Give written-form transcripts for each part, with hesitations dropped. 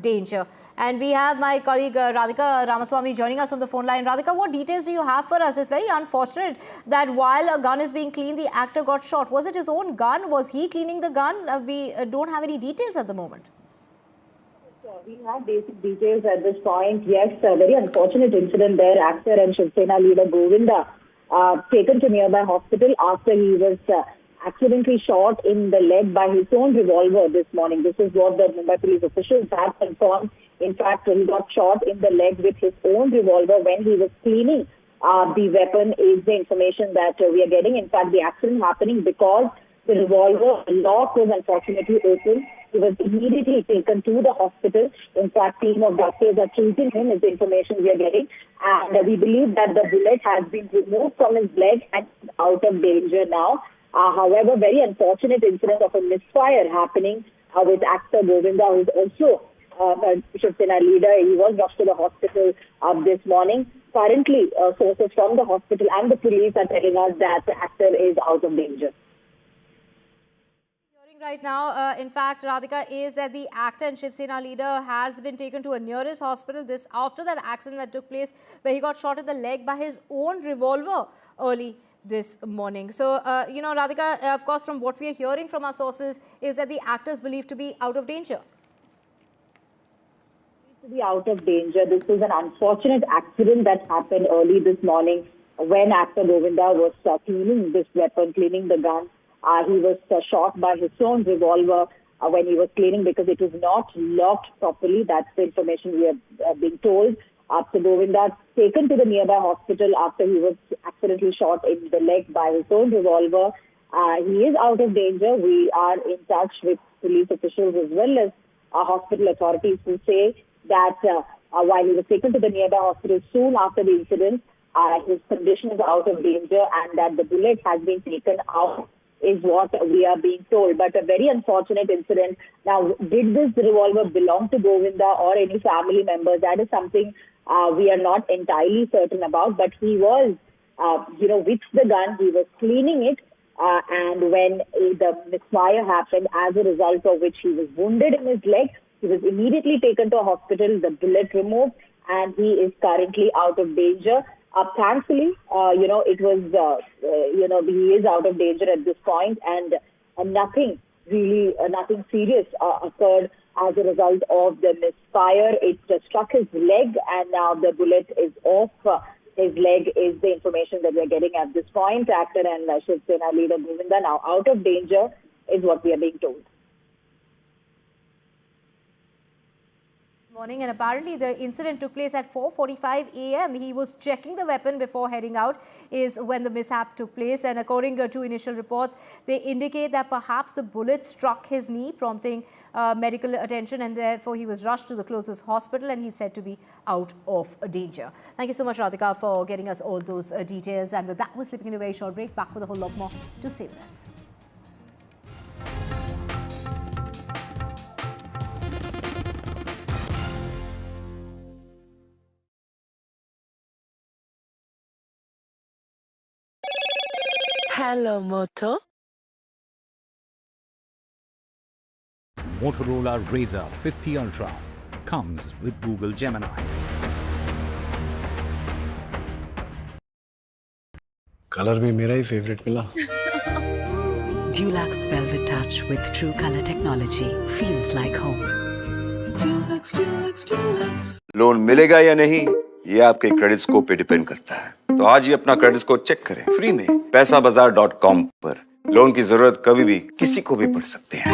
danger. And we have my colleague Radhika Ramaswamy joining us on the phone line. Radhika, what details do you have for us? It's very unfortunate that while a gun is being cleaned, the actor got shot. Was it his own gun? Was he cleaning the gun? We don't have any details at the moment. We have basic details at this point. Yes, a very unfortunate incident there. Actor and Shiv Sena leader Govinda taken to nearby hospital after he was accidentally shot in the leg by his own revolver this morning. This is what the Mumbai police officials have confirmed. In fact, he got shot in the leg with his own revolver when he was cleaning the weapon is the information that we are getting. In fact, the accident happening because the revolver lock was unfortunately open. He was immediately taken to the hospital. In fact, team of doctors are treating him is the information we are getting. And we believe that the bullet has been removed from his leg and out of danger now. However, very unfortunate incident of a misfire happening with actor Govinda, who is also Shiv Sena leader. He was rushed to the hospital this morning. Currently, sources from the hospital and the police are telling us that the actor is out of danger. Right now, in fact, Radhika, is that the actor and Shiv Sena leader has been taken to a nearest hospital this after that accident that took place where he got shot in the leg by his own revolver early this morning. So, Radhika, of course, from what we are hearing from our sources is that the actor is believed to be out of danger. To be out of danger. This was an unfortunate accident that happened early this morning when actor Govinda was cleaning this weapon, cleaning the gun. He was shot by his own revolver when he was cleaning because it was not locked properly. That's the information we are being told. So Govinda taken to the nearby hospital after he was accidentally shot in the leg by his own revolver. He is out of danger. We are in touch with police officials as well as hospital authorities who say that while he was taken to the nearby hospital soon after the incident, his condition is out of danger and that the bullet has been taken out is what we are being told. But a very unfortunate incident. Now, did this revolver belong to Govinda or any family members? That is something we are not entirely certain about. But he was, with the gun, he was cleaning it. And when the misfire happened, as a result of which he was wounded in his leg, he was immediately taken to a hospital, the bullet removed, and he is currently out of danger. Thankfully, it was, he is out of danger at this point, and nothing serious occurred as a result of the misfire. It struck his leg, and now the bullet is off his leg, is the information that we're getting at this point. Actor and Shiv Sena leader Govinda now out of danger is what we are being told. Morning, and apparently the incident took place at 4:45 a.m. He was checking the weapon before heading out is when the mishap took place, and according to initial reports, they indicate that perhaps the bullet struck his knee, prompting medical attention, and therefore he was rushed to the closest hospital and he's said to be out of danger. Thank you so much, Radhika, for getting us all those details, and with that we're slipping in a very short break. Back with a whole lot more to stay with us. Hello, Moto. Motorola Razr 50 Ultra comes with Google Gemini. Colour भी मेरा ही favourite मिला. Dulux Velvet Touch with True Color Technology feels like home. Loan मिलेगा या नहीं, ये आपके credit score पे depend करता है. तो आज ही अपना क्रेडिट स्कोर चेक करें फ्री में पैसाबाजार.com पर. लोन की जरूरत कभी भी किसी को भी पड़ सकते हैं.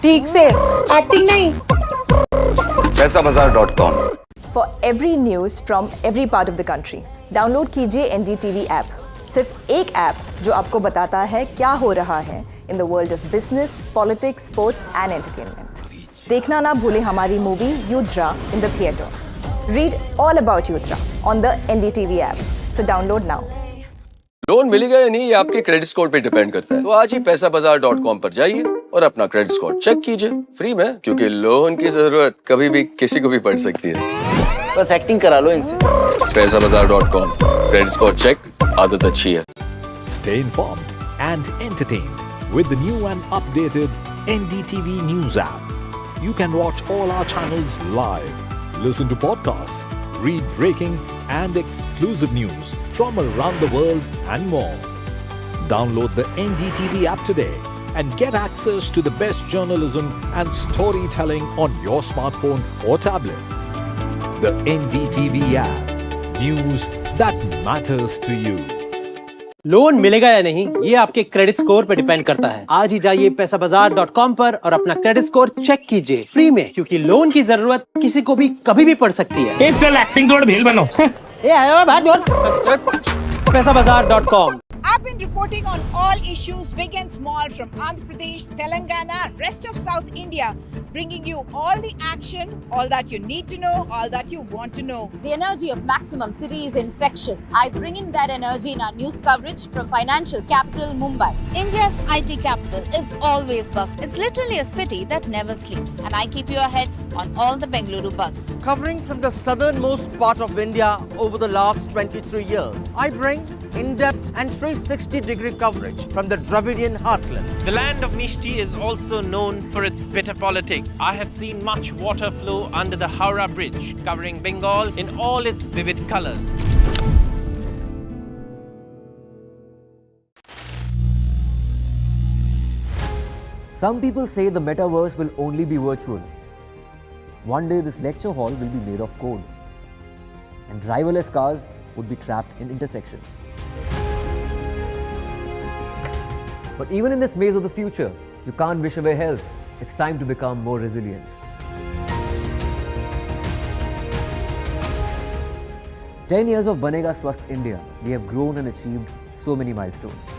ठीक से एक्टिंग नहीं. पैसाबाजार.com. For every news from every part of the country, download कीजिए NDTV ऐप. सिर्फ एक ऐप जो आपको बताता है क्या हो रहा है in the world of business, politics, sports and entertainment. देखना ना भूले हमारी movie Yudhra in the theatre. Read all about Yudra on the NDTV app. So download now. Loan मिलेगा या नहीं ये आपके क्रेडिट स्कोर पे डिपेंड करता है. तो आज ही पैसाबाजार.com पर जाइए और अपना क्रेडिट स्कोर चेक कीजिए फ्री में, क्योंकि लोन की जरूरत कभी भी किसी को भी पड़ सकती है. बस एक्टिंग करा लो इनसे. पैसाबाजार.com. क्रेडिट स्कोर चेक, आदत अच्छी है. Stay informed and entertained with the new and updated NDTV News app. you can watch all our channels live, listen to podcasts, read breaking and exclusive news from around the world and more. Download the NDTV app today and get access to the best journalism and storytelling on your smartphone or tablet. The NDTV app. News that matters to you. Loan मिलेगा या नहीं ये आपके credit score पर depend करता है। आज ही जाइए पैसाबाजार.com पर और अपना क्रेडिट स्कोर चेक कीजिए फ्री में, क्योंकि लोन की जरूरत किसी को भी कभी भी पड़ सकती है। चल एक्टिंग थोड़ा भेल बनो। पैसाबाजार.com। I've been reporting on all issues, big and small, from Andhra Pradesh, Telangana, rest of South India, bringing you all the action, all that you need to know, all that you want to know. The energy of Maximum City is infectious. I bring in that energy in our news coverage from financial capital, Mumbai. India's IT capital is always buzz. It's literally a city that never sleeps. And I keep you ahead on all the Bengaluru buzz. Covering from the southernmost part of India over the last 23 years, I bring in-depth and 360-degree coverage from the Dravidian heartland. The land of Mishti is also known for its bitter politics. I have seen much water flow under the Howrah Bridge, covering Bengal in all its vivid colors. Some people say the metaverse will only be virtual. One day this lecture hall will be made of code, and driverless cars would be trapped in intersections. But even in this maze of the future, you can't wish away health. It's time to become more resilient. 10 years of Banega Swasth India, we have grown and achieved so many milestones.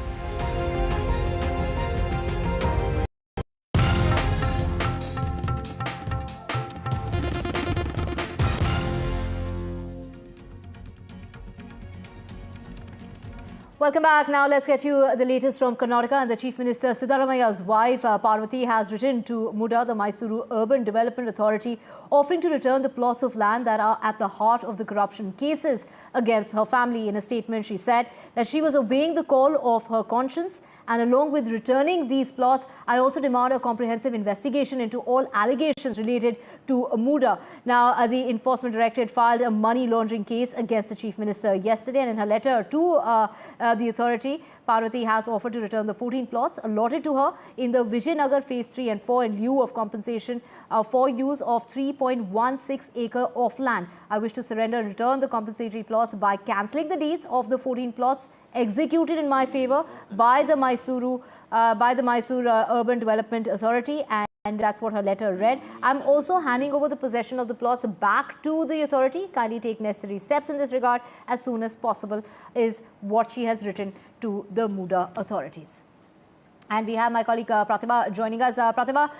Welcome back. Now let's get you the latest from Karnataka. And the Chief Minister Siddaramaia's wife Parvati has written to MUDA, the Mysuru Urban Development Authority, offering to return the plots of land that are at the heart of the corruption cases against her family. In a statement, she said that she was obeying the call of her conscience, and along with returning these plots, I also demand a comprehensive investigation into all allegations related to MUDA. Now, the Enforcement Directorate filed a money laundering case against the Chief Minister yesterday, and in her letter to the authority, Parvati has offered to return the 14 plots allotted to her in the Vijayanagar Phase 3 and 4 in lieu of compensation for use of 3.16 acre of land. I wish to surrender and return the compensatory plots by cancelling the deeds of the 14 plots executed in my favour by the Mysuru Urban Development Authority, and that's what her letter read. I'm also handing over the possession of the plots back to the authority. Kindly take necessary steps in this regard as soon as possible, is what she has written to the MUDA authorities. And we have my colleague Pratibha joining us. Pratibha,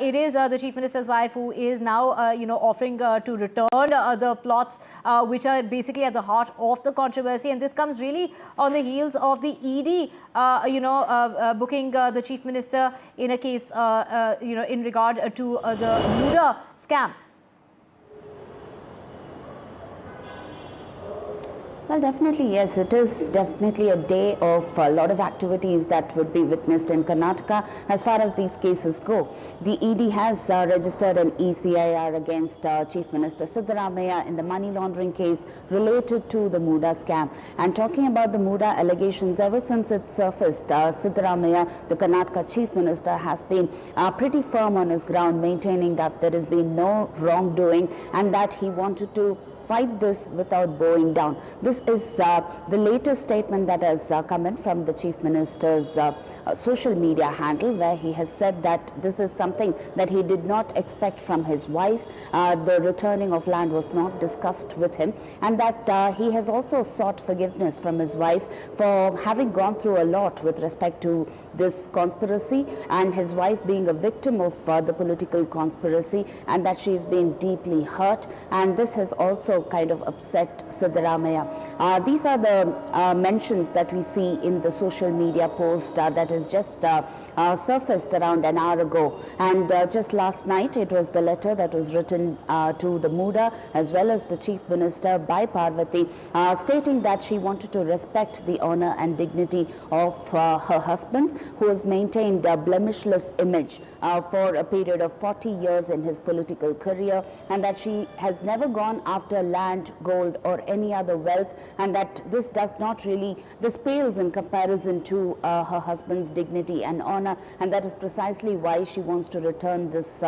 it is the Chief Minister's wife who is now, offering to return the plots which are basically at the heart of the controversy. And this comes really on the heels of the ED, booking the Chief Minister in a case, in regard to the MUDA scam. Well, definitely, yes. It is definitely a day of a lot of activities that would be witnessed in Karnataka as far as these cases go. The ED has registered an ECIR against Chief Minister Siddaramaiah in the money laundering case related to the MUDA scam. And talking about the MUDA allegations, ever since it surfaced, Siddaramaiah, the Karnataka Chief Minister, has been pretty firm on his ground, maintaining that there has been no wrongdoing and that he wanted to fight this without bowing down. This is the latest statement that has come in from the Chief Minister's social media handle, where he has said that this is something that he did not expect from his wife. The returning of land was not discussed with him, and that he has also sought forgiveness from his wife for having gone through a lot with respect to this conspiracy, and his wife being a victim of the political conspiracy, and that she's been deeply hurt, and this has also kind of upset Siddaramaiah. These are the mentions that we see in the social media post that is just surfaced around an hour ago, and just last night it was the letter that was written to the MUDA as well as the Chief Minister by Parvati, stating that she wanted to respect the honor and dignity of her husband, who has maintained a blemishless image for a period of 40 years in his political career, and that she has never gone after land, gold or any other wealth, and that this pales in comparison to her husband's dignity and honor, and that is precisely why she wants to return this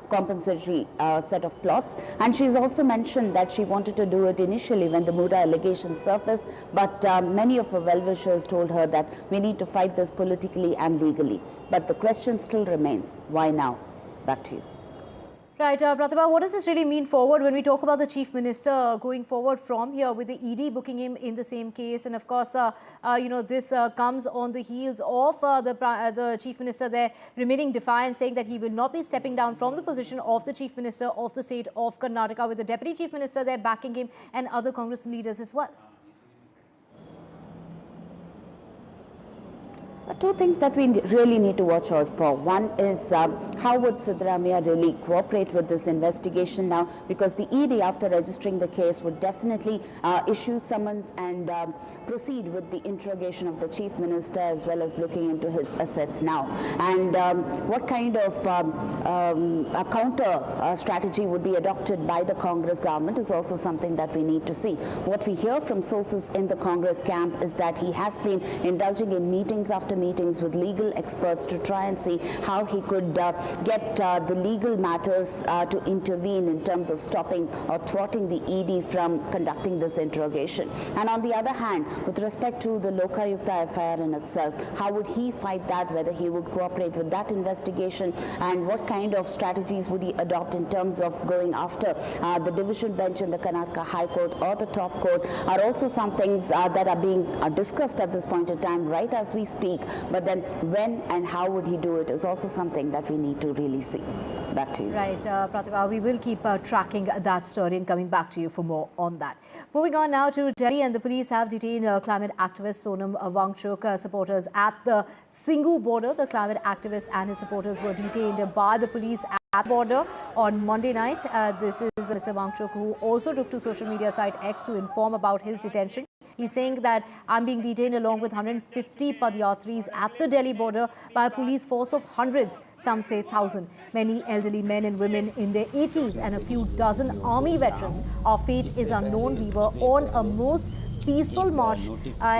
compensatory set of plots. And she's also mentioned that she wanted to do it initially when the MUDA allegations surfaced, but many of her well-wishers told her that we need to fight this politically and legally. But the question still remains, why now? Back to you. Right, Pratibha, what does this really mean forward when we talk about the Chief Minister going forward from here with the ED booking him in the same case? And of course, this comes on the heels of the Chief Minister there remaining defiant, saying that he will not be stepping down from the position of the Chief Minister of the state of Karnataka, with the Deputy Chief Minister there backing him and other Congress leaders as well. Two things that we really need to watch out for. One is how would Siddaramaiah really cooperate with this investigation now, because the ED, after registering the case, would definitely issue summons and proceed with the interrogation of the Chief Minister, as well as looking into his assets now. And what kind of a counter strategy would be adopted by the Congress government is also something that we need to see. What we hear from sources in the Congress camp is that he has been indulging in meetings after meetings with legal experts to try and see how he could get the legal matters to intervene in terms of stopping or thwarting the ED from conducting this interrogation. And on the other hand, with respect to the Lokayukta FIR in itself, how would he fight that, whether he would cooperate with that investigation, and what kind of strategies would he adopt in terms of going after the division bench in the Karnataka High Court or the top court, are also some things that are being discussed at this point in time right as we speak. But then when and how would he do it is also something that we need to really see. Back to you. Right, Pratibha, we will keep tracking that story and coming back to you for more on that. Moving on now to Delhi, and the police have detained climate activist Sonam Wangchuk supporters at the Singhu border. The climate activist and his supporters were detained by the police at the border on Monday night. This is Mr. Wangchuk, who also took to social media site X to inform about his detention. He's saying that I'm being detained along with 150 Padyatris at the Delhi border by a police force of hundreds, some say 1,000. Many elderly men and women in their 80s and a few dozen army veterans. Our fate is unknown. We were on a most peaceful march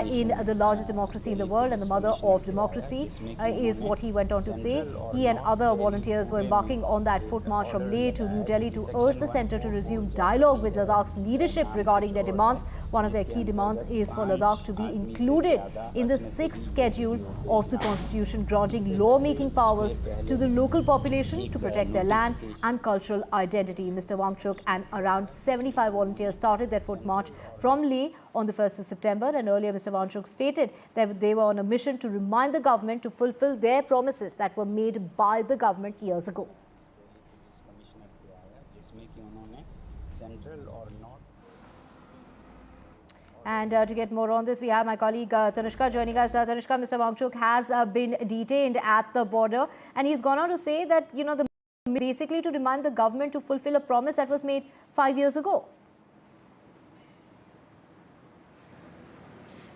in the largest democracy in the world and the mother of democracy, is what he went on to say. He and other volunteers were embarking on that foot march from Leh to New Delhi to urge the centre to resume dialogue with Ladakh's leadership regarding their demands. One of their key demands is for Ladakh to be included in the 6th schedule of the constitution, granting lawmaking powers to the local population to protect their land and cultural identity. Mr. Wangchuk and around 75 volunteers started their foot march from Leh on the 1st of September, and earlier Mr. Wangchuk stated that they were on a mission to remind the government to fulfill their promises that were made by the government years ago. And to get more on this, we have my colleague Tanushka joining us. Tanushka, Mr. Wangchuk has been detained at the border, and he's gone on to say that, basically to remind the government to fulfill a promise that was made 5 years ago.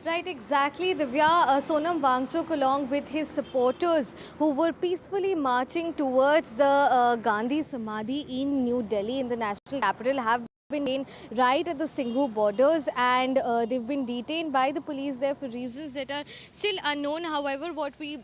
Right, exactly, Divya. Sonam Wangchuk, along with his supporters who were peacefully marching towards the Gandhi Samadhi in New Delhi, in the national capital, have been detained right at the Singhu borders, and they've been detained by the police there for reasons that are still unknown. However, what we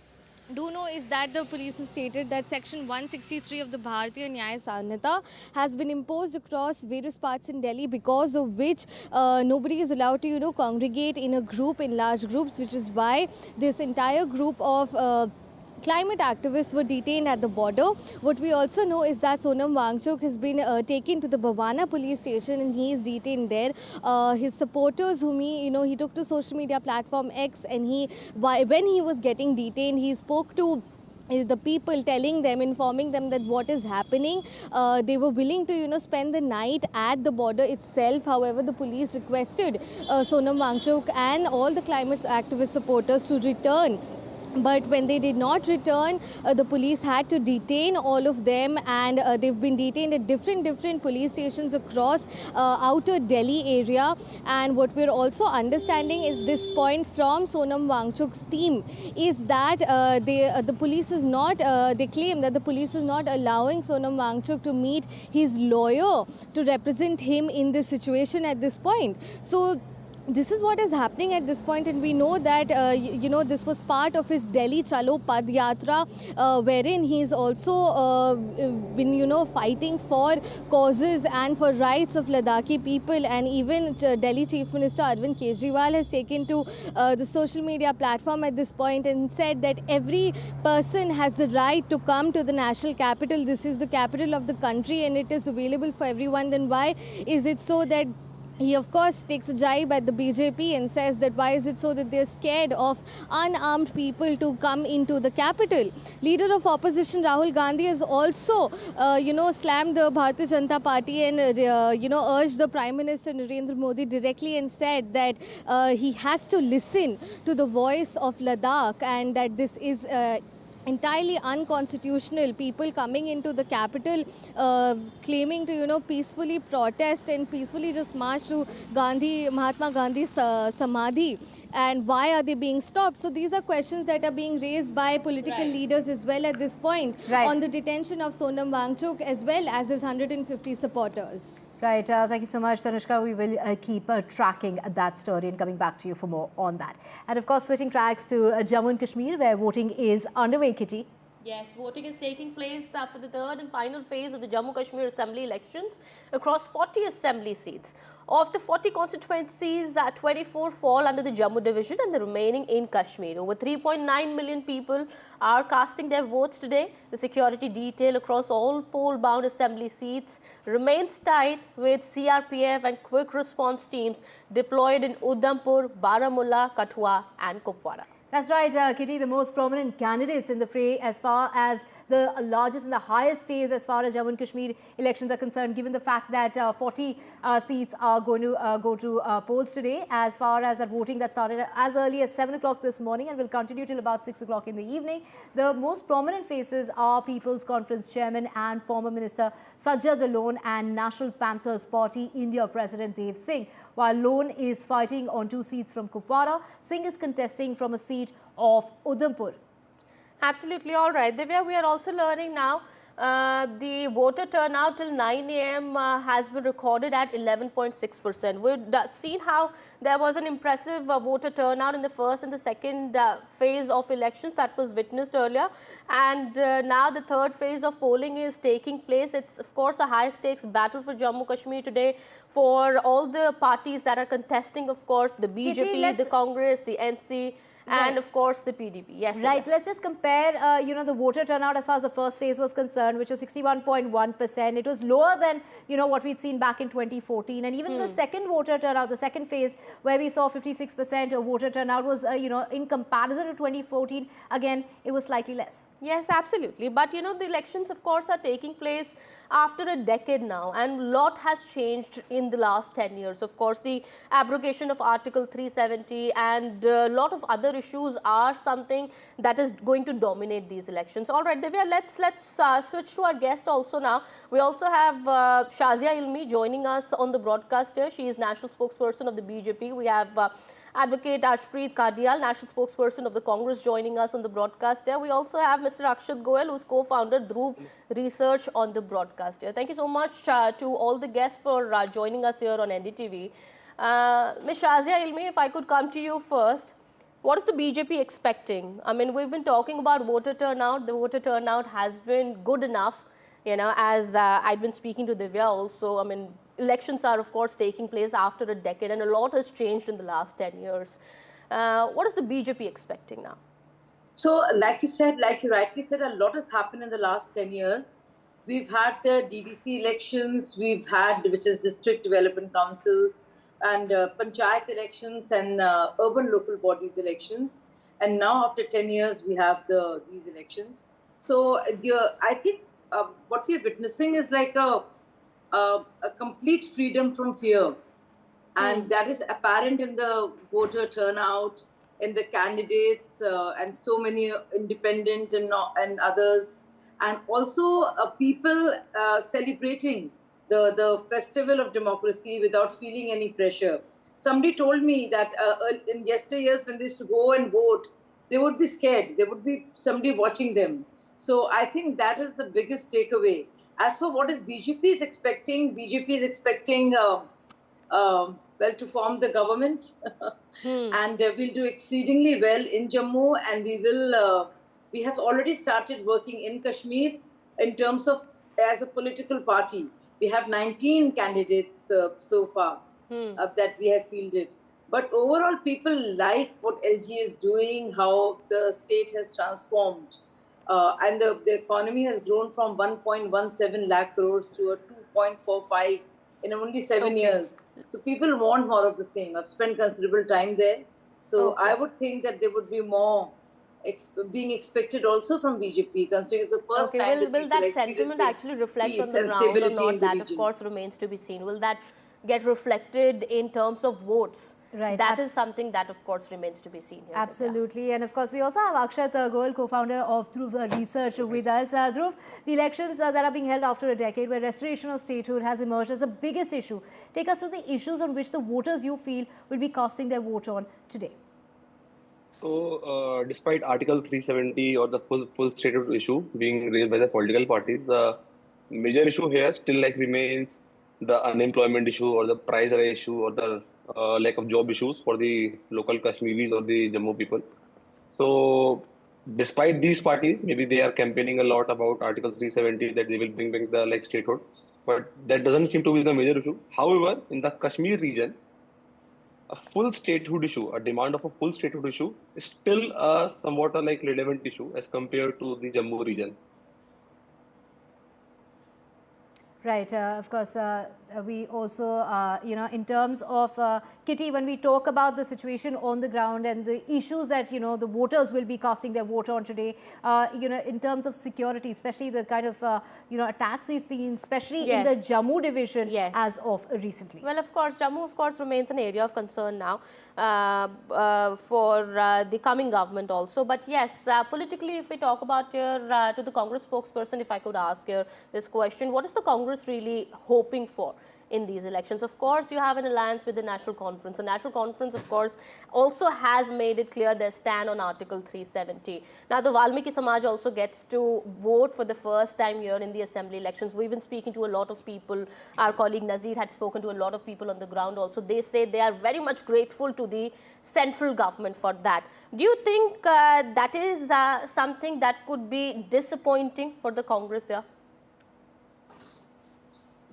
do know is that the police have stated that section 163 of the Bharatiya Nyaya Sanhita has been imposed across various parts in Delhi, because of which nobody is allowed to, congregate in a group, in large groups, which is why this entire group of climate activists were detained at the border. What we also know is that Sonam Wangchuk has been taken to the Bhavana police station, and he is detained there. His supporters, whom he took to social media platform X, and when he was getting detained, he spoke to the people, telling them, informing them that what is happening. They were willing to, spend the night at the border itself. However, the police requested Sonam Wangchuk and all the climate activist supporters to return But when they did not return, the police had to detain all of them, and they've been detained at different police stations across outer Delhi area. And what we're also understanding at this point from Sonam Wangchuk's team is that the police is not, they claim that the police is not allowing Sonam Wangchuk to meet his lawyer to represent him in this situation at this point. So this is what is happening at this point, and we know that this was part of his Delhi Chalo Pad Yatra, wherein he's also been fighting for causes and for rights of Ladakhi people. And even Delhi Chief Minister Arvind Kejriwal has taken to the social media platform at this point and said that every person has the right to come to the national capital. This is the capital of the country and it is available for everyone. Then why is it so that he, of course, takes a jibe at the BJP and says that why is it so that they're scared of unarmed people to come into the capital? Leader of opposition Rahul Gandhi has also, slammed the Bharatiya Janata Party and, urged the Prime Minister Narendra Modi directly and said that he has to listen to the voice of Ladakh and that this is entirely unconstitutional. People coming into the capital claiming to peacefully protest and peacefully just march to Mahatma Gandhi's Samadhi, and why are they being stopped? So these are questions that are being raised by political leaders as well at this point on the detention of Sonam Wangchuk as well as his 150 supporters. Right. Thank you so much, Tanushka. We will keep tracking that story and coming back to you for more on that. And of course, switching tracks to Jammu and Kashmir, where voting is underway, Kitty. Yes, voting is taking place for the third and final phase of the Jammu Kashmir Assembly elections across 40 assembly seats. Of the 40 constituencies, 24 fall under the Jammu division and the remaining in Kashmir. Over 3.9 million people are casting their votes today. The security detail across all poll-bound assembly seats remains tight, with CRPF and quick response teams deployed in Udhampur, Baramulla, Kathua and Kupwara. That's right, Kitty. The most prominent candidates in the fray as far as the largest and the highest phase as far as Jammu and Kashmir elections are concerned, given the fact that 40 seats are going to go to polls today, as far as that voting that started as early as 7 o'clock this morning and will continue till about 6 o'clock in the evening. The most prominent faces are People's Conference Chairman and former Minister Sajjad Lone and National Panthers Party India President Dev Singh. While Lone is fighting on 2 seats from Kupwara, Singh is contesting from a seat of Udhampur. Absolutely, all right. Divya, we are also learning now the voter turnout till 9 a.m. Has been recorded at 11.6%. We've seen how there was an impressive voter turnout in the first and the second phase of elections that was witnessed earlier. And now the third phase of polling is taking place. It's, of course, a high-stakes battle for Jammu Kashmir today for all the parties that are contesting, of course, the BJP, the Congress, the NC, and of course the PDP. Yes. Right. Let's just compare, the voter turnout as far as the first phase was concerned, which was 61.1%. It was lower than, what we'd seen back in 2014. And even the second voter turnout, the second phase, where we saw 56% voter turnout was, in comparison to 2014, again, it was slightly less. Yes, absolutely. But, the elections, of course, are taking place after a decade now, and a lot has changed in the last 10 years. Of course, the abrogation of Article 370 and a lot of other issues are something that is going to dominate these elections. All right, Divya, let's switch to our guest also now. We also have Shazia Ilmi joining us on the broadcast here. She is national spokesperson of the BJP. We have Advocate Arshpreet Kardial, national spokesperson of the Congress, joining us on the broadcast here. We also have Mr. Akshat Goel, who's co-founder Dhruv Research on the broadcast here. Thank you so much to all the guests for joining us here on NDTV. Ms. Shazia Ilmi, if I could come to you first, what is the BJP expecting? I mean, we've been talking about voter turnout. The voter turnout has been good enough, as I've been speaking to Divya also. I mean, elections are, of course, taking place after a decade, and a lot has changed in the last 10 years. What is the BJP expecting now? So, like you rightly said, a lot has happened in the last 10 years. We've had the DDC elections, we've had, which is District Development Councils, and Panchayat elections and urban local bodies elections. And now, after 10 years, we have these elections. So, I think what we're witnessing is like a complete freedom from fear, and that is apparent in the voter turnout, in the candidates and so many independent and others, and also people celebrating the festival of democracy without feeling any pressure. Somebody told me that in yesteryears when they used to go and vote, they would be scared. There would be somebody watching them. So I think that is the biggest takeaway. As for what is BJP is expecting, well, to form the government, and we'll do exceedingly well in Jammu, and we have already started working in Kashmir in terms of as a political party. We have 19 candidates so far that we have fielded. But overall, people like what LG is doing, how the state has transformed. And the economy has grown from 1.17 lakh crores to a 2.45 in only 7 years. So people want more of the same. I've spent considerable time there. So I would think that there would be more being expected also from BJP, considering it's the first time will that sentiment actually reflect on the ground or not? That, of course, remains to be seen. Will that get reflected in terms of votes? Right. That is something that, of course, remains to be seen here. Absolutely. And of course, we also have Akshat Goel, co-founder of Dhruv Research, with us. Dhruv, the elections that are being held after a decade where restoration of statehood has emerged as the biggest issue. Take us through the issues on which the voters you feel will be casting their vote on today. So, despite Article 370 or the full statehood issue being raised by the political parties, the major issue here still remains the unemployment issue or the price rise issue or the lack of job issues for the local Kashmiris or the Jammu people. So, despite these parties, maybe they are campaigning a lot about Article 370 that they will bring back the statehood, but that doesn't seem to be the major issue. However, in the Kashmir region, a full statehood issue, a demand of a full statehood issue, is still somewhat a relevant issue as compared to the Jammu region. Right. Of course, we also, in terms of, Kitty, when we talk about the situation on the ground and the issues that, the voters will be casting their vote on today, in terms of security, especially the kind of, attacks we've seen, especially in the Jammu division as of recently. Well, of course, Jammu, of course, remains an area of concern now for the coming government also. But yes, politically, if we talk about here, to the Congress spokesperson, if I could ask here this question, what is the Congress really hoping for in these elections? Of course, you have an alliance with the National Conference. The National Conference, of course, also has made it clear their stand on Article 370. Now, the Valmiki Samaj also gets to vote for the first time here in the assembly elections. We've been speaking to a lot of people. Our colleague Nazir had spoken to a lot of people on the ground also. They say they are very much grateful to the central government for that. Do you think that is something that could be disappointing for the Congress here?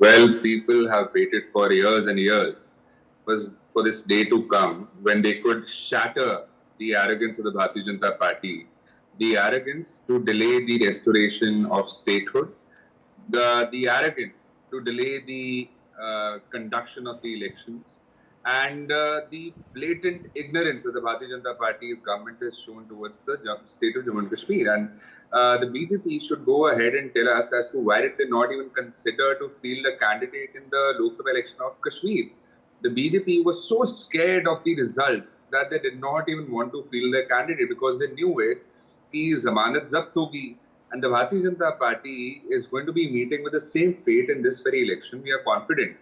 Well, people have waited for years and years for this day to come when they could shatter the arrogance of the Bharatiya Janata Party, the arrogance to delay the restoration of statehood, the arrogance to delay the conduction of the elections, and the blatant ignorance that the Bharatiya Janata Party's government has shown towards the state of Jammu and Kashmir. And the BJP should go ahead and tell us as to why did they not even consider to field a candidate in the Lok Sabha election of Kashmir. The BJP was so scared of the results that they did not even want to field their candidate because they knew it. Ki zamanat zabt hogi, and the Bharatiya Janata Party is going to be meeting with the same fate in this very election. We are confident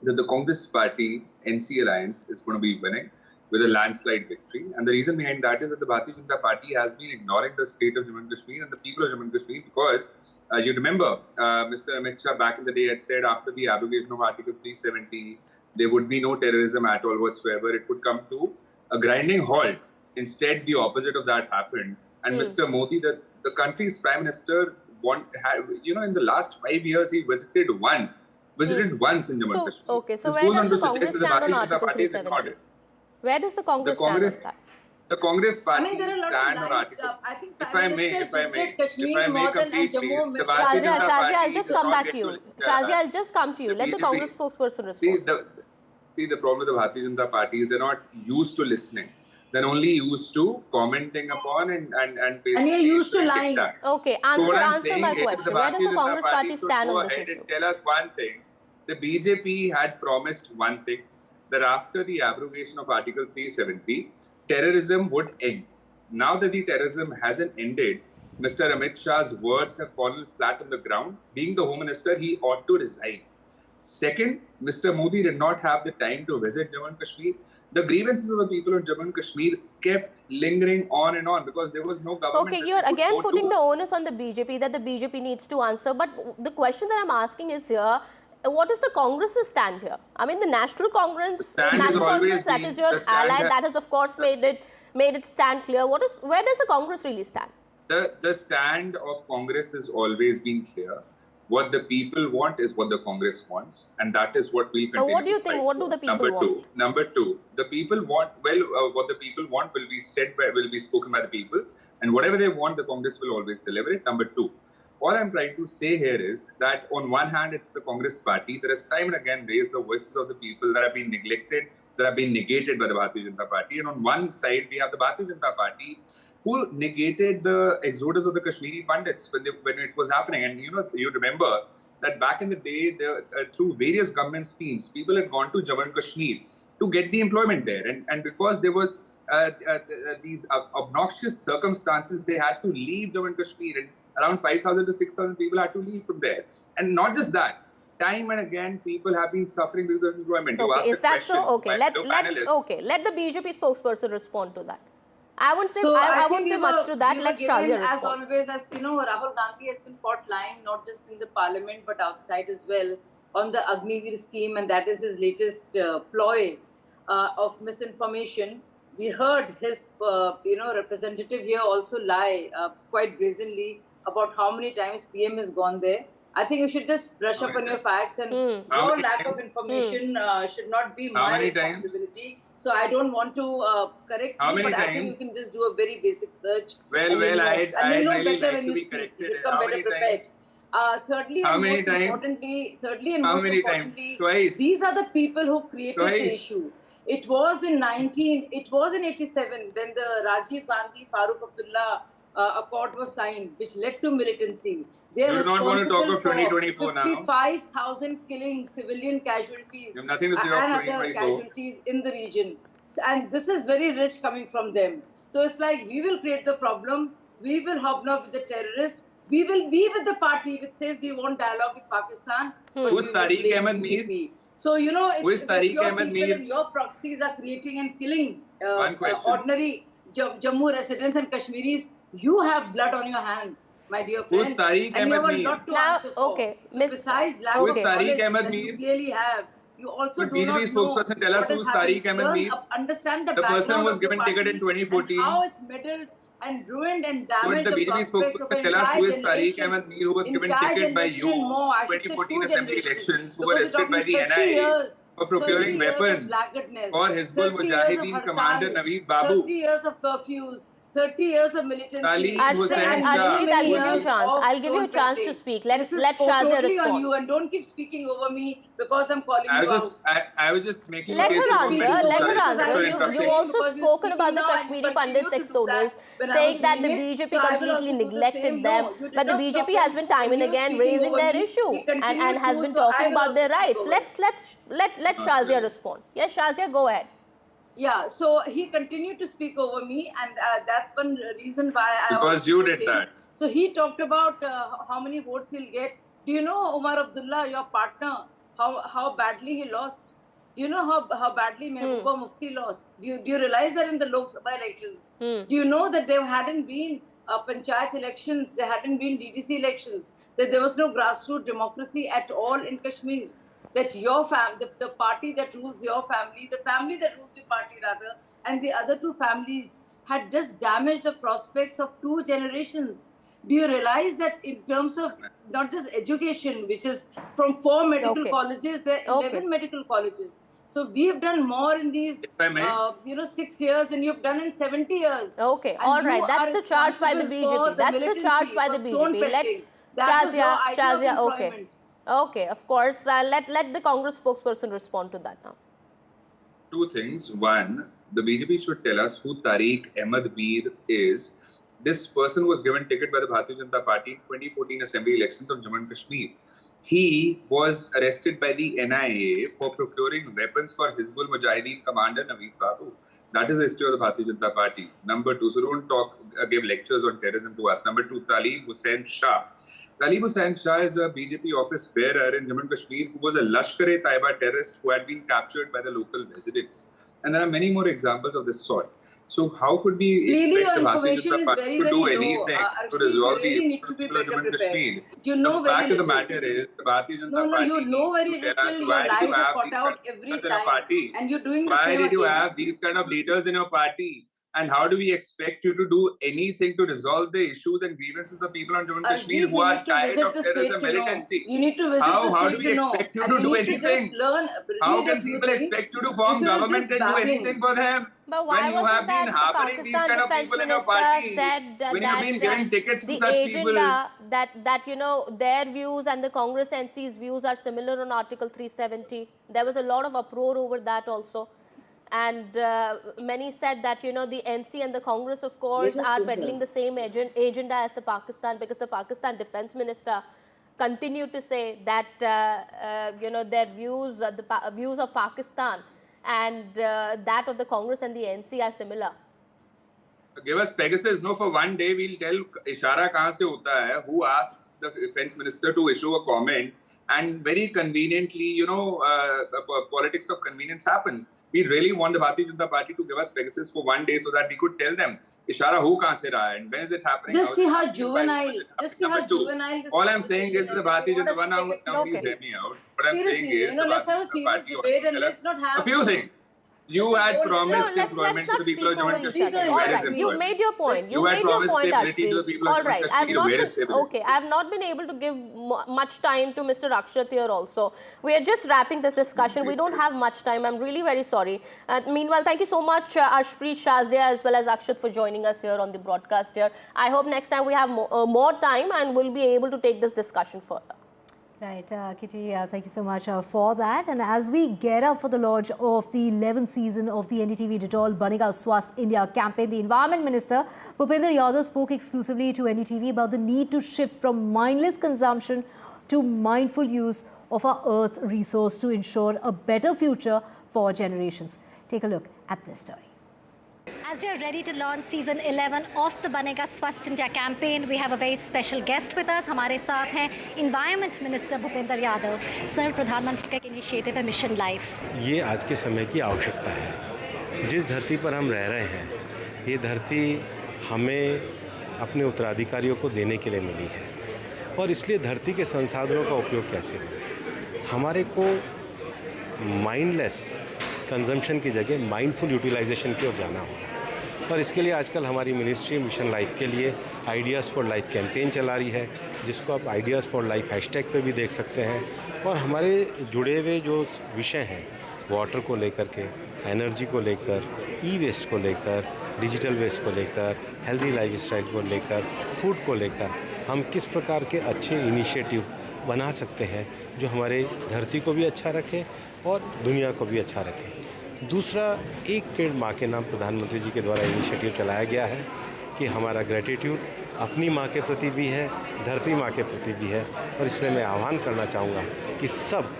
that the Congress Party NC Alliance is going to be winning with a landslide victory. And the reason behind that is that the Bharatiya Janata Party has been ignoring the state of Jammu and Kashmir and the people of Jammu and Kashmir because you remember Mr. Amit Shah back in the day had said after the abrogation of Article 370, there would be no terrorism at all whatsoever. It would come to a grinding halt. Instead, the opposite of that happened. And Mr. Modi, the country's Prime Minister, in the last 5 years, he visited once in Jammu and Kashmir. Okay, so where does the Congress stand on Article 370? Where does the Congress stand on that? The Congress Party there are a lot stand of on lines. Article. I think If I may Shazia, complete, I'll just come back to you. Shazia, I'll just come to you. Let the Congress spokesperson respond. See, the problem with the Bharatiya Janata Party is they're not used to listening. They're only used to commenting upon and basically... And you're used to lying. Okay, answer my question. Where does the Congress Party stand on this issue? Tell us one thing. The BJP had promised one thing, that after the abrogation of Article 370, terrorism would end. Now that the terrorism hasn't ended, Mr. Amit Shah's words have fallen flat on the ground. Being the Home Minister, he ought to resign. Second, Mr. Modi did not have the time to visit Jammu and Kashmir. The grievances of the people in Jammu and Kashmir kept lingering on and on because there was no government. Okay, you're again putting the onus on the BJP that the BJP needs to answer. But the question that I'm asking is here, what is the Congress's stand here? I mean, the National Congress, that is your ally, that has of course made it stand clear. Where does the Congress really stand? The stand of Congress has always been clear. What the people want is what the Congress wants, and that is what we'll continue. What do you think? What do the people want? Number two, the people want what the people want will be spoken by the people, and whatever they want, the Congress will always deliver it. Number two, all I'm trying to say here is that on one hand, it's the Congress party that has time and again raised the voices of the people that have been neglected, that have been negated by the Bharatiya Janata Party, and on one side we have the Bharatiya Janata Party, who negated the exodus of the Kashmiri Pandits when it was happening. And you remember that back in the day, through various government schemes, people had gone to Jammu and Kashmir to get the employment there. And because there was these obnoxious circumstances, they had to leave Jammu and Kashmir. And around 5,000 to 6,000 people had to leave from there. And not just that, time and again, people have been suffering because of employment. Okay, is that so? Okay, let the BJP spokesperson respond to that. I won't say much to that. Let Shazia respond. As always, as you know, Rahul Gandhi has been caught lying not just in the parliament but outside as well on the Agniveer scheme, and that is his latest ploy of misinformation. We heard his representative here also lie quite brazenly about how many times PM has gone there. I think you should just brush up on your facts, and your lack of information should not be my responsibility. So I don't want to correct you, but I think you can just do a very basic search. I'd really like to be corrected. You should come better prepared. Thirdly and most importantly, these are the people who created the issue. It was in 87 when the Rajiv Gandhi Farooq Abdullah Accord was signed, which led to militancy. They are responsible for 55,000 killings, civilian casualties, and other casualties in the region. And this is very rich coming from them. So it's like, we will create the problem, we will hobnob with the terrorists, we will be with the party which says we want dialogue with Pakistan. Who's Tariq Ahmed Mir? So, you know, if your people and your proxies are creating and killing ordinary Jammu residents and Kashmiris, you have blood on your hands, my dear friend. Who's Tariq and you Ahmed have a lot to answer for. Okay. So besides lack of knowledge that you clearly have, you also do not know what is happening. Understand the background. The person was given ticket in 2014. How it's meddled and ruined and damaged the prospects of an tell us who is entire Tariq Ahmed Mir, who was given ticket by you in 2014 assembly elections, who were arrested by the NIA for procuring weapons for Hizbul Mujahideen commander Naveed Babu. 30 years of curfews, 30 years of militancy. I'll give you a chance to speak. Let Shazia respond. On you, and don't keep speaking over me because I'm calling you out. I was just making Let her answer. You also spoken about the Kashmiri Pandits exodus, saying that the BJP completely neglected them. But the BJP has been time and again raising their issue and has been talking about their rights. Let Shazia respond. Yes, Shazia, go ahead. Yeah, so he continued to speak over me, and that's one reason why because you did that. So he talked about how many votes he'll get. Do you know Omar Abdullah, your partner, how badly he lost? Do you know how badly Mehbooba Mufti lost? Do you realize that in the Lok Sabha elections? Do you know that there hadn't been panchayat elections, there hadn't been DDC elections, that there was no grassroots democracy at all in Kashmir? That your family, the party that rules your family, the family that rules your party rather, and the other two families had just damaged the prospects of 2 generations. Do you realize that in terms of not just education, which is from 4 medical colleges, there are 11 medical colleges. So we have done more in these, 6 years than you've done in 70 years. Okay, and all right. That's the charge by the BJP. That's the charge by the BJP. Shazia, okay. Okay, of course. Let the Congress spokesperson respond to that now. 2 things. One, the BJP should tell us who Tariq Ahmed Mir is. This person was given ticket by the Bharatiya Janata Party in 2014 assembly elections of Jammu and Kashmir. He was arrested by the NIA for procuring weapons for Hizbul Mujahideen commander Naveed Babu. That is the history of the Bharatiya Janata Party. Number two, so don't give lectures on terrorism to us. Number two, Talib Hussain Shah. Talib Hussain Shah is a BJP office bearer in Jammu and Kashmir who was a Lashkar-e-Taiba terrorist who had been captured by the local residents. And there are many more examples of this sort. So how could we expect the Bharatiya Janata Party to do anything to resolve the issues of people of Jammu and Kashmir? The fact of the matter is, the Bharatiya Janata Party needs to tell us why did you have these kind of leaders in your party? Why did you have these kind of leaders in your party? And how do we expect you to do anything to resolve the issues and grievances of the people on Jammu and Kashmir who are tired of terrorism militancy? You need to visit the state How do we expect you to do anything? How can people expect you to form government and do anything for them? But why when you have been harboring these kind of people in your party, when you have been giving tickets to such people, that you know their views and the Congress NC's views are similar on Article 370. There was a lot of uproar over that also. And many said that, you know, the NC and the Congress, of course, are peddling the same agenda as the Pakistan, because the Pakistan Defense Minister continued to say that, you know, their views, the views of Pakistan and that of the Congress and the NC are similar. Give us Pegasus. No, for one day we'll tell Ishara kahan se hota hai, who asks the defense minister to issue a comment, and very conveniently, you know, politics of convenience happens. We really want the Bharatiya Janata Party to give us Pegasus for one day so that we could tell them Ishara who kahan se raha hai and when is it happening. Just see how juvenile. Just see how juvenile. All I'm saying is the Bharatiya Janata Party. Now please hear me out. What I'm saying is, you know, let's have a serious debate and let's not have a few things. You had promised employment to the people of Jammu and Kashmir. All right, you made your point. You made your point, Ashwin. All right, I have not been able to give much time to Mr. Akshat here also. We are just wrapping this discussion. We don't have much time. I'm really very sorry. Meanwhile, thank you so much, Ashpreet Shazia, as well as Akshat, for joining us here on the broadcast here. I hope next time we have more time and we'll be able to take this discussion further. Right, Kitty, thank you so much for that. And as we get up for the launch of the 11th season of the NDTV Detol Banega Swasth India campaign, the Environment Minister, Bhupender Yadav, spoke exclusively to NDTV about the need to shift from mindless consumption to mindful use of our Earth's resource to ensure a better future for generations. Take a look at this story. As we are ready to launch season 11 of the Banega Swasth India campaign, we have a very special guest with us. हमारे साथ हैं Environment Minister Bhupendra Yadav. Sir, प्रधानमंत्री का एक initiative है mission life. ये आज के समय की आवश्यकता है. जिस धरती पर हम रह रहे हैं, ये धरती हमें अपने उत्तराधिकारियों को देने के लिए मिली है, और इसलिए धरती के संसाधनों का उपयोग कैसे हो. हमारे को माइंडलेस कंजम्पशन की जगह माइंडफुल यूटिलाइजेशन की ओर जाना होगा, और इसके लिए आजकल हमारी मिनिस्ट्री मिशन लाइफ के लिए आइडियाज़ फॉर लाइफ कैंपेन चला रही है, जिसको आप आइडियाज़ फॉर लाइफ हैशटैग पे भी देख सकते हैं. और हमारे जुड़े हुए जो विषय हैं, वाटर को लेकर के, एनर्जी को लेकर, ई वेस्ट को लेकर, डिजिटल वेस्ट को लेकर, हेल्दी लाइफस्टाइल को लेकर, फूड को लेकर, हम किस प्रकार के अच्छे इनिशिएटिव बना सकते हैं जो हमारे धरती को भी अच्छा रखे और दुनिया को भी अच्छा रखे. दूसरा, एक पेड़ माँ के नाम प्रधानमंत्री जी के द्वारा इनिशिएटिव चलाया गया है कि हमारा ग्रेटिट्यूड अपनी माँ के प्रति भी है, धरती माँ के प्रति भी है, और इसलिए मैं आह्वान करना चाहूँगा कि सब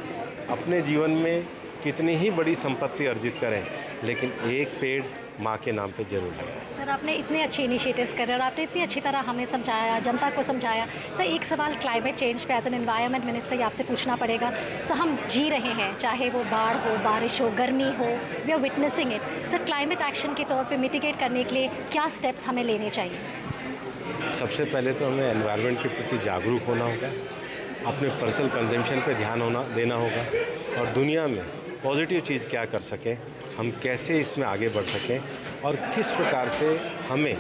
अपने जीवन में कितनी ही बड़ी संपत्ति अर्जित करें, लेकिन एक पेड़ माँ के नाम पे जरूर लगाएं. सर, आपने इतने अच्छे इनिशिएटिव्स कर रहे हैं और आपने इतनी अच्छी तरह हमें समझाया, जनता को समझाया. सर, एक सवाल क्लाइमेट चेंज पे एज एन एनवायरनमेंट मिनिस्टर आपसे पूछना पड़ेगा. सर, हम जी रहे हैं, चाहे वो बाढ़ हो, बारिश हो, गर्मी हो, we are witnessing it. Sir, climate action के तौर पे मिटिगेट करने के लिए क्या स्टेप्स हमें लेने चाहिए? सबसे पहले तो हमें एनवायरनमेंट के प्रति जागरूक होना होगा, अपने पर्सनल कंजम्पशन पे ध्यान देना होगा, और दुनिया में पॉजिटिव चीज़ क्या कर सकें, हम कैसे इसमें आगे बढ़ सकें, और किस प्रकार से हमें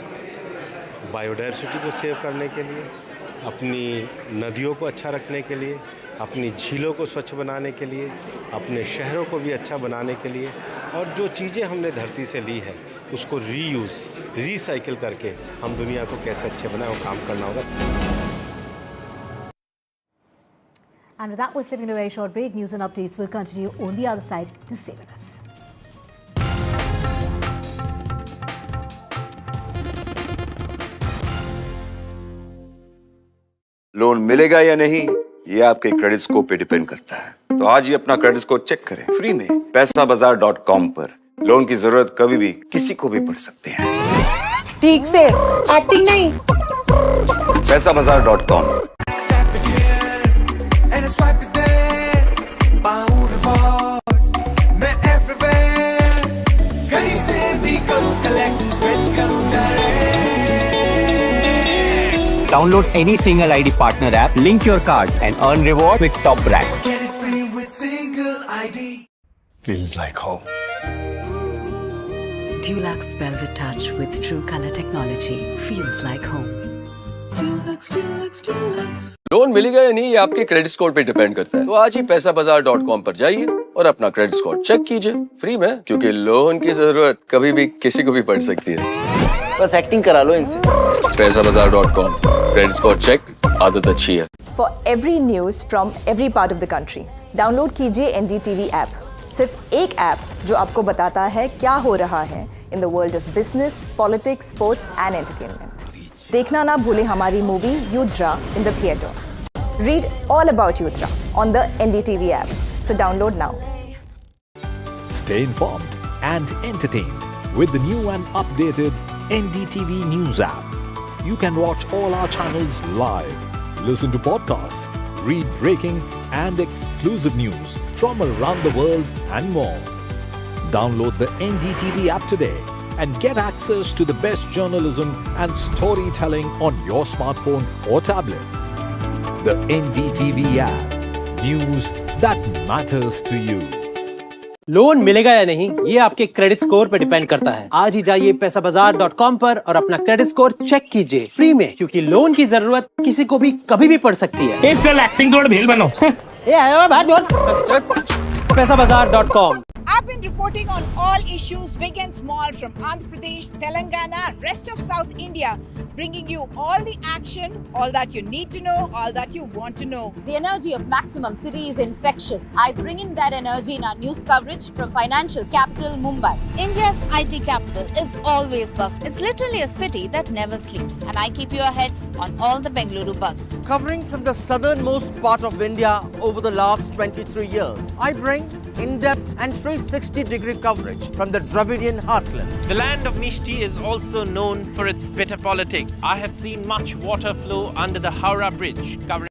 बायोडाइवर्सिटी को सेव करने के लिए, अपनी नदियों को अच्छा रखने के लिए, अपनी झीलों को स्वच्छ बनाने के लिए, अपने शहरों को भी अच्छा बनाने के लिए, और जो चीज़ें हमने धरती से ली है उसको रीयूज़, रीसाइकिल करके हम दुनिया को कैसे अच्छे बनाएं, वो काम करना होगा. And with that, we're slipping into a very short break. News and updates will continue on the other side. To stay with us. Loan मिलेगा या नहीं, ये आपके क्रेडिट स्कोर पे डिपेंड करता है. तो आज ही अपना क्रेडिट स्कोर चेक करें फ्री में पैसाबाजार.com पर. लोन की जरूरत कभी भी किसी को भी पड़ सकती है। ठीक से एक्टिंग नहीं। पैसाबाजार.com। Download any single ID partner app, link your card and earn reward with top brand. Get it free with single ID. Feels like home. Dulux Velvet Touch with True Color Technology feels like home. Loan मिलेगा या नहीं ये आपके credit score पे depend करता है। तो आज ही पैसाबाजार.com पर जाइए और अपना क्रेडिट स्कोर चेक कीजिए फ्री में, क्योंकि लोन की जरूरत कभी भी किसी को भी पड़ सकती है। बस एक्टिंग करा लो इनसे। पैसाबाजार.com, क्रेडिट स्कोर चेक, आदत अच्छी है। For every news from every part of the country, download कीजिए NDTV ऐप। सिर्फ एक ऐप जो आपको बताता है क्या हो रहा है in the world of business, politics, sports and entertainment. देखना ना भूले हमारी movie Yudhra in the theatre. Read all about Yudra on the NDTV app. So download now. Stay informed and entertained with the new and updated NDTV News app. You can watch all our channels live, listen to podcasts, read breaking and exclusive news from around the world and more. Download the NDTV app today and get access to the best journalism and storytelling on your smartphone or tablet. The NDTV app. News that matters to you. Loan मिलेगा या नहीं ये आपके credit score पे depend करता है। आज ही जाइए पैसाबाजार.com पर और अपना क्रेडिट स्कोर चेक कीजिए फ्री में, क्योंकि लोन की जरूरत किसी को भी कभी भी पड़ सकती है। चल एक्टिंग तोड़ भेल बनो। पैसाबाजार.com। I've been reporting on all issues, big and small, from Andhra Pradesh, Telangana, rest of South India, bringing you all the action, all that you need to know, all that you want to know. The energy of maximum city is infectious. I bring in that energy in our news coverage from financial capital Mumbai. India's IT capital is always buzz. It's literally a city that never sleeps. And I keep you ahead on all the Bengaluru buzz. Covering from the southernmost part of India over the last 23 years, I bring in-depth and 360-degree coverage from the Dravidian heartland. The land of Mishti is also known for its bitter politics. I have seen much water flow under the Howrah Bridge, covering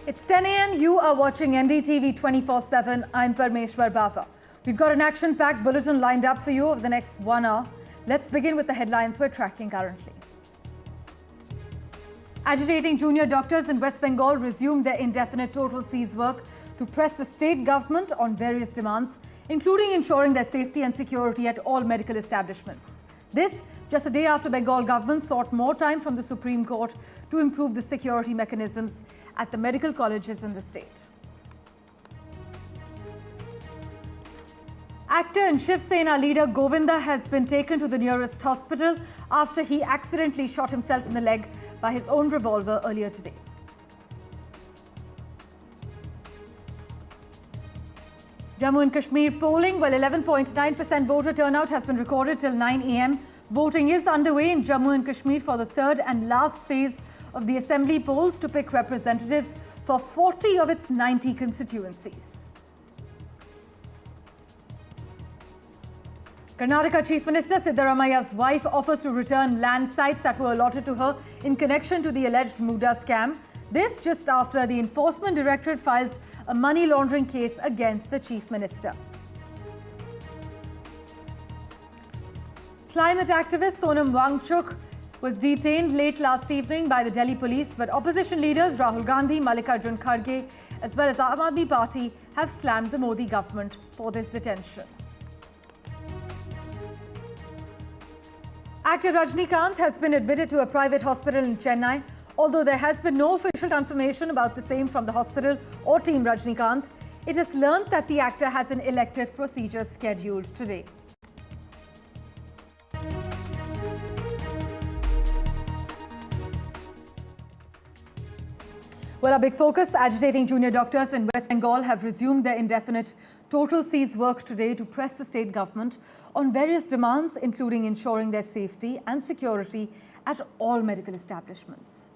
It's 10 a.m. You are watching NDTV 24/7. I'm Parmeshwar Bava. We've got an action-packed bulletin lined up for you over the next 1 hour. Let's begin with the headlines we're tracking currently. Agitating junior doctors in West Bengal resumed their indefinite total cease work to press the state government on various demands, including ensuring their safety and security at all medical establishments. This just a day after Bengal government sought more time from the Supreme Court to improve the security mechanisms at the medical colleges in the state. Actor and Shiv Sena leader Govinda has been taken to the nearest hospital after he accidentally shot himself in the leg by his own revolver earlier today. Jammu and Kashmir polling, well, 11.9% voter turnout has been recorded till 9 a.m. Voting is underway in Jammu and Kashmir for the third and last phase of the assembly polls to pick representatives for 40 of its 90 constituencies. Karnataka Chief Minister Siddaramaia's wife offers to return land sites that were allotted to her in connection to the alleged MUDA scam. This just after the Enforcement Directorate files a money laundering case against the Chief Minister. Climate activist Sonam Wangchuk was detained late last evening by the Delhi police, but opposition leaders Rahul Gandhi, Mallikarjun Kharge, as well as Aam Aadmi Party have slammed the Modi government for this detention. Actor Rajnikant has been admitted to a private hospital in Chennai. Although there has been no official confirmation about the same from the hospital or Team Rajnikant, it is learnt that the actor has an elective procedure scheduled today. Well, a big focus, agitating junior doctors in West Bengal have resumed their indefinite total cease work today to press the state government on various demands, including ensuring their safety and security at all medical establishments.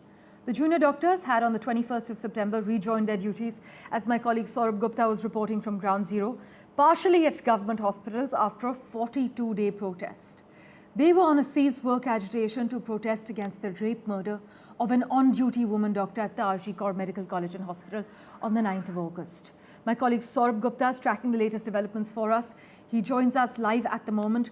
The junior doctors had on the 21st of September rejoined their duties, as my colleague Saurabh Gupta was reporting from Ground Zero, partially at government hospitals after a 42-day protest. They were on a cease work agitation to protest against the rape murder of an on-duty woman doctor at the RG Kaur Medical College and Hospital on the 9th of August. My colleague Saurabh Gupta is tracking the latest developments for us. He joins us live at the moment.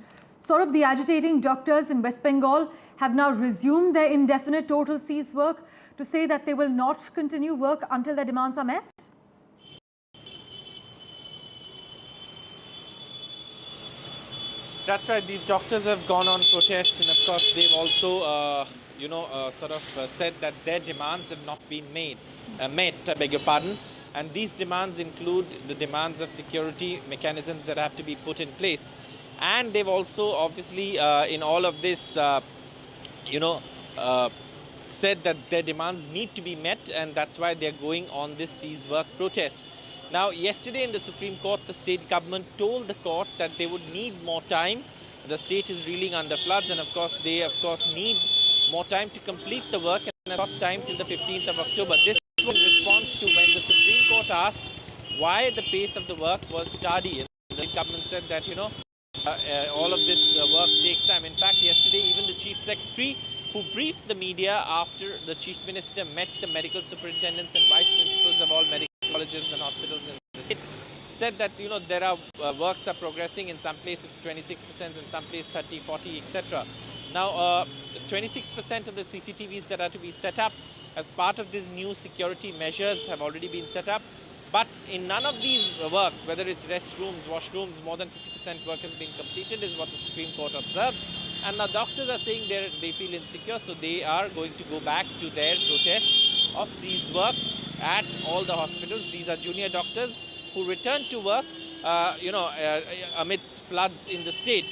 Saurabh, the agitating doctors in West Bengal have now resumed their indefinite total cease work to say that they will not continue work until their demands are met. That's right. These doctors have gone on protest, and of course they've also, said that their demands have not been met. I beg your pardon. And these demands include the demands of security mechanisms that have to be put in place. And they've also, obviously, in all of this, said that their demands need to be met, and that's why they're going on this cease work protest. Now, yesterday in the Supreme Court, the state government told the court that they would need more time. The state is reeling under floods, and of course, they need more time to complete the work, and have got time till the 15th of October. This was in response to when the Supreme Court asked why the pace of the work was tardy. The government said that, all of this work takes time. In fact, yesterday, even the Chief Secretary, who briefed the media after the Chief Minister met the medical superintendents and vice principals of all medical colleges and hospitals in the state, said that, there are works are progressing. In some places it's 26%, in some places 30, 40, etc. Now, 26% of the CCTVs that are to be set up as part of these new security measures have already been set up. But in none of these works, whether it's restrooms, washrooms, more than 50% work has been completed, is what the Supreme Court observed. And now doctors are saying they feel insecure, so they are going to go back to their protest of cease work at all the hospitals. These are junior doctors who returned to work, amidst floods in the state.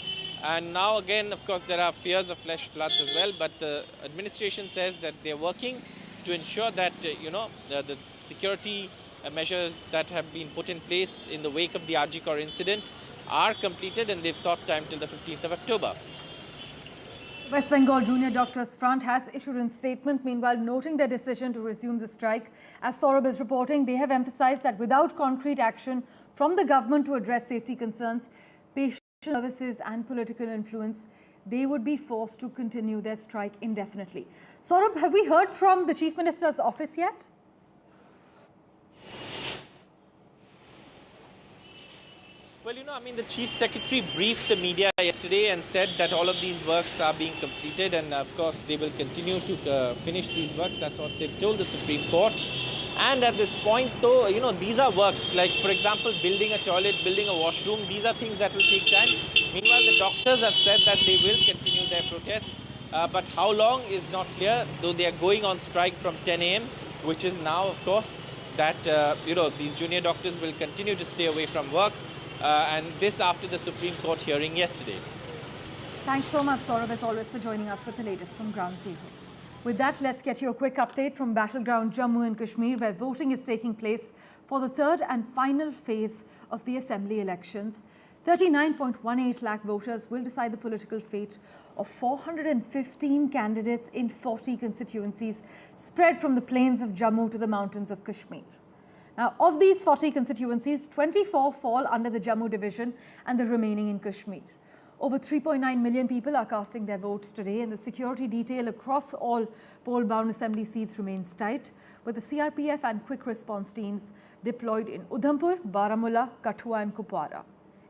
And now again, of course, there are fears of flash floods as well. But the administration says that they're working to ensure that, the security measures that have been put in place in the wake of the RG Kaur incident are completed, and they've sought time till the 15th of October. West Bengal Junior Doctors Front has issued a statement, meanwhile noting their decision to resume the strike. As Saurabh is reporting, they have emphasized that without concrete action from the government to address safety concerns, patient services and political influence, they would be forced to continue their strike indefinitely. Saurabh, have we heard from the Chief Minister's office yet? Well, the Chief Secretary briefed the media yesterday and said that all of these works are being completed, and of course they will continue to finish these works. That's what they've told the Supreme Court. And at this point, though, these are works like, for example, building a toilet, building a washroom. These are things that will take time. Meanwhile, the doctors have said that they will continue their protest. But how long is not clear, though they are going on strike from 10 a.m., which is now, of course, that, these junior doctors will continue to stay away from work. And this after the Supreme Court hearing yesterday. Thanks so much, Saurabh, as always, for joining us with the latest from Ground Zero. With that, let's get you a quick update from battleground Jammu and Kashmir, where voting is taking place for the third and final phase of the assembly elections. 39.18 lakh voters will decide the political fate of 415 candidates in 40 constituencies spread from the plains of Jammu to the mountains of Kashmir. Now, of these 40 constituencies, 24 fall under the Jammu division and the remaining in Kashmir. Over 3.9 million people are casting their votes today, and the security detail across all poll-bound assembly seats remains tight, with the CRPF and quick response teams deployed in Udhampur, Baramulla, Kathua and Kupwara.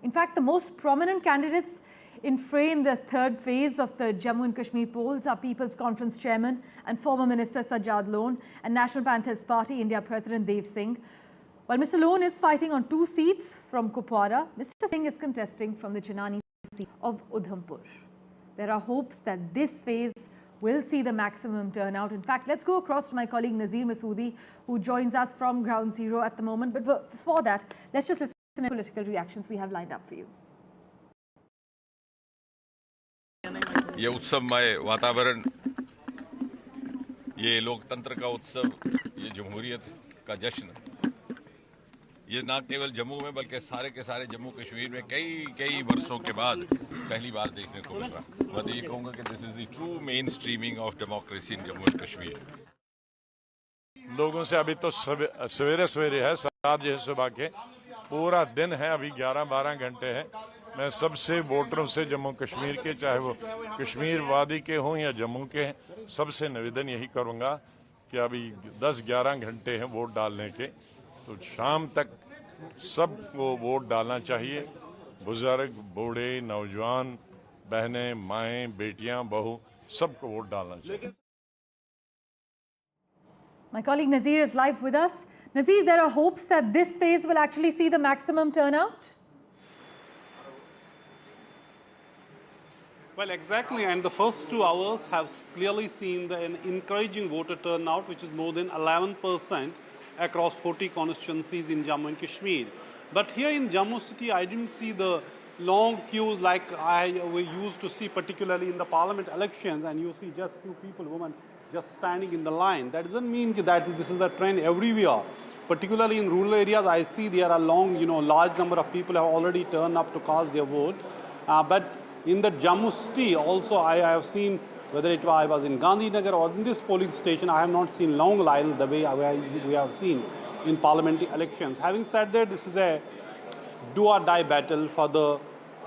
In fact, the most prominent candidates in fray in the third phase of the Jammu and Kashmir polls are People's Conference Chairman and former Minister Sajjad Lone and National Panthers Party India President Dev Singh. While Mr. Lone is fighting on 2 seats from Kupwara, Mr. Singh is contesting from the Chinani seat of Udhampur. There are hopes that this phase will see the maximum turnout. In fact, let's go across to my colleague Nazir Masoodi, who joins us from Ground Zero at the moment. But before that, let's just listen to the political reactions we have lined up for you. ये उत्सवमय वातावरण, ये लोकतंत्र का उत्सव, ये जमहूरियत का जश्न, ये ना केवल जम्मू में बल्कि सारे के सारे जम्मू कश्मीर में कई वर्षों के बाद पहली बार देखने को मिल रहा। मैं तो ये कहूँगा कि this is the true main streaming of democracy in Jammu and Kashmir. लोगों से अभी तो सवेरे सवेरे है 7 बजे सुबह के, पूरा दिन है, अभी 11-12 घंटे हैं। मैं सबसे वोटरों से जम्मू कश्मीर के, चाहे वो कश्मीर वादी के हों या जम्मू के हैं, सबसे निवेदन यही करूंगा कि अभी 10-11 घंटे हैं वोट डालने के, तो शाम तक सबको वोट डालना चाहिए। बुजुर्ग, बूढ़े, नौजवान, बहनें, माएँ, बेटियां, बहू, सबको वोट डालना चाहिए। My colleague Nazir is live with us. Nazir, there are hopes that this phase will actually see the maximum turnout? Well, exactly, and the first 2 hours have clearly seen an encouraging voter turnout, which is more than 11% across 40 constituencies in Jammu and Kashmir. But here in Jammu city, I didn't see the long queues like we used to see, particularly in the parliament elections, and you see just few people, women, just standing in the line. That doesn't mean that this is a trend everywhere. Particularly in rural areas, I see there are large number of people have already turned up to cast their vote. But in the Jammu city also, I have seen, whether I was in Gandhinagar or in this polling station, I have not seen long lines the way we have seen in parliamentary elections. Having said that, this is a do or die battle for the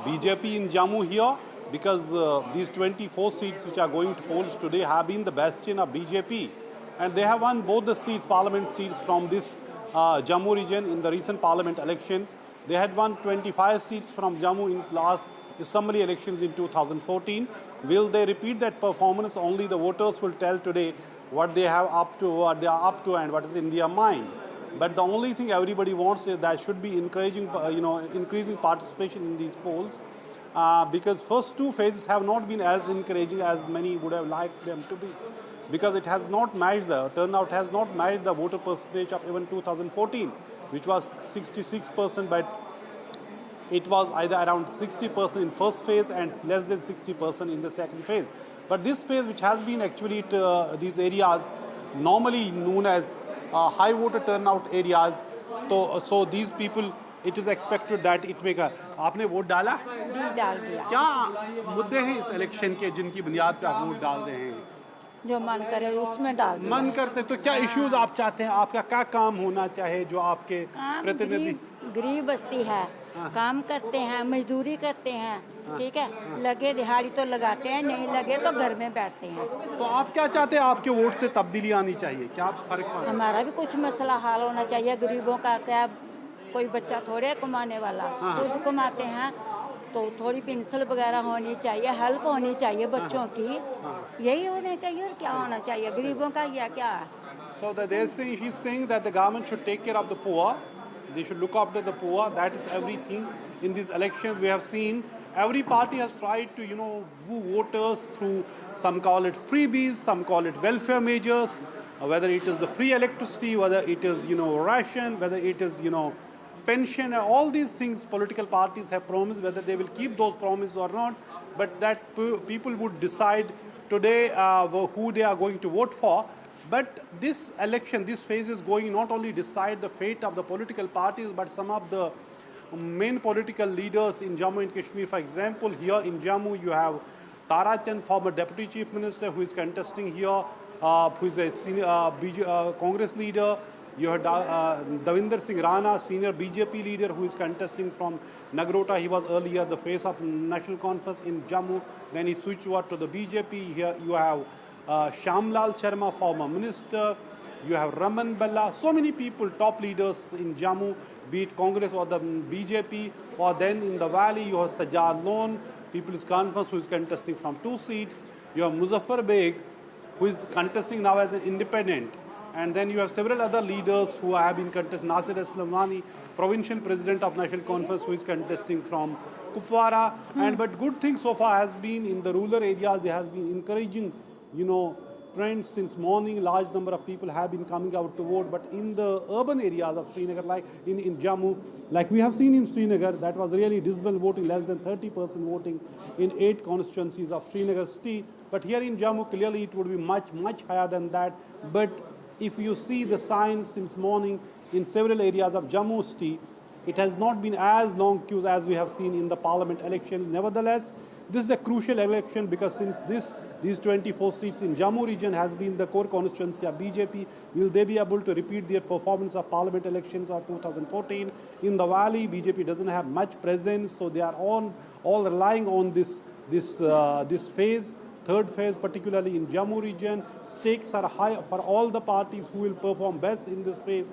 BJP in Jammu here, because these 24 seats which are going to polls today have been the bastion of BJP, and they have won both the seats, parliament seats from this Jammu region in the recent parliament elections. They had won 25 seats from Jammu in last assembly elections in 2014. Will they repeat that performance? Only the voters will tell today what they have up to, what they are up to, and what is in their mind. But the only thing everybody wants is that should be encouraging, increasing participation in these polls, because first 2 phases have not been as encouraging as many would have liked them to be, because it has not matched, the turnout has not matched the voter percentage of even 2014, which was 66%, but it was either around 60% in first phase and less than 60% in the second phase. But this phase, which has been actually these areas normally known as high voter turnout areas, so these people, it is expected that it may go. आपने vote डाला? जी डाल दिया। क्या मुद्दे हैं इस election के जिनकी बुनियाद पे आप वोट डाल रहे हैं? जो मन करे उसमें डाल दिया। मन करते तो क्या इश्यूज आप चाहते हैं? आपका क्या काम होना चाहिए जो आपके प्रतिनिधि? गरीब बस्ती है, काम करते हैं, मजदूरी करते हैं, ठीक है, लगे दिहाड़ी तो लगाते हैं, नहीं लगे तो घर में बैठते हैं। तो आप क्या चाहते हैं? आपके वोट से तब्दीली आनी चाहिए, क्या फर्क पड़ता? हमारा भी कुछ मसला हल होना चाहिए। गरीबों का क्या, कोई बच्चा थोड़े कमाने वाला, खुद कमाते हैं, तो थोड़ी पेंशन वगैरह होनी चाहिए, हेल्प होनी चाहिए बच्चों की, यही होना चाहिए। और क्या होना चाहिए? गरीबों का या क्या है? So she's saying that the government should take care of the poor. They should look after the poor. That is everything. In these elections, we have seen every party has tried to, woo voters through, some call it freebies, some call it welfare measures, whether it is the free electricity, whether it is, ration, whether it is, pension, all these things political parties have promised, whether they will keep those promises or not, but that people would decide today who they are going to vote for. But this election, this phase is going not only decide the fate of the political parties, but some of the main political leaders in Jammu and Kashmir. For example, here in Jammu, you have Tara Chand, former Deputy Chief Minister, who is contesting here, who is a senior Congress leader. You have Govinda Singh Rana, senior BJP leader, who is contesting from Nagrota. He was earlier the face of National Conference in Jammu. Then he switched over to the BJP. Here you have Shamlal Sharma, former minister. You have Raman Bella. So many people, top leaders in Jammu, be it Congress or the BJP. Or then in the valley, you have Sajjad Lone, People's Conference, who is contesting from 2 seats. You have Muzaffar Beg, who is contesting now as an independent. And then you have several other leaders who have been contesting. Nasir Aslamani, provincial president of National Conference, who is contesting from Kupwara. But good thing so far has been in the rural areas, there has been encouraging, trends since morning. Large number of people have been coming out to vote. But in the urban areas of Srinagar, like in Jammu, like we have seen in Srinagar, that was really dismal voting, less than 30% voting in 8 constituencies of Srinagar city. But here in Jammu, clearly it would be much, much higher than that. But if you see the signs since morning in several areas of Jammu city, it has not been as long queues as we have seen in the parliament elections. Nevertheless, This is a crucial election because since these 24 seats in Jammu region has been the core constituency of BJP, will they be able to repeat their performance of parliament elections of 2014? In the valley, BJP doesn't have much presence, so they are all relying on this phase. Third phase, particularly in Jammu region, stakes are high for all the parties who will perform best in this phase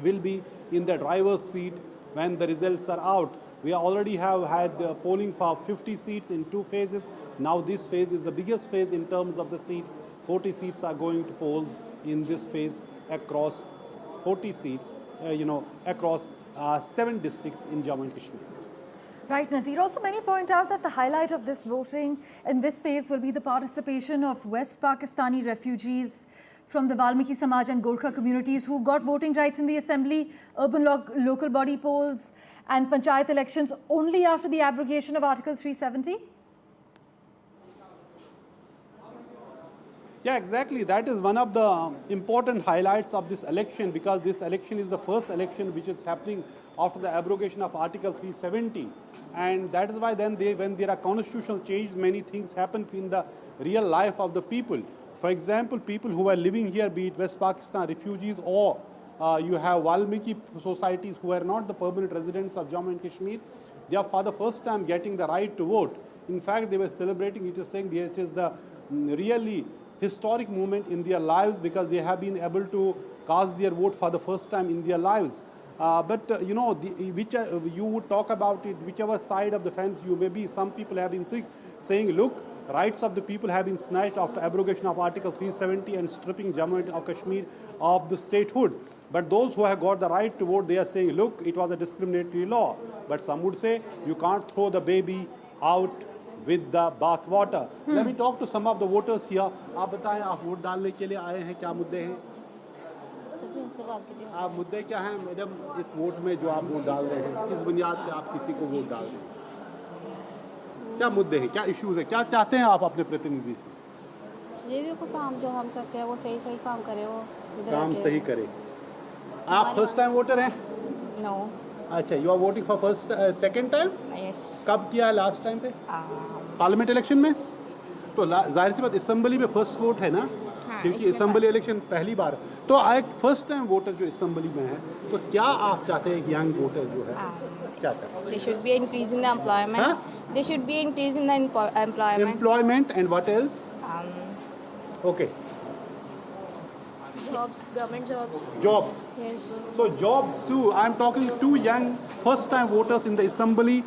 will be in the driver's seat when the results are out. We already have had polling for 50 seats in 2 phases. Now this phase is the biggest phase in terms of the seats. 40 seats are going to polls in this phase across 40 seats, across 7 districts in Jammu and Kashmir. Right, Nazir. Also, many point out that the highlight of this voting in this phase will be the participation of West Pakistani refugees from the Valmiki Samaj and Gorkha communities who got voting rights in the assembly, urban local body polls and panchayat elections only after the abrogation of Article 370? Yeah, exactly. That is one of the important highlights of this election because this election is the first election which is happening after the abrogation of Article 370. And that is why then when there are constitutional changes, many things happen in the real life of the people. For example, people who are living here, be it West Pakistan refugees or you have Valmiki societies who are not the permanent residents of Jammu and Kashmir, they are for the first time getting the right to vote. In fact, they were celebrating it, saying it is the really historic moment in their lives because they have been able to cast their vote for the first time in their lives. You would talk about it, whichever side of the fence you may be. Some people have been saying, look, rights of the people have been snatched after abrogation of Article 370 and stripping Jammu and Kashmir of the statehood. But those who have got the right to vote, they are saying, look, it was a discriminatory law. But some would say, you can't throw the baby out with the bath water. Let me talk to some of the voters here. आप बताएं, आप vote डालने के लिए आए हैं, क्या मुद्दे हैं? सबसे इनसे बात करिए। आप मुद्दे क्या हैं, मैडम, इस वोट में जो आप वोट डाल रहे हैं, किस बुनियाद पे आप किसी को वोट डाल रहे हैं? क्या मुद्दे हैं, क्या इश्यूज हैं, क्या चाहते हैं आप अपने प्रतिनिधि से? ये देखो काम जो हम करते हैं वो सही काम करे, वो काम सही करे। आप फर्स्ट टाइम वोटर हैं? नो। अच्छा, you are voting for first second time? Yes. कब किया है लास्ट टाइम पे? पार्लियामेंट इलेक्शन में? तो जाहिर सी बात असेंबली में फर्स्ट वोट है ना, क्योंकि असेंबली इलेक्शन पहली बार। तो एक फर्स्ट टाइम वोटर जो असेंबली में है, तो क्या आप चाहते हैं, एक यंग वोटर जो है, क्या चाहते हैं? There should be increase in the employment. Huh? There should be increase in the employment. Employment and what else? Okay. Jobs, government jobs. Jobs. Yes. So jobs too. I'm talking to young first-time voters in the assembly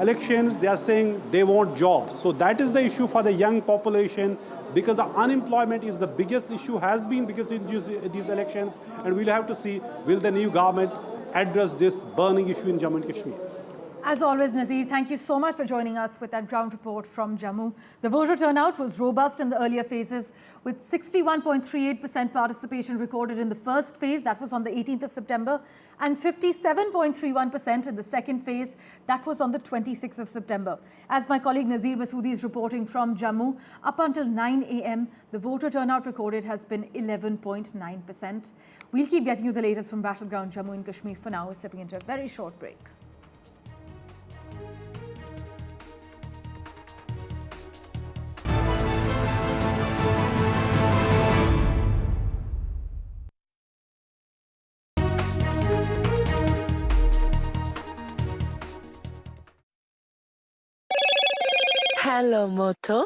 elections. They are saying they want jobs. So that is the issue for the young population because the unemployment is the biggest issue, has been because in these elections, and we'll have to see will the new government address this burning issue in Jammu and Kashmir. As always, Nazir, thank you so much for joining us with that ground report from Jammu. The voter turnout was robust in the earlier phases with 61.38% participation recorded in the first phase, that was on the 18th of September, and 57.31% in the second phase, that was on the 26th of September. As my colleague Nazir Masoodi is reporting from Jammu, up until 9 a.m., the voter turnout recorded has been 11.9%. We'll keep getting you the latest from Battleground Jammu and Kashmir. For now, we're stepping into a very short break. Hello, Moto.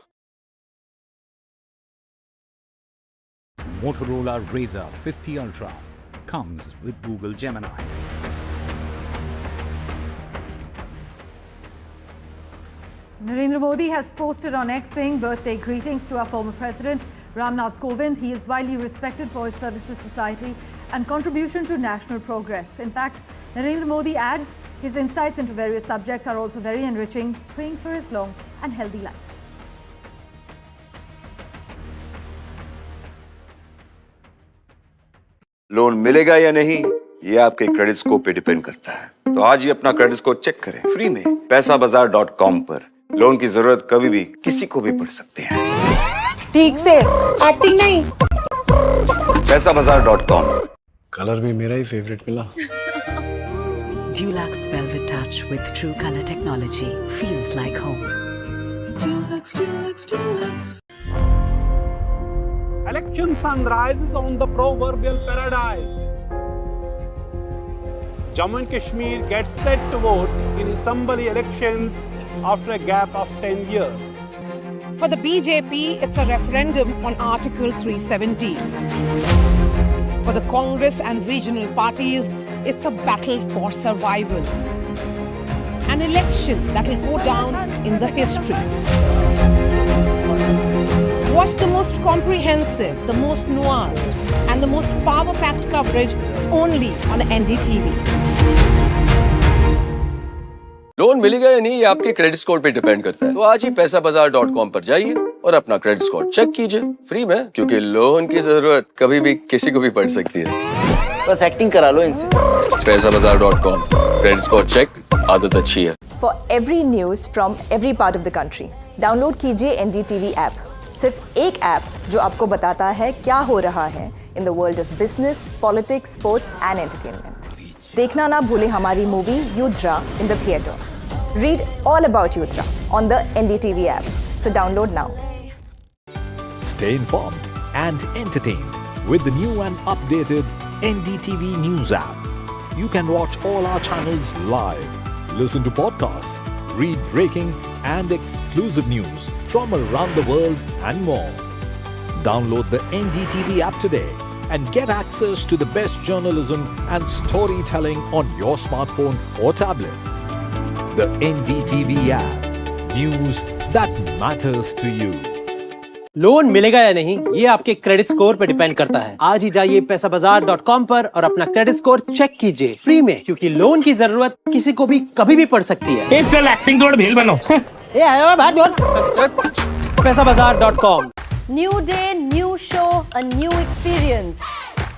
Motorola Razr 50 Ultra comes with Google Gemini. Narendra Modi has posted on X saying birthday greetings to our former president, Ramnath Kovind. He is widely respected for his service to society and contribution to national progress. In fact, Narendra Modi adds his insights into various subjects are also very enriching, praying for his long and healthy life. Loan मिलेगा या नहीं, ये आपके credit score पे depend करता है। तो आज ही अपना क्रेडिट स्कोर चेक करें फ्री में पैसाबाजार.com पर। लोन की जरूरत कभी भी किसी को भी पड़ सकती है। ठीक से एक्टिंग नहीं। पैसाबाजार.com। कलर भी मेरा ही फेवरेट मिला। Dulux Velvet Touch with True Color Technology feels like home. Election sun rises on the proverbial paradise. Jammu and Kashmir gets set to vote in assembly elections after a gap of 10 years. For the BJP, it's a referendum on Article 370. For the Congress and regional parties, it's a battle for survival. An election that will go down in the history. Watch the most comprehensive, the most nuanced, and the most power-packed coverage only on NDTV. Loan मिलेगा या नहीं ये आपके credit score पे depend करता है। तो आज ही पैसाबाजार.com पर जाइए और अपना क्रेडिट स्कोर चेक कीजिए फ्री में, क्योंकि लोन की जरूरत कभी भी किसी को भी पड़ सकती है। बस एक्टिंग करा लो इनसे। पैसाबाजार.com, क्रेडिट स्कोर चेक, आदत अच्छी है। For every news from every part of the country, download कीजिए NDTV ऐप। सिर्फ एक ऐप जो आपको बताता है क्या हो रहा है in the world of business, politics, sports and entertainment. देखना ना भूलें हमारी movie युद्रा in the theatre. Read all about Yudra on the NDTV app. So download now. Stay informed and entertained with the new and updated NDTV News app. You can watch all our channels live, listen to podcasts, read breaking and exclusive news from around the world and more. Download the NDTV app today and get access to the best journalism and storytelling on your smartphone or tablet. The NDTV app. News that matters to you. Loan मिलेगा या नहीं ये आपके credit score पे depend करता है। आज ही जाइए पैसाबाजार.com पर और अपना क्रेडिट स्कोर चेक कीजिए फ्री में, क्योंकि लोन की जरूरत किसी को भी कभी भी पड़ सकती है। चल एक्टिंग थोड़ा भेल बनो। ये आया बात बोल। पैसाबाजार.com। New day, new show, a new experience.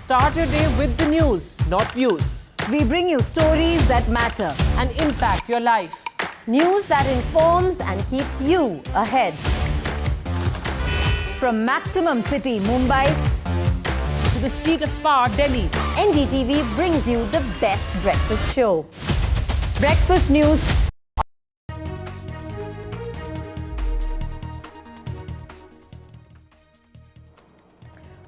Start your day with the news, not views. We bring you stories that matter and impact your life. News that informs and keeps you ahead. From Maximum City, Mumbai, to the seat of power, Delhi, NDTV brings you the best breakfast show. Breakfast news.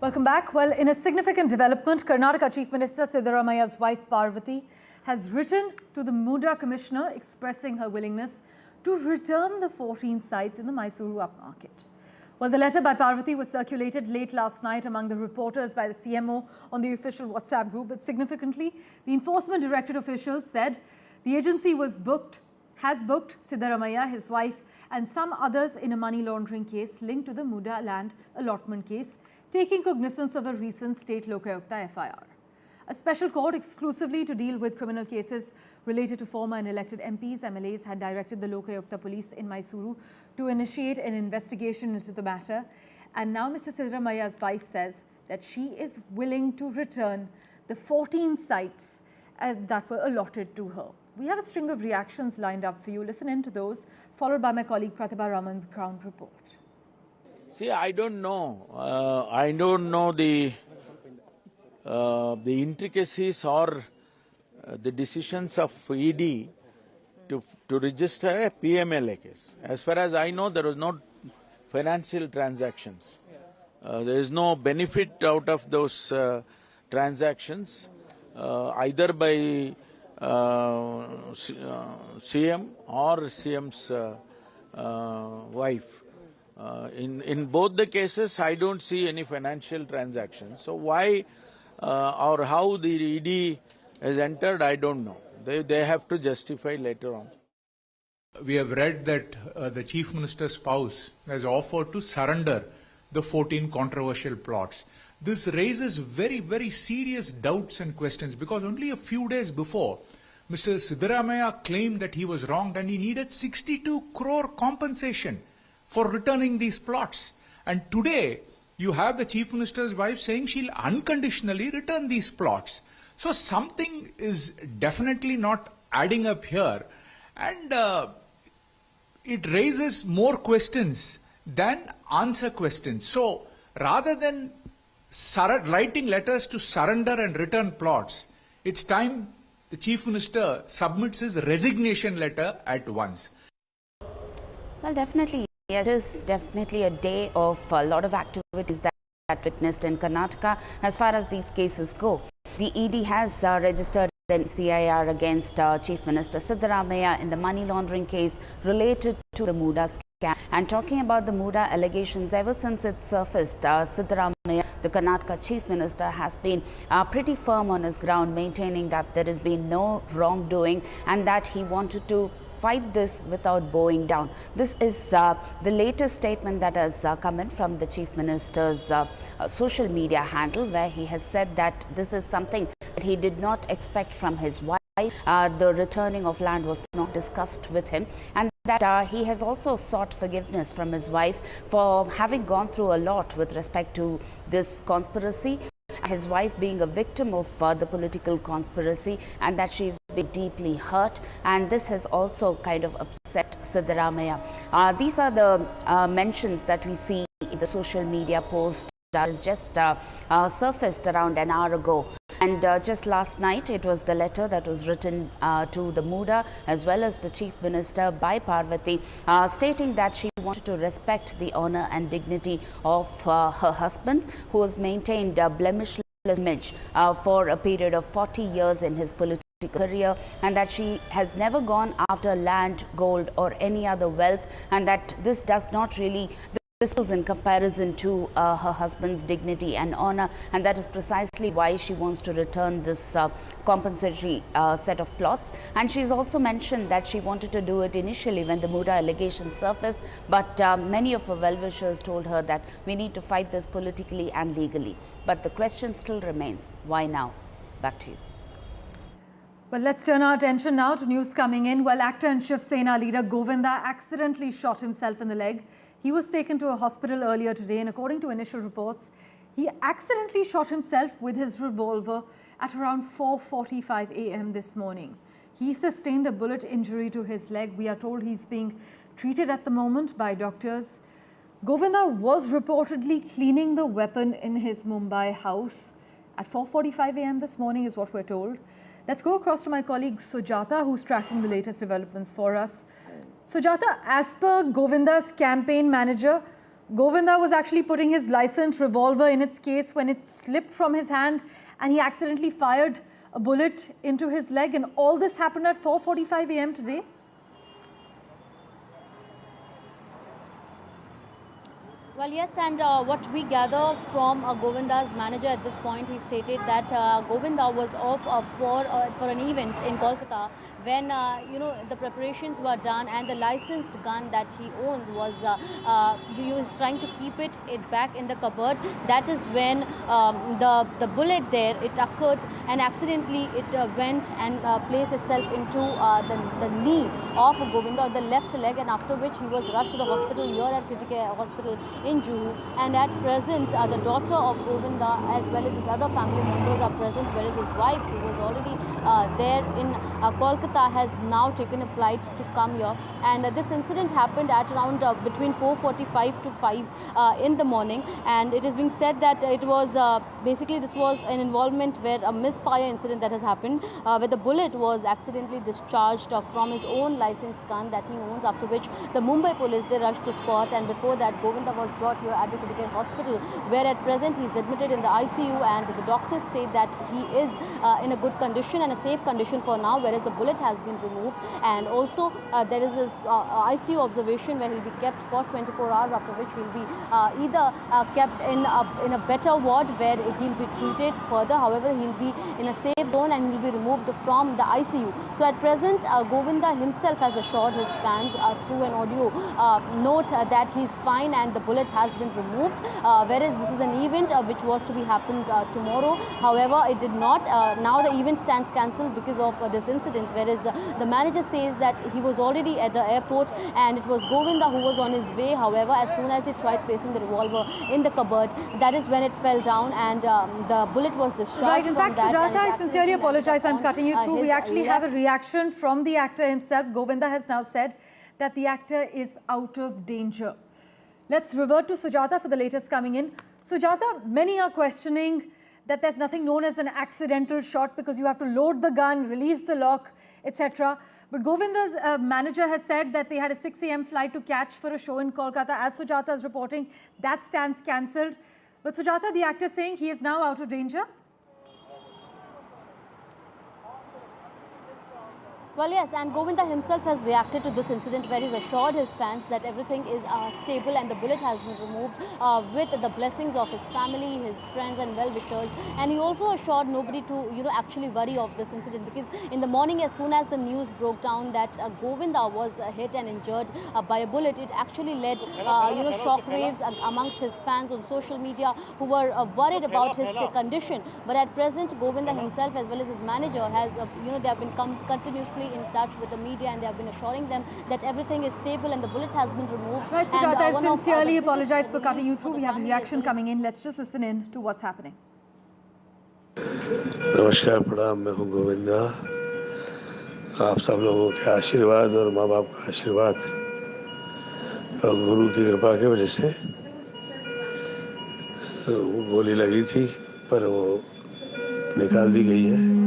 Welcome back. Well, in a significant development, Karnataka Chief Minister Siddaramaya's wife Parvati has written to the MUDA Commissioner expressing her willingness to return the 14 sites in the Mysuru upmarket. Well, the letter by Parvati was circulated late last night among the reporters by the CMO on the official WhatsApp group. But significantly, the Enforcement Directorate officials said the agency has booked Siddaramaya, his wife, and some others in a money laundering case linked to the MUDA land allotment case, taking cognizance of a recent state Lokayukta FIR. A special court exclusively to deal with criminal cases related to former and elected MPs, MLAs had directed the Lokayukta police in Mysuru to initiate an investigation into the matter. And now Mr. Siddaramaya's wife says that she is willing to return the 14 sites that were allotted to her. We have a string of reactions lined up for you. Listen in to those, followed by my colleague Pratibha Raman's ground report. See, I don't know. I don't know the intricacies or the decisions of ED to register a PMLA case. As far as I know, there was no financial transactions. There is no benefit out of those transactions, either by CM or CM's wife. In both the cases, I don't see any financial transactions. So why or how the ED has entered, I don't know. They have to justify later on. We have read that the Chief Minister's spouse has offered to surrender the 14 controversial plots. This raises very, very serious doubts and questions, because only a few days before, Mr. Siddaramaya claimed that he was wronged and he needed 62 crore compensation for returning these plots. And today, you have the Chief Minister's wife saying she'll unconditionally return these plots. So something is definitely not adding up here. And it raises more questions than answer questions. So rather than writing letters to surrender and return plots, it's time the Chief Minister submits his resignation letter at once. Well, definitely. It is definitely a day of a lot of activities that witnessed in Karnataka as far as these cases go. The ED has registered an CIR against Chief Minister Siddaramaiah in the money laundering case related to the MUDA scam. And talking about the MUDA allegations, ever since it surfaced, Siddaramaiah, the Karnataka Chief Minister, has been pretty firm on his ground, maintaining that there has been no wrongdoing and that he wanted to fight this without bowing down. This is the latest statement that has come in from the Chief Minister's social media handle, where he has said that this is something that he did not expect from his wife. The returning of land was not discussed with him, and that he has also sought forgiveness from his wife for having gone through a lot with respect to this conspiracy. His wife being a victim of the political conspiracy, and that she is deeply hurt, and this has also kind of upset Siddaramaiah. These are the mentions that we see in the social media post that is just surfaced around an hour ago. And just last night, it was the letter that was written to the MUDA as well as the Chief Minister by Parvati, stating that she wanted to respect the honor and dignity of her husband, who has maintained a blemishless image for a period of 40 years in his political career, and that she has never gone after land, gold or any other wealth, and that this does not really this is in comparison to her husband's dignity and honor, and that is precisely why she wants to return this compensatory set of plots. And she's also mentioned that she wanted to do it initially when the MUDA allegations surfaced, but many of her well-wishers told her that we need to fight this politically and legally. But the question still remains, why now? Back to you. Well, let's turn our attention now to news coming in. Well, actor and Shiv Sena leader Govinda accidentally shot himself in the leg. He was taken to a hospital earlier today, and according to initial reports, he accidentally shot himself with his revolver at around 4:45 a.m. this morning. He sustained a bullet injury to his leg. We are told he's being treated at the moment by doctors. Govinda was reportedly cleaning the weapon in his Mumbai house at 4:45 a.m. this morning is what we're told. Let's go across to my colleague Sujata, who's tracking the latest developments for us. Sujata, as per Govinda's campaign manager, Govinda was actually putting his licensed revolver in its case when it slipped from his hand and he accidentally fired a bullet into his leg, and all this happened at 4:45 a.m. today? Well, yes, and what we gather from Govinda's manager at this point, he stated that Govinda was off for an event in Kolkata when the preparations were done, and the licensed gun that he owns was he was trying to keep it back in the cupboard. That is when the bullet there, it occurred, and accidentally it went and placed itself into the knee of Govinda, or the left leg, and after which he was rushed to the hospital here at Critical Hospital in Juhu. And at present, the daughter of Govinda as well as his other family members are present, whereas his wife, who was already there in Kolkata, has now taken a flight to come here. And this incident happened at around between 4:45 to 5 in the morning, and it is being said that it was basically this was an involvement where a misfire incident that has happened, where the bullet was accidentally discharged from his own licensed gun that he owns, after which the Mumbai police, they rushed to spot, and before that Govinda was brought here at the Critical Hospital, where at present he is admitted in the ICU, and the doctors state that he is in a good condition and a safe condition for now, whereas the bullet has been removed. And also there is this ICU observation where he will be kept for 24 hours, after which he will be either kept in a better ward where he will be treated further. However, he will be in a safe zone and he will be removed from the ICU. So at present, Govinda himself has assured his fans through an audio note that he is fine and the bullet has been removed, whereas this is an event which was to be happened tomorrow. However, it did not. Now the event stands cancelled because of this incident, whereas the manager says that he was already at the airport and it was Govinda who was on his way. However, as soon as he tried placing the revolver in the cupboard, that is when it fell down and the bullet was discharged. Right, in fact, Sujata, I sincerely apologize, I'm cutting you through. We actually have a reaction from the actor himself. Govinda has now said that the actor is out of danger. Let's revert to Sujata for the latest coming in. Sujata, many are questioning that there's nothing known as an accidental shot because you have to load the gun, release the lock, etc. But Govinda's manager has said that they had a 6 a.m. flight to catch for a show in Kolkata. As Sujata is reporting, that stands cancelled. But Sujata, the actor, saying he is now out of danger. Well, yes, and Govinda himself has reacted to this incident where he's assured his fans that everything is stable and the bullet has been removed with the blessings of his family, his friends and well-wishers. And he also assured nobody to, actually worry of this incident, because in the morning, as soon as the news broke down that Govinda was hit and injured by a bullet, it actually led, shockwaves amongst his fans on social media who were worried about his condition. But at present, Govinda himself as well as his manager has, they have been continuously in touch with the media, and they have been assuring them that everything is stable and the bullet has been removed. Right, Sujata, I sincerely apologize for cutting you through. We have a reaction coming in. Let's just listen in to what's happening. नमस्कार, प्रणाम। मैं हूं गोविंदा। आप सब लोगों के आशीर्वाद और माँ बाप का आशीर्वाद और गुरु की कृपा की वजह से गोली लगी थी, पर वो निकाल दी गई है।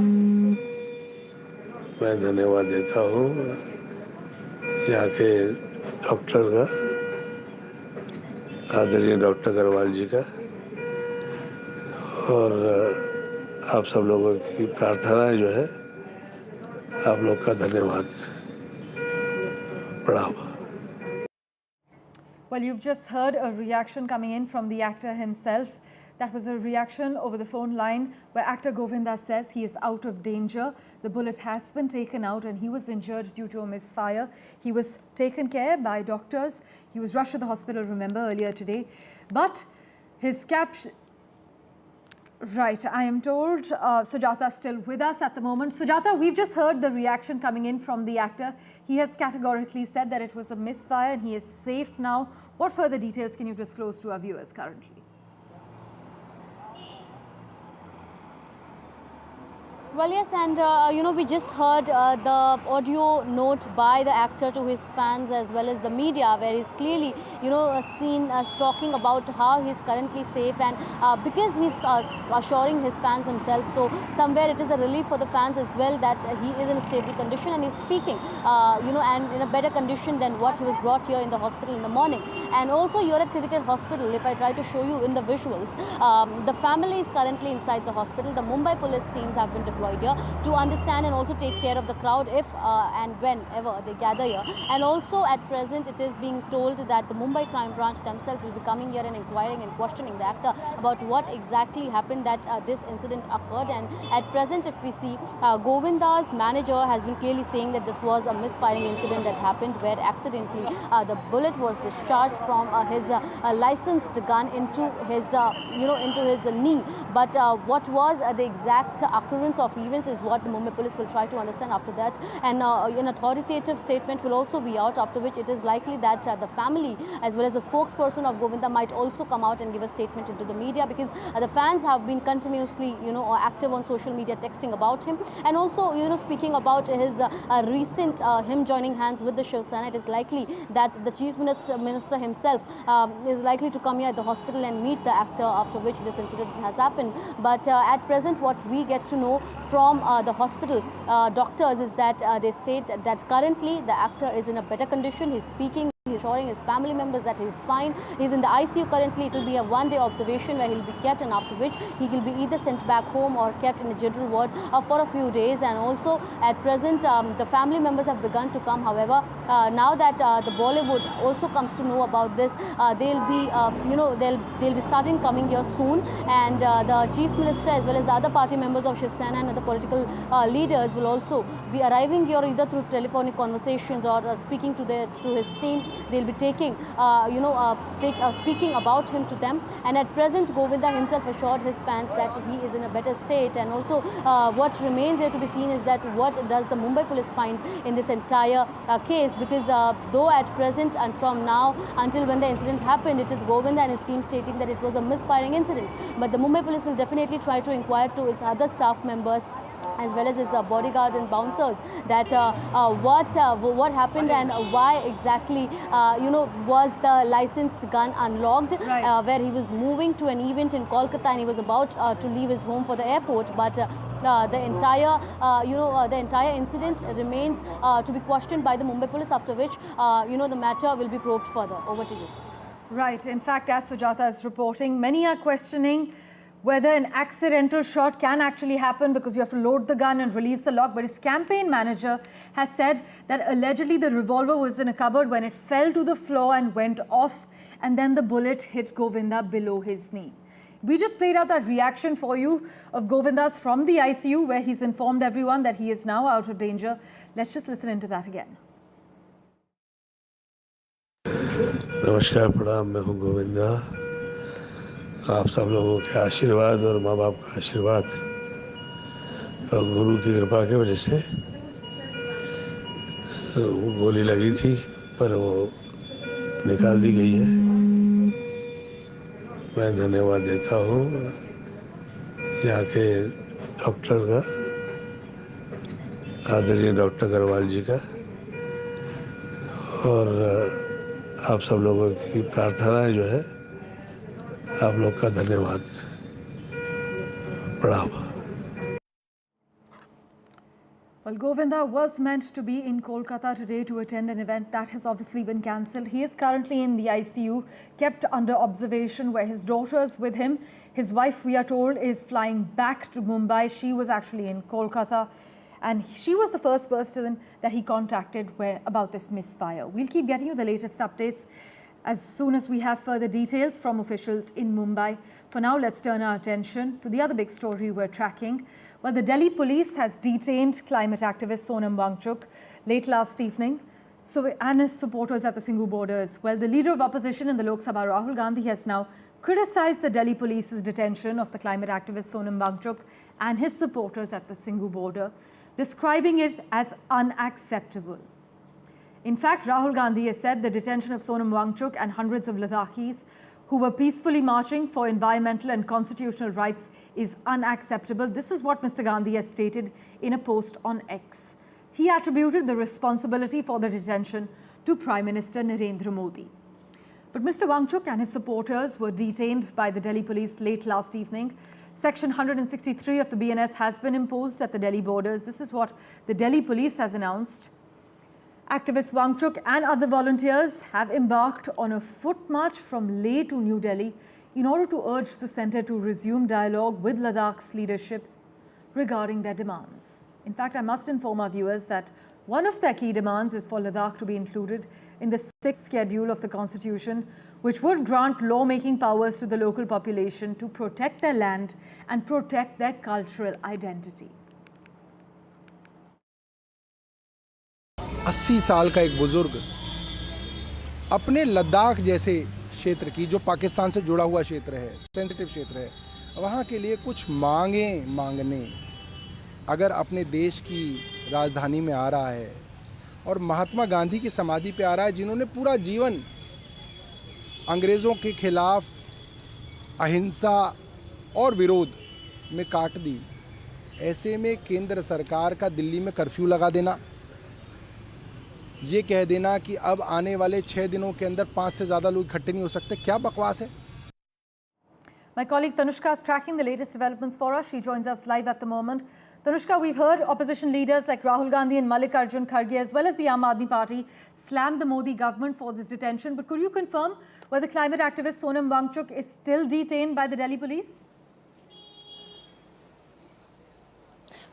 मैं धन्यवाद देता हूँ यहाँ के डॉक्टर का, आदरणीय डॉक्टर अग्रवाल जी का, और आप सब लोगों की प्रार्थनाएं जो है, आप लोग का धन्यवाद। प्रणाम। Well, you've just heard a reaction coming in from the actor himself. That was a reaction over the phone line where actor Govinda says he is out of danger. The bullet has been taken out and he was injured due to a misfire. He was taken care by doctors. He was rushed to the hospital, remember, earlier today. But his caption... Right, I am told Sujata is still with us at the moment. Sujata, we've just heard the reaction coming in from the actor. He has categorically said that it was a misfire and he is safe now. What further details can you disclose to our viewers currently? Well, yes, and we just heard the audio note by the actor to his fans as well as the media, where he's clearly, seen talking about how he's currently safe, and because he's assuring his fans himself, so somewhere it is a relief for the fans as well that he is in a stable condition and he's speaking, and in a better condition than what he was brought here in the hospital in the morning. And also, you're at Critical Hospital. If I try to show you in the visuals, the family is currently inside the hospital. The Mumbai police teams have been deployed here to understand and also take care of the crowd if and whenever they gather here. And also at present it is being told that the Mumbai crime branch themselves will be coming here and inquiring and questioning the actor about what exactly happened that this incident occurred. And at present, if we see, Govinda's manager has been clearly saying that this was a misfiring incident that happened where accidentally the bullet was discharged from his licensed gun into his into his knee. But what was the exact occurrence of events is what the Mumbai police will try to understand after that, and an authoritative statement will also be out, after which it is likely that the family as well as the spokesperson of Govinda might also come out and give a statement into the media, because the fans have been continuously active on social media texting about him, and also speaking about his recent him joining hands with the Shiv Sena. It is likely that the chief minister himself is likely to come here at the hospital and meet the actor, after which this incident has happened. But at present, what we get to know from the hospital doctors is that they state that currently the actor is in a better condition. He's speaking, he's assuring his family members that he's fine. He's in the ICU currently. It will be a one-day observation where he'll be kept, and after which he will be either sent back home or kept in a general ward for a few days. And also at present the family members have begun to come. However, now that the Bollywood also comes to know about this, they'll be they'll be starting coming here soon, and the chief minister as well as the other party members of Shiv Sena and other political leaders will also be arriving here either through telephonic conversations or speaking to his team. They'll be taking speaking about him to them. And at present, Govinda himself assured his fans that he is in a better state. And also what remains here to be seen is that what does the Mumbai police find in this entire case, because though at present and from now until when the incident happened, it is Govinda and his team stating that it was a misfiring incident, but the Mumbai police will definitely try to inquire to his other staff members as well as his bodyguards and bouncers, that what happened and why exactly was the licensed gun unlocked, where he was moving to an event in Kolkata and he was about to leave his home for the airport, but the entire incident remains to be questioned by the Mumbai police, after which the matter will be probed further. Over to you. Right. In fact, as Sujata is reporting, many are questioning whether an accidental shot can actually happen because you have to load the gun and release the lock. But his campaign manager has said that allegedly the revolver was in a cupboard when it fell to the floor and went off, and then the bullet hit Govinda below his knee. We just played out that reaction for you of Govinda's from the ICU, where he's informed everyone that he is now out of danger. Let's just listen into that again. नमस्कार, प्रणाम। मैं हूं गोविंदा। आप सब लोगों के आशीर्वाद और माँ बाप का आशीर्वाद और गुरु की कृपा की वजह से गोली लगी थी, पर वो निकाल दी गई है। मैं धन्यवाद देता हूँ यहाँ के डॉक्टर का, आदरणीय डॉक्टर अग्रवाल जी का, और आप सब लोगों की प्रार्थनाएं जो है, आप लोग का धन्यवाद। प्रणाम। Well, Govinda was meant to be in Kolkata today to attend an event that has obviously been cancelled. He is currently in the ICU, kept under observation, where his daughter is with him. His wife, we are told, is flying back to Mumbai. She was actually in Kolkata, and she was the first person that he contacted about this misfire. We'll keep getting you the latest updates as soon as we have further details from officials in Mumbai. For now, let's turn our attention to the other big story we're tracking. Well, the Delhi police has detained climate activist Sonam Wangchuk late last evening, and his supporters at the Singhu borders. Well, the leader of opposition in the Lok Sabha, Rahul Gandhi, has now criticized the Delhi police's detention of the climate activist Sonam Wangchuk and his supporters at the Singhu border, describing it as unacceptable. In fact, Rahul Gandhi has said the detention of Sonam Wangchuk and hundreds of Ladakhis who were peacefully marching for environmental and constitutional rights is unacceptable. This is what Mr. Gandhi has stated in a post on X. He attributed the responsibility for the detention to Prime Minister Narendra Modi. But Mr. Wangchuk and his supporters were detained by the Delhi police late last evening. Section 163 of the BNS has been imposed at the Delhi borders. This is what the Delhi police has announced. Activist Wangchuk and other volunteers have embarked on a foot march from Leh to New Delhi in order to urge the centre to resume dialogue with Ladakh's leadership regarding their demands. In fact, I must inform our viewers that one of their key demands is for Ladakh to be included in the 6th schedule of the Constitution, which would grant lawmaking powers to the local population to protect their land and protect their cultural identity. 80 साल का एक बुजुर्ग अपने लद्दाख जैसे क्षेत्र की, जो पाकिस्तान से जुड़ा हुआ क्षेत्र है, सेंसिटिव क्षेत्र है, वहाँ के लिए कुछ मांगने अगर अपने देश की राजधानी में आ रहा है और महात्मा गांधी की समाधि पे आ रहा है, जिन्होंने पूरा जीवन अंग्रेज़ों के खिलाफ अहिंसा और विरोध में काट दी, ऐसे में केंद्र सरकार का दिल्ली में कर्फ्यू लगा देना, ये कह देना कि अब आने वाले 6 दिनों के अंदर 5 से ज़्यादा लोग इकट्ठे नहीं हो सकते, क्या बकवास है? My colleague Tanushka is tracking the latest developments for us. She joins us live at the moment. Tanushka, we've heard opposition leaders like Rahul Gandhi and Mallikarjun Kharge, as well as the Aam Aadmi Party, slam the Modi government for this detention. But could you confirm whether climate activist Sonam Wangchuk is still detained by the Delhi police?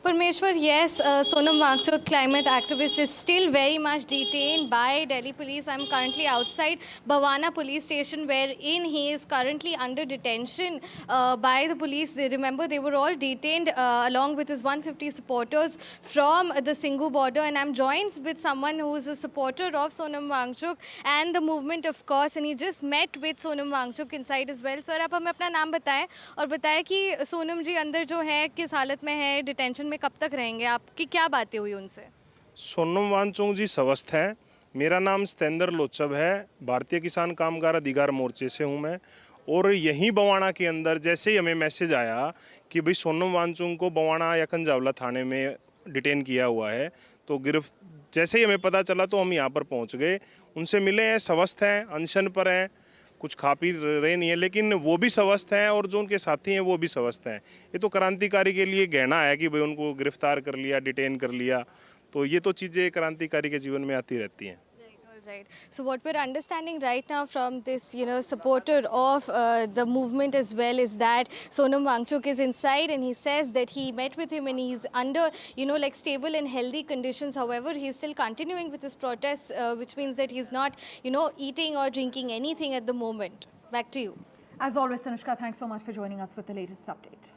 Parmeshwar, yes, Sonam Wangchuk, climate activist, is still very much detained by Delhi police. I'm currently outside Bhawana police station, wherein he is currently under detention by the police. Remember, they were all detained along with his 150 supporters from the Singhu border. And I'm joined with someone who is a supporter of Sonam Wangchuk and the movement, of course. And he just met with Sonam Wangchuk inside as well. Sir, आप हमें अपना नाम बताएं और बताएं कि सोनम जी अंदर जो है किस हालत में है, डिटेंशन में कब तक रहेंगे, आपकी क्या बातें हुई उनसे? सोनम वांगचुक जी स्वस्थ हैं। मेरा नाम सतेंद्र लोचब है, भारतीय किसान कामगार अधिकार मोर्चे से हूं मैं, और यहीं बवाना के अंदर जैसे ही हमें मैसेज आया कि भाई सोनम वांगचुक को बवाना या कंजावला थाने में डिटेन किया हुआ है, तो जैसे ही हमें पता चला तो हम यहाँ पर पहुँच गए, उनसे मिले हैं, स्वस्थ हैं, अनशन पर हैं, कुछ खा पी रहे नहीं है, लेकिन वो भी स्वस्थ हैं और जो उनके साथी हैं वो भी स्वस्थ हैं। ये तो क्रांतिकारी के लिए गहना है कि भाई उनको गिरफ्तार कर लिया, डिटेन कर लिया, तो ये तो चीज़ें क्रांतिकारी के जीवन में आती रहती हैं। Right. So what we're understanding right now from this, supporter of the movement as well is that Sonam Wangchuk is inside, and he says that he met with him and he's under, like stable and healthy conditions. However, he's still continuing with his protests, which means that he's not, eating or drinking anything at the moment. Back to you. As always, Tanushka, thanks so much for joining us with the latest update.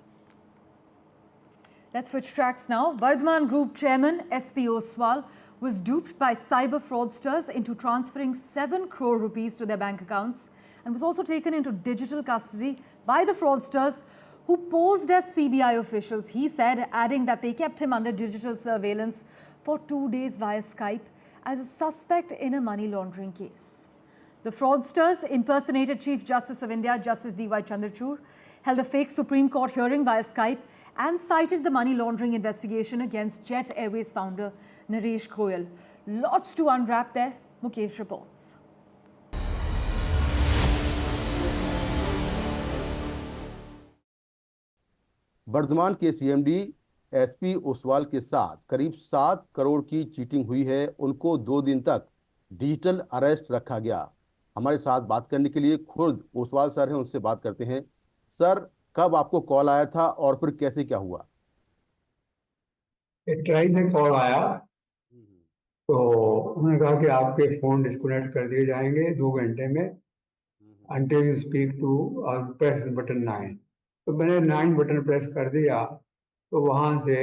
Let's switch tracks now. Vardhman Group Chairman SP Oswal was duped by cyber fraudsters into transferring 7 crore rupees to their bank accounts and was also taken into digital custody by the fraudsters who posed as CBI officials, he said, adding that they kept him under digital surveillance for 2 days via Skype as a suspect in a money laundering case. The fraudsters impersonated Chief Justice of India, Justice D.Y. Chandrachud, held a fake Supreme Court hearing via Skype and cited the money laundering investigation against Jet Airways founder Naresh Goyal. Lots to unwrap there. Mukesh reports. Varthaman के CMD SP Oswal के साथ करीब 7 करोड़ की cheating हुई है। उनको 2 दिन तक डिजिटल अरेस्ट रखा गया। हमारे साथ बात करने के लिए खुद ओसवाल सर हैं, उनसे बात करते हैं। सर, कब आपको कॉल आया था और फिर कैसे क्या हुआ? ट्राई से कॉल आया तो उन्होंने कहा कि आपके फ़ोन डिस्कनेक्ट कर दिए जाएंगे 2 घंटे में, until you speak to press button 9। तो मैंने 9 बटन प्रेस कर दिया तो वहाँ से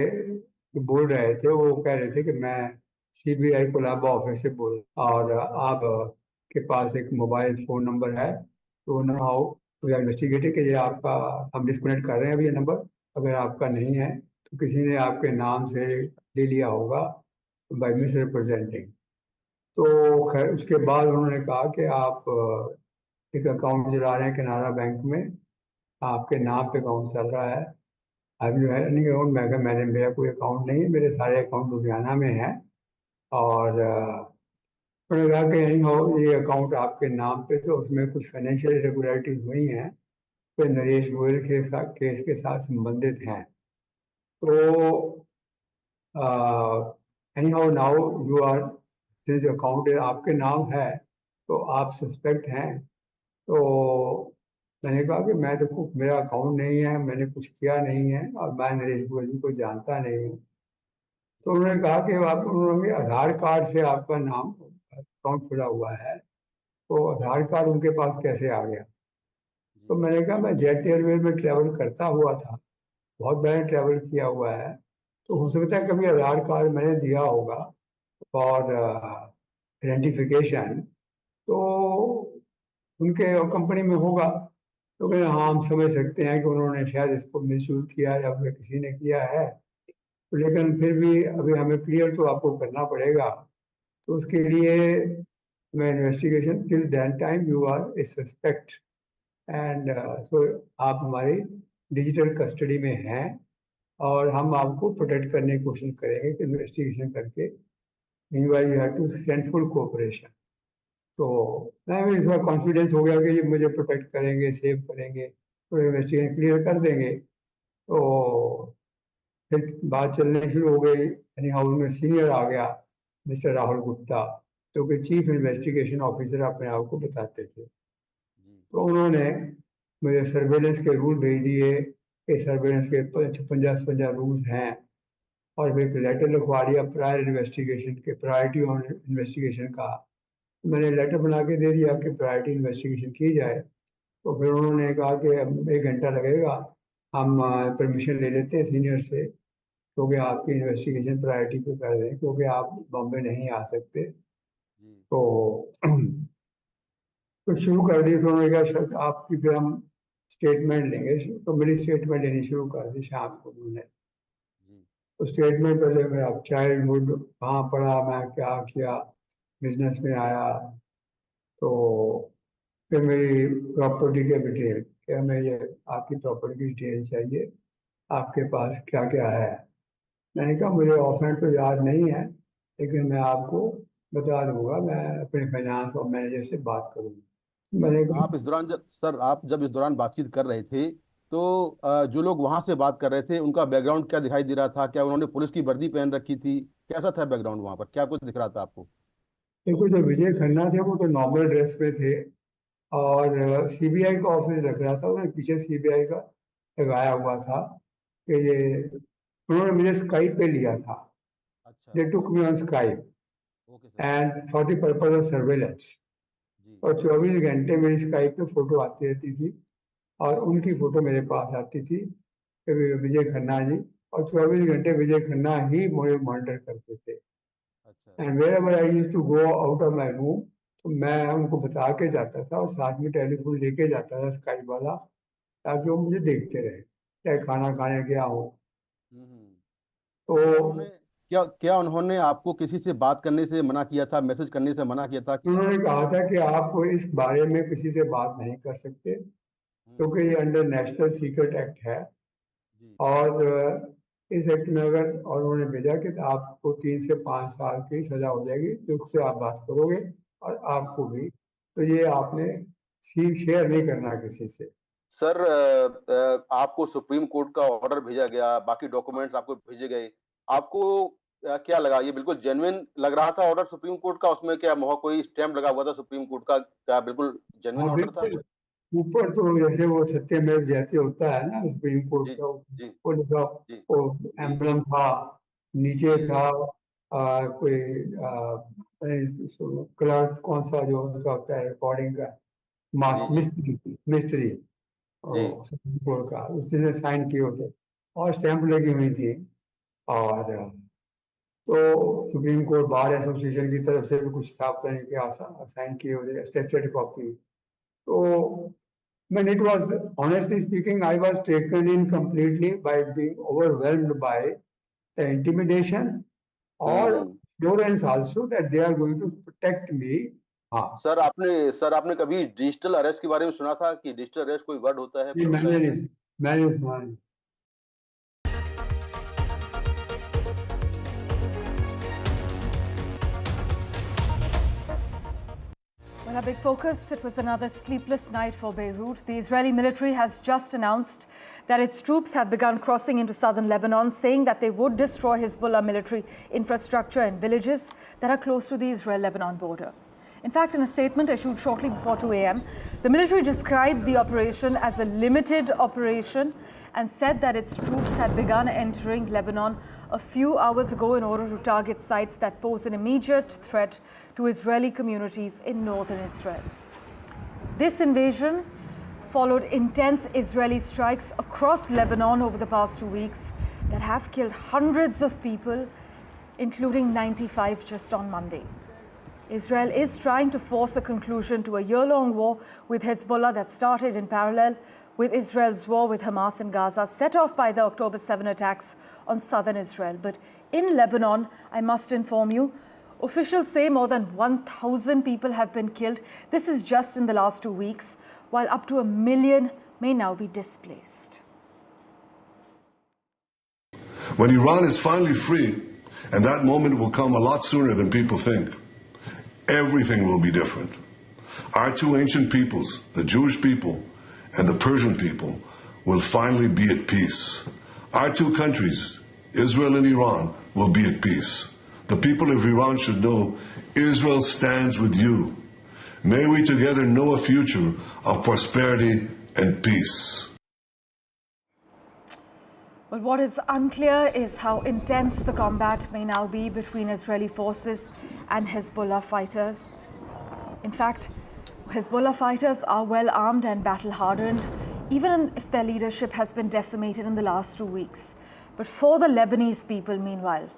बोल रहे थे, वो कह रहे थे कि मैं सीबीआई कोलंबो ऑफिस से बोल और आप के पास एक मोबाइल फ़ोन नंबर है, तो नाउ वी आर इन्वेस्टिगेटिंग कि ये आपका हम डिस्कनेक्ट कर रहे हैं अभी ये नंबर, अगर आपका नहीं है तो किसी ने आपके नाम से ले लिया होगा बाय मिस रिप्रेजेंटिंग। तो खैर उसके बाद उन्होंने कहा कि आप एक अकाउंट चला रहे हैं कनारा बैंक में, आपके नाम पे अकाउंट चल रहा है, अभी है नहीं अकाउंट। मैं कहा मैंने मेरा कोई अकाउंट नहीं है, मेरे सारे अकाउंट लुधियाना में है। और उन्होंने कहा कि नहीं हो ये अकाउंट आपके नाम पे, तो उसमें कुछ फाइनेंशियल इरेगुलरिटीज हुई हैं तो नरेश गोयल के साथ केस के साथ संबंधित हैं। तो anyhow now you are this account आपके नाम है तो आप सस्पेक्ट हैं। तो मैंने कहा कि मैं तो मेरा अकाउंट नहीं है, मैंने कुछ किया नहीं है और मैं नरेश गोयल जी को जानता नहीं हूँ। तो उन्होंने कहा कि आप उन्होंने आधार कार्ड से आपका नाम अकाउंट खुला हुआ है, तो आधार कार्ड उनके पास कैसे आ गया? तो मैंने कहा मैं जेट एयरवेज में ट्रैवल करता हुआ था, बहुत मैंने ट्रैवल किया हुआ है, तो हो सकता है कभी आधार कार्ड मैंने दिया होगा और आइडेंटिफिकेशन तो उनके कंपनी में होगा। तो कहते हाँ हम समझ सकते हैं कि उन्होंने शायद इसको मिसयूज किया या फिर किसी ने किया है, तो लेकिन फिर भी अभी हमें क्लियर तो आपको करना पड़ेगा। तो उसके लिए मैं investigation till that time you are a suspect and तो आप हमारी डिजिटल कस्टडी में हैं और हम आपको प्रोटेक्ट करने की कोशिश करेंगे कि इन्वेस्टिगेशन करके meanwhile you have to send full cooperation. तो मैं भी थोड़ा कॉन्फिडेंस हो गया कि ये मुझे प्रोटेक्ट करेंगे, सेव करेंगे, तो इन्वेस्टिगेशन क्लियर कर देंगे। तो फिर बात चलने शुरू हो गई। यानी हाउस में सीनियर आ गया मिस्टर राहुल गुप्ता, जो कि चीफ इन्वेस्टिगेशन ऑफिसर अपने आप को बताते थे। तो उन्होंने मुझे सर्वेलेंस के रूल भेज दिए कि सर्वेलेंस के 56 रूल्स हैं और फिर एक लेटर लिखवा दिया प्रायर इन्वेस्टिगेशन के, प्रायोरिटी ऑन इन्वेस्टिगेशन का। मैंने लेटर बना के दे दिया कि प्रायोरिटी इन्वेस्टिगेशन की जाए। तो फिर उन्होंने कहा कि 1 घंटा लगेगा, हम परमिशन ले लेते हैं सीनियर से, क्योंकि आपकी इन्वेस्टिगेशन प्रायोरिटी पे कर दें, क्योंकि आप बॉम्बे नहीं आ सकते। तो शुरू कर दी। तो उन्होंने कहा सर आपकी फिर हम स्टेटमेंट लेंगे, तो मेरी स्टेटमेंट लेनी शुरू कर दी शाम को उन्होंने। तो स्टेटमेंट पहले मेरा चाइल्डहुड कहाँ पढ़ा, मैं क्या किया, बिजनेस में आया, तो फिर मेरी प्रॉपर्टी के डिटेल, क्या हमें ये आपकी प्रॉपर्टी की डिटेल चाहिए, आपके पास क्या क्या है। मैंने कहा मुझे ऑफहैंड तो याद नहीं है, लेकिन मैं आपको बता दूंगा, मैं अपने फाइनेंस और मैनेजर से बात करूंगा। मैंने कहा आप इस दौरान जब इस दौरान बातचीत कर रहे थे तो जो लोग वहां से बात कर रहे थे उनका बैकग्राउंड क्या दिखाई दे रहा था? क्या उन्होंने पुलिस की वर्दी पहन रखी थी? कैसा था बैकग्राउंड वहां पर? क्या कुछ दिख रहा था आपको? देखो, जो विजय खन्ना थे वो तो नॉर्मल ड्रेस में थे, और सीबीआई का ऑफिस लग रहा था, उन्होंने पीछे सीबीआई का लगाया हुआ था कि ये उन्होंने मुझे स्काइप पे लिया था। They took me on Skype and for the purpose of surveillance, और 24 घंटे मेरी स्काइप पे फोटो आती रहती थी और उनकी फोटो मेरे पास आती थी कि विजय खन्ना जी, और 24 घंटे विजय खन्ना ही मुझे मॉनिटर करते थे। And wherever I used to go out of my room, तो मैं उनको बता के जाता था और साथ में टेलीफोन लेके जाता था स्काइप वाला, ताकि वो मुझे देखते रहे चाहे खाना खाने गया हो। तो क्या उन्होंने आपको किसी से बात करने से मना किया था, मैसेज करने से मना किया था? उन्होंने कहा था कि आप इस बारे में किसी से बात नहीं कर सकते, क्योंकि ये अंडर नेशनल सीक्रेट एक्ट है, और इस एक्ट में अगर, और उन्होंने भेजा कि आपको 3 से 5 साल की सजा हो जाएगी तो उससे आप बात करोगे, और आपको भी, तो ये आपने शेयर नहीं करना किसी से। सर, आपको सुप्रीम कोर्ट का ऑर्डर भेजा गया, बाकी डॉक्यूमेंट्स आपको भेजे गए, आपको क्या लगा? ये बिल्कुल जेन्युइन लग रहा था ऑर्डर सुप्रीम कोर्ट का? उसमें क्या कोई स्टैम्प लगा हुआ था सुप्रीम कोर्ट का? क्या बिल्कुल जेन्युइन हाँ ऑर्डर था? बिल्कुल, ऊपर तो जैसे वो सत्यमेव जयते होता है ना सुप्रीम कोर्ट का, वो लिखा, वो एम्बलम था, नीचे था कोई क्लर्क, कौन सा जो उनका होता है रिकॉर्डिंग का, मिस्त्री सुप्रीम कोर्ट का, उसने साइन किए होते और स्टैंप लगी हुई थी। और तो सुप्रीम कोर्ट बार एसोसिएशन की तरफ से भी कुछ था, पता नहीं क्या साइन किए होते, स्टेचुटरी कॉपी। तो when it was, honestly speaking, I was taken in completely by being overwhelmed by the intimidation or assurance also that they are going to protect me. हाँ सर, आपने कभी डिजिटल अरेस्ट के बारे में सुना था कि डिजिटल अरेस्ट कोई वर्ड होता है? मैंने सुना नहीं। Well, a big focus, it was another sleepless night for Beirut. The Israeli military has just announced that its troops have begun crossing into southern Lebanon, saying that they would destroy Hezbollah military infrastructure and villages that are close to the Israel-Lebanon border. In fact, in a statement issued shortly before 2 a.m., the military described the operation as a limited operation and said that its troops had begun entering Lebanon a few hours ago in order to target sites that pose an immediate threat to Israeli communities in northern Israel. This invasion followed intense Israeli strikes across Lebanon over the past 2 weeks that have killed hundreds of people, including 95 just on Monday. Israel is trying to force a conclusion to a year-long war with Hezbollah that started in parallel with Israel's war with Hamas in Gaza, set off by the October 7 attacks on southern Israel. But in Lebanon, I must inform you, officials say more than 1,000 people have been killed. This is just in the last 2 weeks, while up to 1 million may now be displaced. When Iran is finally free, and that moment will come a lot sooner than people think, everything will be different. Our two ancient peoples, the Jewish people and the Persian people, will finally be at peace. Our two countries, Israel and Iran, will be at peace. The people of Iran should know Israel stands with you. May we together know a future of prosperity and peace. But what is unclear is how intense the combat may now be between Israeli forces and Hezbollah fighters. In fact, Hezbollah fighters are well armed and battle-hardened, even if their leadership has been decimated in the last 2 weeks. But for the Lebanese people, meanwhile,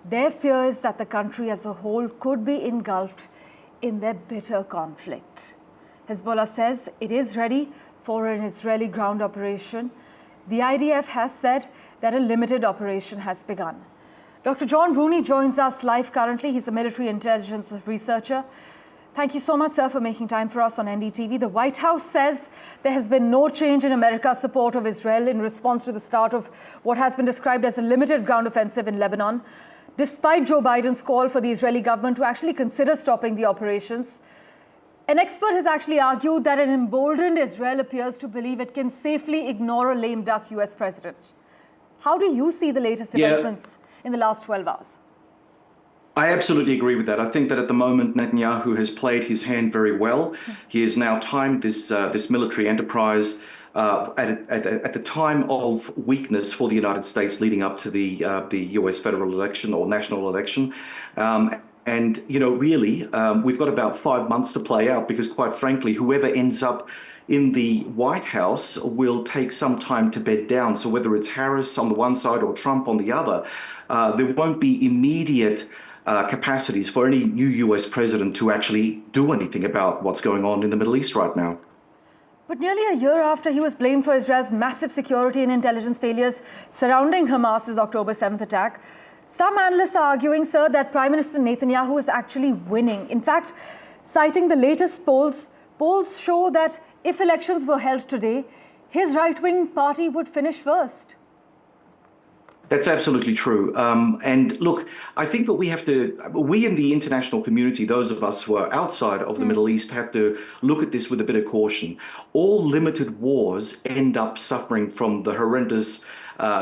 their fear is that the country as a whole could be engulfed in their bitter conflict. Hezbollah says it is ready for an Israeli ground operation. The IDF has said that a limited operation has begun. Dr. John Rooney joins us live currently. He's a military intelligence researcher. Thank you so much, sir, for making time for us on NDTV. The White House says there has been no change in America's support of Israel in response to the start of what has been described as a limited ground offensive in Lebanon, despite Joe Biden's call for the Israeli government to actually consider stopping the operations. An expert has actually argued that an emboldened Israel appears to believe it can safely ignore a lame duck US president. How do you see the latest developments in the last 12 hours? I absolutely agree with that. I think that at the moment Netanyahu has played his hand very well. He has now timed this military enterprise at the time of weakness for the United States leading up to the US federal election or national election. And, you know, really, we've got about 5 months to play out because, quite frankly, whoever ends up in the White House will take some time to bed down. So whether it's Harris on the one side or Trump on the other, there won't be immediate capacities for any new US president to actually do anything about what's going on in the Middle East right now. But nearly a year after he was blamed for Israel's massive security and intelligence failures surrounding Hamas's October 7th attack, some analysts are arguing, sir, that Prime Minister Netanyahu is actually winning. In fact, citing the latest polls show that if elections were held today, his right-wing party would finish first. That's absolutely true. And look, I think that we in the international community, those of us who are outside of the Middle East, have to look at this with a bit of caution. All limited wars end up suffering from the horrendous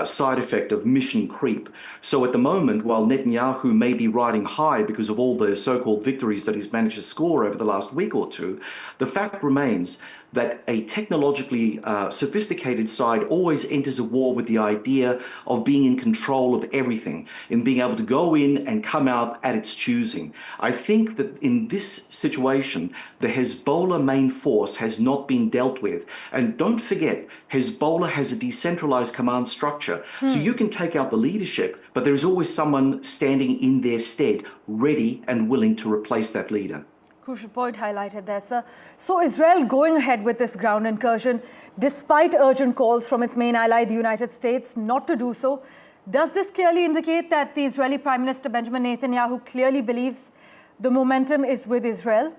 side effect of mission creep. So at the moment, while Netanyahu may be riding high because of all the so-called victories that he's managed to score over the last week or two, the fact remains that a technologically sophisticated side always enters a war with the idea of being in control of everything, in being able to go in and come out at its choosing. I think that in this situation, the Hezbollah main force has not been dealt with. And don't forget, Hezbollah has a decentralized command structure. So you can take out the leadership, but there is always someone standing in their stead, ready and willing to replace that leader. Crucial point highlighted there, sir. So Israel going ahead with this ground incursion, despite urgent calls from its main ally, the United States, not to do so. Does this clearly indicate that the Israeli Prime Minister Benjamin Netanyahu clearly believes the momentum is with Israel?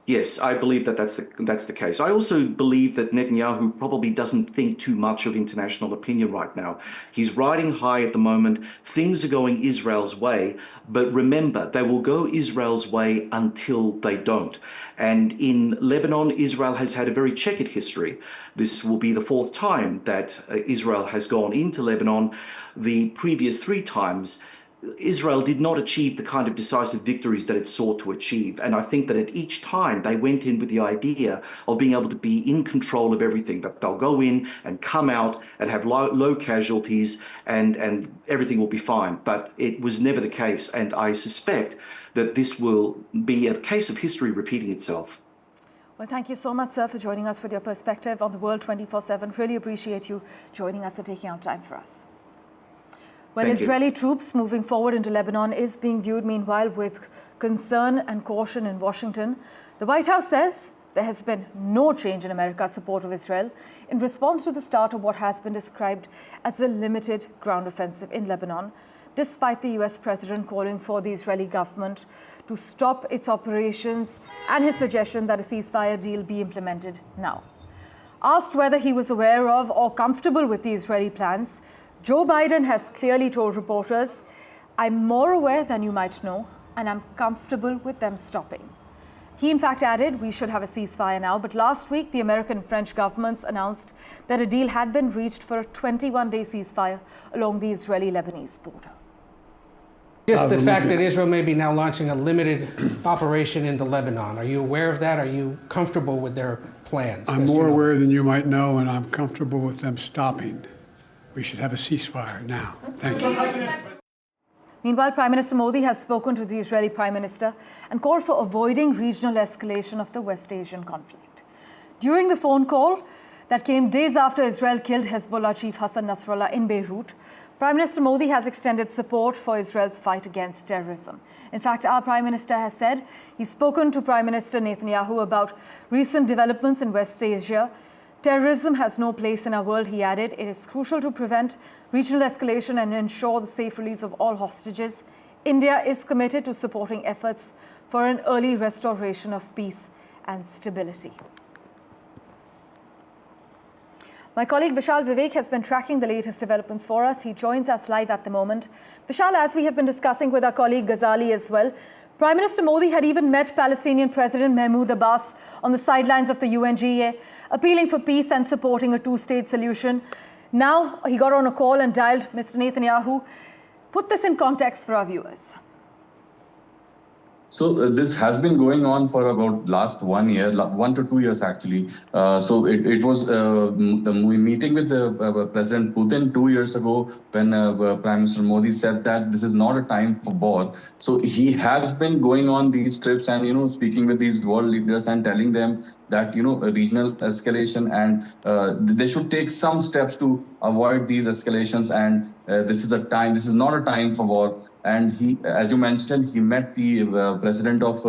Yes, I believe that that's the case. I also believe that Netanyahu probably doesn't think too much of international opinion right now. He's riding high at the moment. Things are going Israel's way. But remember, they will go Israel's way until they don't. And in Lebanon, Israel has had a very checkered history. This will be the 4th time that Israel has gone into Lebanon. The previous 3 times, Israel did not achieve the kind of decisive victories that it sought to achieve. And I think that at each time they went in with the idea of being able to be in control of everything, that they'll go in and come out and have low casualties and everything will be fine. But it was never the case. And I suspect that this will be a case of history repeating itself. Well, thank you so much, sir, for joining us with your perspective on the world 24/7. Really appreciate you joining us and taking out time for us. Well, Israeli troops moving forward into Lebanon is being viewed, meanwhile, with concern and caution in Washington. The White House says there has been no change in America's support of Israel in response to the start of what has been described as a limited ground offensive in Lebanon, despite the US president calling for the Israeli government to stop its operations and his suggestion that a ceasefire deal be implemented now. Asked whether he was aware of or comfortable with the Israeli plans, Joe Biden has clearly told reporters, "I'm more aware than you might know, and I'm comfortable with them stopping." He in fact added, "We should have a ceasefire now," but last week the American and French governments announced that a deal had been reached for a 21-day ceasefire along the Israeli-Lebanese border. Just the fact that Israel may be now launching a limited operation into Lebanon, are you aware of that? Are you comfortable with their plans? I'm more aware than you might know, and I'm comfortable with them stopping. We should have a ceasefire now. Thank you. Meanwhile, Prime Minister Modi has spoken to the Israeli Prime Minister and called for avoiding regional escalation of the West Asian conflict. During the phone call that came days after Israel killed Hezbollah chief Hassan Nasrallah in Beirut, Prime Minister Modi has extended support for Israel's fight against terrorism. In fact, our Prime Minister has said he's spoken to Prime Minister Netanyahu about recent developments in West Asia. Terrorism has no place in our world, he added. It is crucial to prevent regional escalation and ensure the safe release of all hostages. India is committed to supporting efforts for an early restoration of peace and stability. My colleague Vishal Vivek has been tracking the latest developments for us. He joins us live at the moment. Vishal, as we have been discussing with our colleague Ghazali as well, Prime Minister Modi had even met Palestinian President Mahmoud Abbas on the sidelines of the UNGA, appealing for peace and supporting a two-state solution. Now he got on a call and dialed Mr. Netanyahu. Put this in context for our viewers. So this has been going on for about last 1 year, 1 to 2 years actually. So it was the meeting with President Putin 2 years ago when Prime Minister Modi said that this is not a time for war. So he has been going on these trips and, speaking with these world leaders and telling them that, a regional escalation and they should take some steps to avoid these escalations, and this is not a time for war. And he, as you mentioned, he met the president of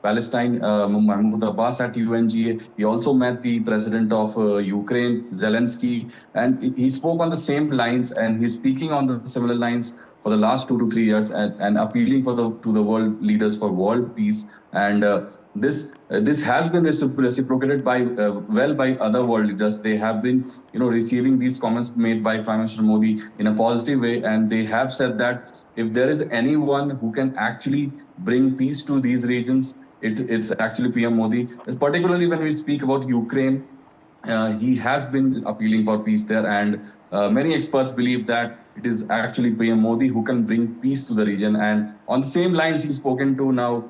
Palestine, Mahmoud Abbas, at UNGA. He also met the president of Ukraine, Zelensky, and he spoke on the same lines, and he's speaking on the similar lines for the last 2 to 3 years, and appealing to the world leaders for world peace. And this has been reciprocated by other world leaders. They have been receiving these comments made by Prime Minister Modi in a positive way, and they have said that if there is anyone who can actually bring peace to these regions, it's actually PM Modi. Particularly when we speak about Ukraine, he has been appealing for peace there, and many experts believe that it is actually PM Modi who can bring peace to the region. And on the same lines he's spoken to now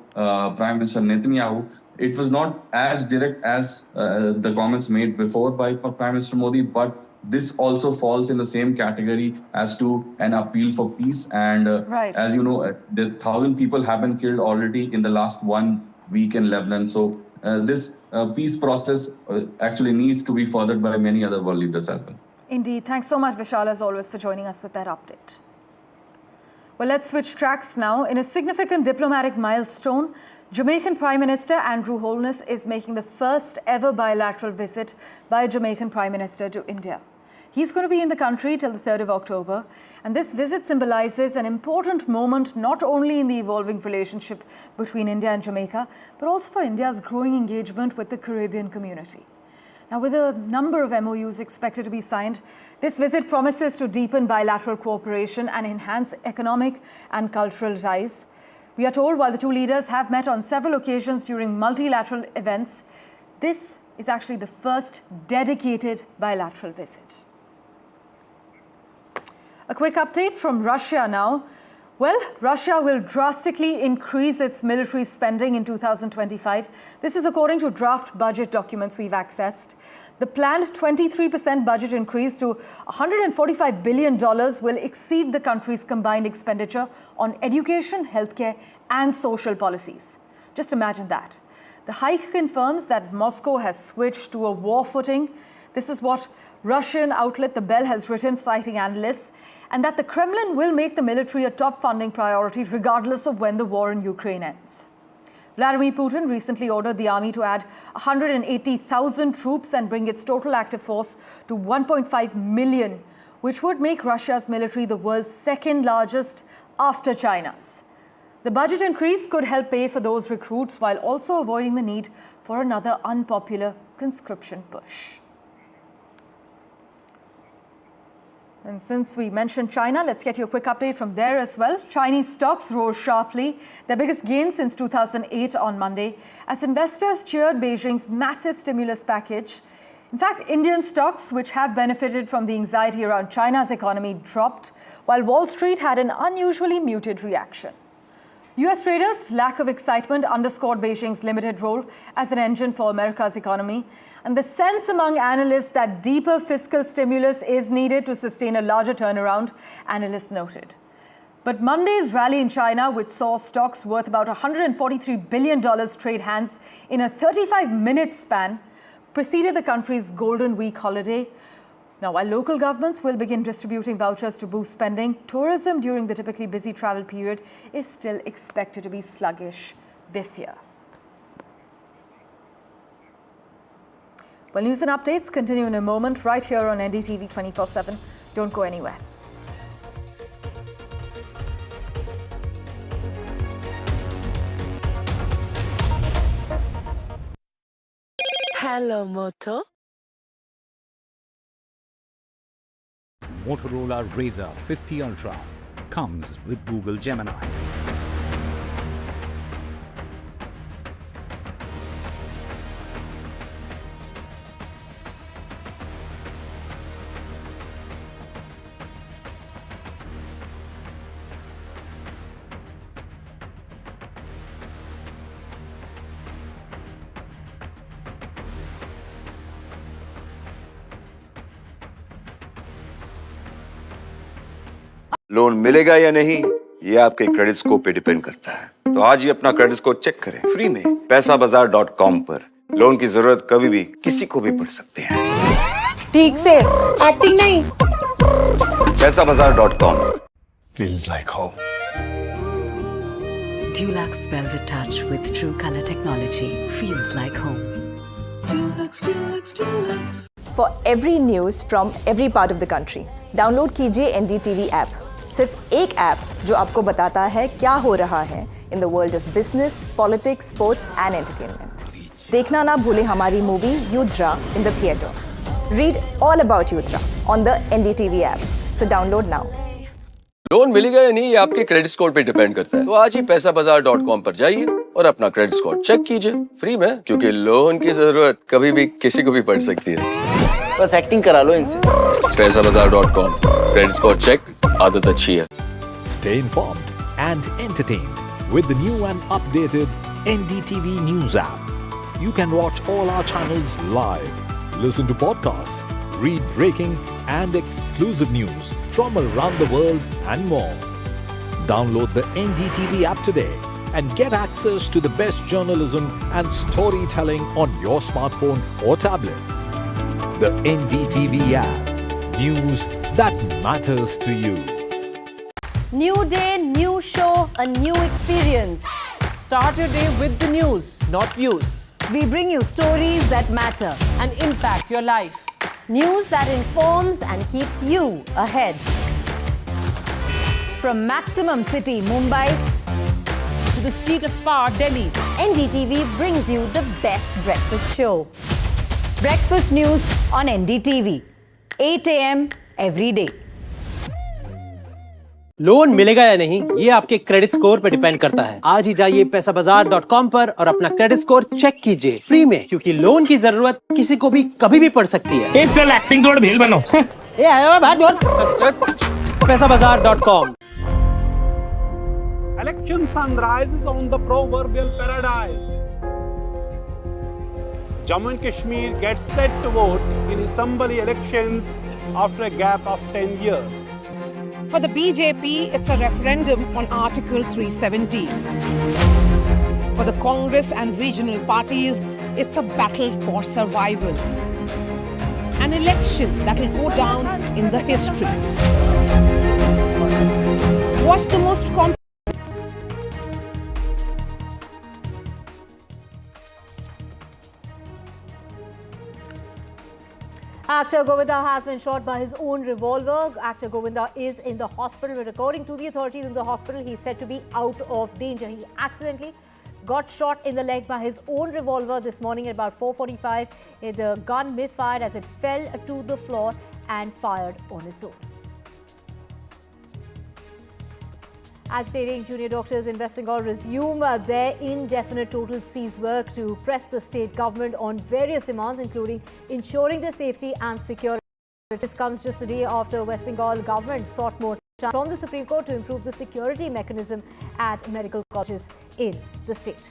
Prime Minister Netanyahu. It was not as direct as the comments made before by Prime Minister Modi, but this also falls in the same category as to an appeal for peace. And as you know, 1,000 people have been killed already in the last 1 week in Lebanon. So this peace process actually needs to be furthered by many other world leaders as well. Indeed. Thanks so much, Vishal, as always, for joining us with that update. Well, let's switch tracks now. In a significant diplomatic milestone, Jamaican Prime Minister Andrew Holness is making the first ever bilateral visit by a Jamaican Prime Minister to India. He's going to be in the country till the 3rd of October, and this visit symbolizes an important moment not only in the evolving relationship between India and Jamaica, but also for India's growing engagement with the Caribbean community. Now, with a number of MOUs expected to be signed, this visit promises to deepen bilateral cooperation and enhance economic and cultural ties. We are told while the two leaders have met on several occasions during multilateral events, this is actually the first dedicated bilateral visit. A quick update from Russia now. Well, Russia will drastically increase its military spending in 2025. This is according to draft budget documents we've accessed. The planned 23% budget increase to $145 billion will exceed the country's combined expenditure on education, healthcare, and social policies. Just imagine that. The hike confirms that Moscow has switched to a war footing. This is what Russian outlet The Bell has written, citing analysts, and that the Kremlin will make the military a top funding priority regardless of when the war in Ukraine ends. Vladimir Putin recently ordered the army to add 180,000 troops and bring its total active force to 1.5 million, which would make Russia's military the world's second largest after China's. The budget increase could help pay for those recruits while also avoiding the need for another unpopular conscription push. And since we mentioned China, let's get you a quick update from there as well. Chinese stocks rose sharply, their biggest gain since 2008 on Monday, as investors cheered Beijing's massive stimulus package. In fact, Indian stocks, which have benefited from the anxiety around China's economy, dropped, while Wall Street had an unusually muted reaction. US traders' lack of excitement underscored Beijing's limited role as an engine for America's economy, and the sense among analysts that deeper fiscal stimulus is needed to sustain a larger turnaround, analysts noted. But Monday's rally in China, which saw stocks worth about $143 billion trade hands in a 35-minute span, preceded the country's Golden Week holiday. Now, while local governments will begin distributing vouchers to boost spending, tourism during the typically busy travel period is still expected to be sluggish this year. Well, news and updates continue in a moment right here on NDTV 24/7. Don't go anywhere. Hello, Moto. Motorola Razr 50 Ultra comes with Google Gemini. Loan मिलेगा या नहीं ये आपके credit score पे depend करता है। तो आज ही अपना क्रेडिट स्कोर चेक करें फ्री में पैसाबाजार.com पर। लोन की जरूरत कभी भी किसी को भी पड़ सकती है। ठीक से एक्टिंग नहीं। पैसाबाजार.com feels like home. Dulux Velvet Touch with True Color Technology feels like home. For every news from every part of the country, download कीजिए NDTV ऐप। सिर्फ एक ऐप जो आपको बताता है क्या हो रहा है in the world of business, politics, sports and entertainment. देखना ना भूले हमारी movie Yudhra in the theatre. Read all about Yudhra on the NDTV app. So download now. Loan मिलेगा या नहीं ये आपके क्रेडिट स्कोर पे डिपेंड करता है। तो आज ही पैसाबाजार.com पर जाइए और अपना क्रेडिट स्कोर चेक कीजिए फ्री में, क्योंकि लोन की जरूरत कभी भी किसी को भी पड़ सकती है। बस एक्टिंग करा लो इनसे। पैसाबाजार.com क्रेडिट स्कोर चेक, आदत अच्छी है। Stay informed and entertained with the new and updated NDTV News app. You can watch all our channels live, listen to podcasts, read breaking and exclusive news from around the world and more. Download the NDTV app today and get access to the best journalism and storytelling on your smartphone or tablet. The NDTV app. News that matters to you. New day, new show, a new experience. Start your day with the news, not views. We bring you stories that matter and impact your life. News that informs and keeps you ahead. From Maximum City, Mumbai, to the seat of power, Delhi, NDTV brings you the best breakfast show. Breakfast news on NDTV, 8 a.m. every day. Loan मिलेगा या नहीं ये आपके credit score पे depend करता है। आज ही जाइए पैसाबाजार.com पर और अपना क्रेडिट स्कोर चेक कीजिए फ्री में, क्योंकि लोन की जरूरत किसी को भी कभी भी पड़ सकती है। चल एक्टिंग थोड़ा भेल बनो। ए आया बात बोल। पैसाबाजार.com। Election sunrise is on the proverbial paradise. Jammu and Kashmir gets set to vote in assembly elections after a gap of 10 years. For the BJP, it's a referendum on Article 370. For the Congress and regional parties, it's a battle for survival. An election that will go down in the history. What's the most Actor Govinda has been shot by his own revolver. Actor Govinda is in the hospital, but according to the authorities in the hospital, he's said to be out of danger. He accidentally got shot in the leg by his own revolver this morning at about 4:45. The gun misfired as it fell to the floor and fired on its own. Agitating junior doctors in West Bengal resume their indefinite total cease work to press the state government on various demands, including ensuring their safety and security. This comes just a day after West Bengal government sought more time from the Supreme Court to improve the security mechanism at medical colleges in the state.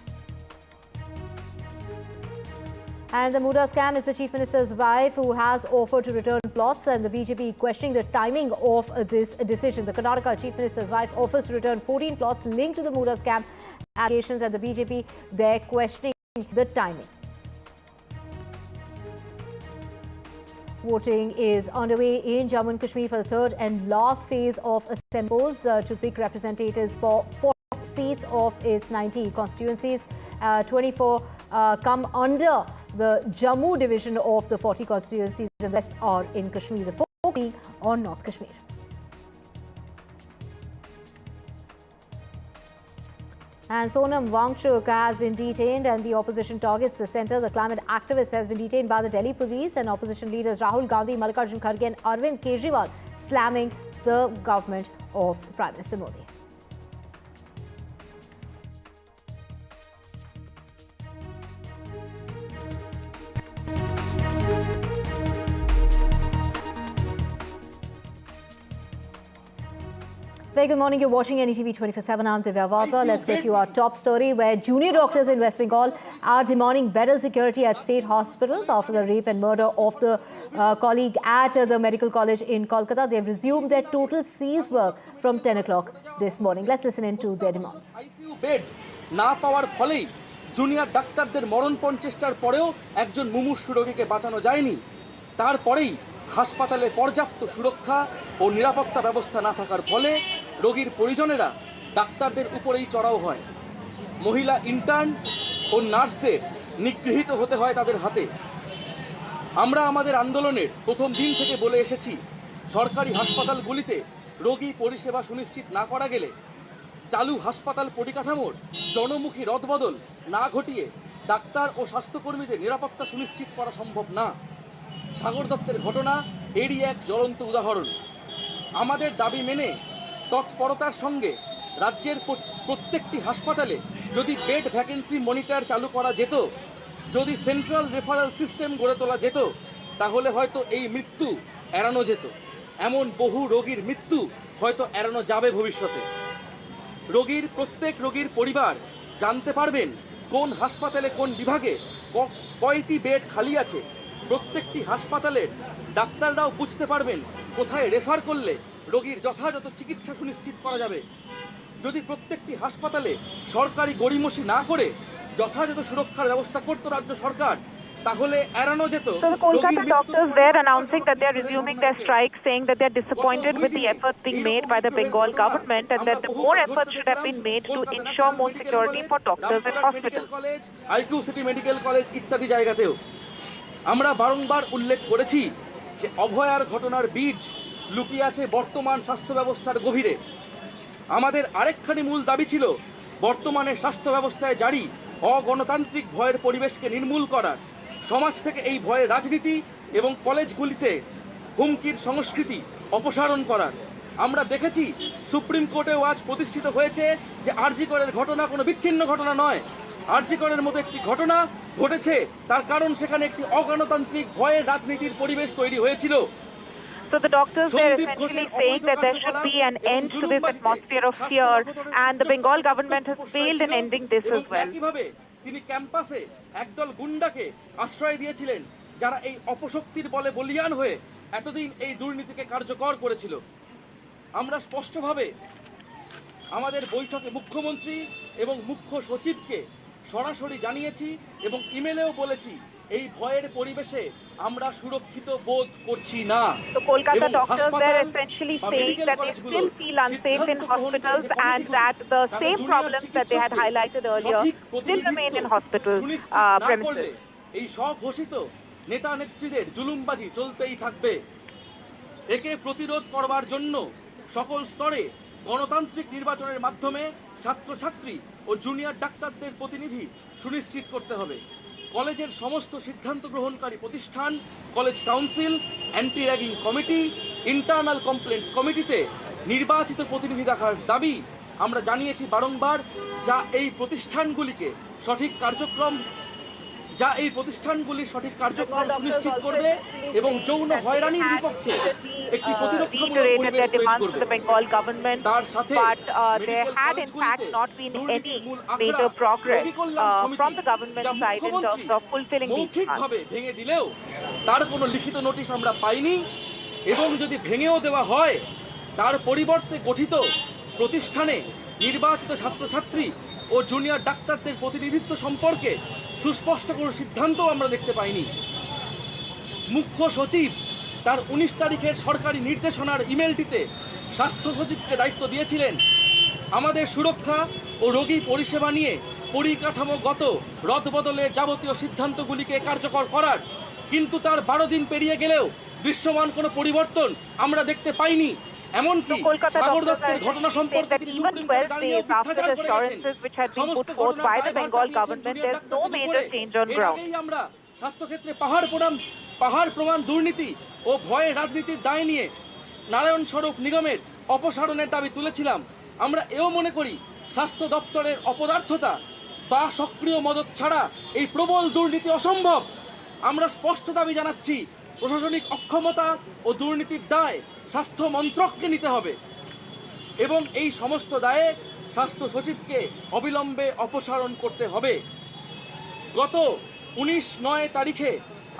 And the MUDA scam is the Chief Minister's wife who has offered to return plots, and the BJP questioning the timing of this decision. The Karnataka Chief Minister's wife offers to return 14 plots linked to the MUDA scam allegations, and the BJP they're questioning the timing. Voting is underway in Jammu and Kashmir for the third and last phase of assemblies to pick representatives for 40 seats of its 90 constituencies. 24 come under the Jammu division of the 40 constituencies, and the rest are in Kashmir, the 4 on North Kashmir. And Sonam Wangchuk has been detained and the opposition targets the centre. The climate activist has been detained by the Delhi police, and opposition leaders Rahul Gandhi, Mallikarjun Kharge and Arvind Kejriwal slamming the government of Prime Minister Modi. Very good morning. You're watching NDTV 24/7. I'm Divya Varta. Let's get you our top story, where junior doctors in West Bengal are demanding better security at state hospitals after the rape and murder of the colleague at the medical college in Kolkata. They've resumed their total cease work from 10 o'clock this morning. Let's listen in to their demands. Bed না পাওয়ার ফলেই junior ডাক্তারদের মরণপণ চেষ্টার পরেও একজন মুমূর্ষু রোগীকে বাঁচানো যায়নি। তারপরেই হাসপাতালে পর্যাপ্ত সুরক্ষা ও নিরাপত্তা ব্যবস্থা না থাকার ফলে রোগীর পরিজনেরা ডাক্তারদের উপরেই চড়াও হয়। মহিলা ইন্টার্ন ও নার্সদের নিগৃহীত হতে হয় তাদের হাতে। আমরা আমাদের আন্দোলনের প্রথম দিন থেকে বলে এসেছি, সরকারি হাসপাতালগুলিতে রোগী পরিষেবা সুনিশ্চিত না করা গেলে, চালু হাসপাতাল পরিকাঠামোর জনমুখী রদবদল না ঘটিয়ে ডাক্তার ও স্বাস্থ্যকর্মীদের নিরাপত্তা সুনিশ্চিত করা সম্ভব না। সাগর দত্তের ঘটনা এরই এক জ্বলন্ত উদাহরণ। আমাদের দাবি মেনে তৎপরতার সঙ্গে রাজ্যের প্রত্যেকটি হাসপাতালে যদি বেড ভ্যাকেন্সি মনিটর চালু করা যেত, যদি সেন্ট্রাল রেফারেল সিস্টেম গড়ে তোলা যেত, তাহলে হয়তো এই মৃত্যু এড়ানো যেত। এমন বহু রোগীর মৃত্যু হয়তো এড়ানো যাবে ভবিষ্যতে। প্রত্যেক রোগীর পরিবার জানতে পারবেন কোন হাসপাতালে কোন বিভাগে কয়টি বেড খালি আছে। প্রত্যেকটি হাসপাতালের ডাক্তাররাও বুঝতে পারবেন কোথায় রেফার করলে রোগীর যথাযথ চিকিৎসা সুনিশ্চিত করা যাবে। যদি প্রত্যেকটি হাসপাতালে সরকারি গড়িমসি না করে যথাযথ সুরক্ষার ব্যবস্থা করত রাজ্য সরকার, তাহলে এড়ানো যেত। So the Kolkata doctors, they're announcing that they're resuming their strike, saying that they're disappointed with the efforts being made by the Bengal government and that more efforts should have been made to ensure more security for doctors and hospitals. IQ City Medical College ইত্যাদি জায়গাতেও আমরা বারংবার উল্লেখ করেছি যে অভয়ার ঘটনার বীজ লুকিয়ে আছে বর্তমান স্বাস্থ্য ব্যবস্থার গভীরে। আমাদের আরেকখানি মূল দাবি ছিল বর্তমানে স্বাস্থ্য ব্যবস্থায় জারি অগণতান্ত্রিক ভয়ের পরিবেশকে নির্মূল করার, সমাজ থেকে এই ভয়ের রাজনীতি এবং কলেজগুলিতে হুমকির সংস্কৃতি অপসারণ করার। আমরা দেখেছি সুপ্রিম কোর্টেও আজ প্রতিষ্ঠিত হয়েছে যে আরজি করের ঘটনা কোনো বিচ্ছিন্ন ঘটনা নয়। আরজি করের মতো একটি ঘটনা ঘটেছে, তার কারণ সেখানে একটি অগণতান্ত্রিক ভয়ের রাজনীতির পরিবেশ তৈরি হয়েছিল। So the doctors, they're essentially saying that there should be an end to this atmosphere of fear, and the Bengal government has failed in ending this as well. একইভাবে তিনি ক্যাম্পাসে একদল গুন্ডাকে আশ্রয় দিয়েছিলেন, যারা এই অপশক্তির বলে বলিয়ান হয়ে এতদিন এই দুর্নীতিকে কার্যকর করেছিল। আমরা স্পষ্টভাবে আমাদের বৈঠকে মুখ্যমন্ত্রী এবং মুখ্য সচিবকে সরাসরি জানিয়েছি এবং ইমেলেও বলেছি, এই ভয়ের পরিবেশে আমরা সুরক্ষিত বোধ করছি না। So Kolkata doctors, they're essentially saying that they still feel unsafe in hospitals and that the same problems that they had highlighted earlier still remain in hospital premises. এই স্বঘোষিত নেতা নেত্রীদের জুলুমবাজি চলতেই থাকবে। একে প্রতিরোধ করবার জন্য সকল স্তরে গণতান্ত্রিক নির্বাচনের মাধ্যমে ছাত্রছাত্রী ও জুনিয়র ডাক্তারদের প্রতিনিধি সুনিশ্চিত করতে হবে। কলেজের সমস্ত সিদ্ধান্ত গ্রহণকারী প্রতিষ্ঠান, college council, anti ragging committee, internal complaints কমিটিতে নির্বাচিত প্রতিনিধি রাখার দাবি আমরা জানিয়েছি বারংবার, যা এই প্রতিষ্ঠানগুলির সঠিক কার্যক্রম সুনিশ্চিত করবে এবং যৌন হয়রানির বিপক্ষে একটি প্রতিরক্ষামূলক পরিবেশ তৈরি করবে। তার সাথে there had in fact not been any major progress from the government side in terms of fulfilling these মৌখিকভাবে ভেঙে দিলেও তার কোনো লিখিত নোটিশ আমরা পাইনি, এবং যদি ভেঙেও দেওয়া হয় তার পরিবর্তে গঠিত প্রতিষ্ঠানে নির্বাচিত ছাত্রছাত্রী ও জুনিয়র ডাক্তারদের প্রতিনিধিত্ব সম্পর্কে সুস্পষ্ট কোনো সিদ্ধান্তও আমরা দেখতে পাইনি। মুখ্য সচিব তার 19 তারিখের সরকারি নির্দেশনার ইমেলটিতে স্বাস্থ্য সচিবকে দায়িত্ব দিয়েছিলেন আমাদের সুরক্ষা ও রোগী পরিষেবা নিয়ে পরিকাঠামোগত রদবদলের যাবতীয় সিদ্ধান্তগুলিকে কার্যকর করার, কিন্তু তার 12 দিন পেরিয়ে গেলেও দৃশ্যমান কোনো পরিবর্তন আমরা দেখতে পাইনি। এমনকি সাগর দত্তের ঘটনা সম্পর্কে তিনি সুপ্রিম কোর্টে দাঁড়িয়েও মিথ্যাচার করে গেছেন। সমস্ত ঘটনার দায়ভার চাপিয়েছেন জুনিয়র ডাক্তারদের উপরে। এর আগেই আমরা স্বাস্থ্যক্ষেত্রে পাহাড় প্রমাণ দুর্নীতি ও ভয়ে রাজনীতির দায় নিয়ে নারায়ণ স্বরূপ নিগমের অপসারণের দাবি তুলেছিলাম। আমরা এও মনে করি স্বাস্থ্য দপ্তরের অপদার্থতা বা সক্রিয় মদত ছাড়া এই প্রবল দুর্নীতি অসম্ভব। আমরা স্পষ্ট দাবি জানাচ্ছি, প্রশাসনিক অক্ষমতা ও দুর্নীতির দায় স্বাস্থ্য মন্ত্রককে নিতে হবে এবং এই সমস্ত দায়ে স্বাস্থ্য সচিবকে অবিলম্বে অপসারণ করতে হবে। গত 19/9 তারিখে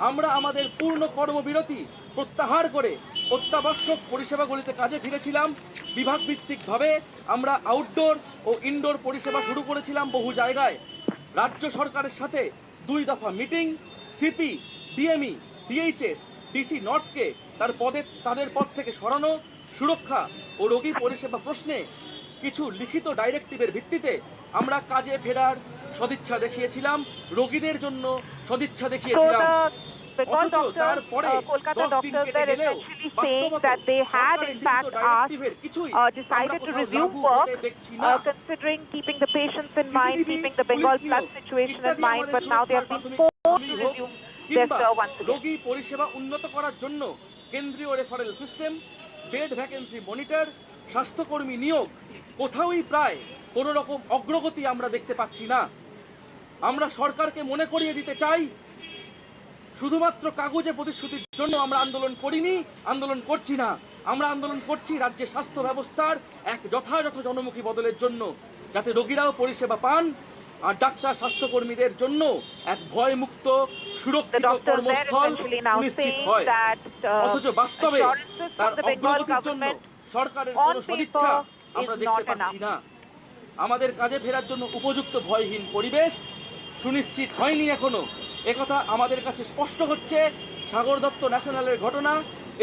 আমরা আমাদের পূর্ণ কর্মবিরতি প্রত্যাহার করে অত্যাবশ্যক পরিষেবাগুলিতে কাজে ফিরেছিলাম। বিভাগ ভিত্তিকভাবে আমরা আউটডোর ও ইনডোর পরিষেবা শুরু করেছিলাম বহু জায়গায়। রাজ্য সরকারের সাথে 2 দফা meeting, CP, DME, DHS, DC নর্থকে তাদের পদ থেকে সরানো, সুরক্ষা ও রোগী পরিষেবা প্রশ্নে কিছু লিখিত ডাইরেক্টিভের ভিত্তিতে আমরা কাজে ফেরার সদিচ্ছা দেখিয়েছিলাম, রোগীদের জন্য সদিচ্ছা দেখিয়েছিলাম। Bengal doctors, Kolkata doctors were essentially saying that they had in fact decided to resume work, considering keeping the patients in mind, keeping the Bengal flood situation in mind, but now they have been forced to resume their stir once again. রোগী পরিষেবা উন্নত করার জন্য কেন্দ্রীয় referral system, bed vacancy monitor, স্বাস্থ্যকর্মী নিয়োগ কোথাওই প্রায় কোনো রকম অগ্রগতি আমরা দেখতে পাচ্ছি না। আমরা সরকারকে মনে করিয়ে দিতে চাই, শুধুমাত্র কাগজে প্রতিশ্রুতির জন্য আমরা আন্দোলন করিনি, আন্দোলন করছি না। আমরা আন্দোলন করছি রাজ্যের স্বাস্থ্য ব্যবস্থার এক যথাযথ জনমুখী বদলের জন্য, যাতে রোগীরাও পরিষেবা পান আর ডাক্তার স্বাস্থ্যকর্মীদের জন্য এক ভয়মুক্ত সুরক্ষিত কর্মস্থল সুনিশ্চিত হয়। অথচ বাস্তবে তার অগ্রগতির জন্য সরকারের কোনো সদিচ্ছা আমরা দেখতে পাচ্ছি না। আমাদের কাজে ফেরার জন্য উপযুক্ত ভয়হীন পরিবেশ সুনিশ্চিত হয়নি এখনো। একথা আমাদের কাছে স্পষ্ট হচ্ছে সাগর দত্ত ন্যাশনালের ঘটনা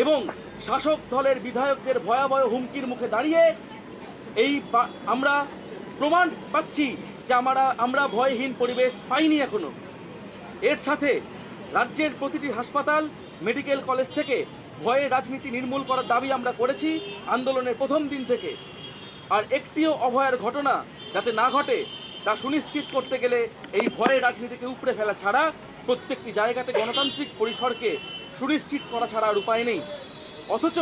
এবং শাসক দলের বিধায়কদের ভয়াবহ হুমকির মুখে দাঁড়িয়ে আমরা প্রমাণ পাচ্ছি যে আমরা ভয়হীন পরিবেশ পাইনি এখনো। এর সাথে রাজ্যের প্রতিটি হাসপাতাল, মেডিকেল কলেজ থেকে ভয়ের রাজনীতি নির্মূল করার দাবি আমরা করেছি আন্দোলনের প্রথম দিন থেকে। আর একটিও অভয়ের ঘটনা যাতে না ঘটে তা সুনিশ্চিত করতে গেলে এই ভয়ের রাজনীতিকে উপড়ে ফেলা ছাড়া প্রত্যেকটি জায়গাতে গণতান্ত্রিক পরিসরকে সুনিশ্চিত করা ছাড়া আর উপায় নেই। অথচ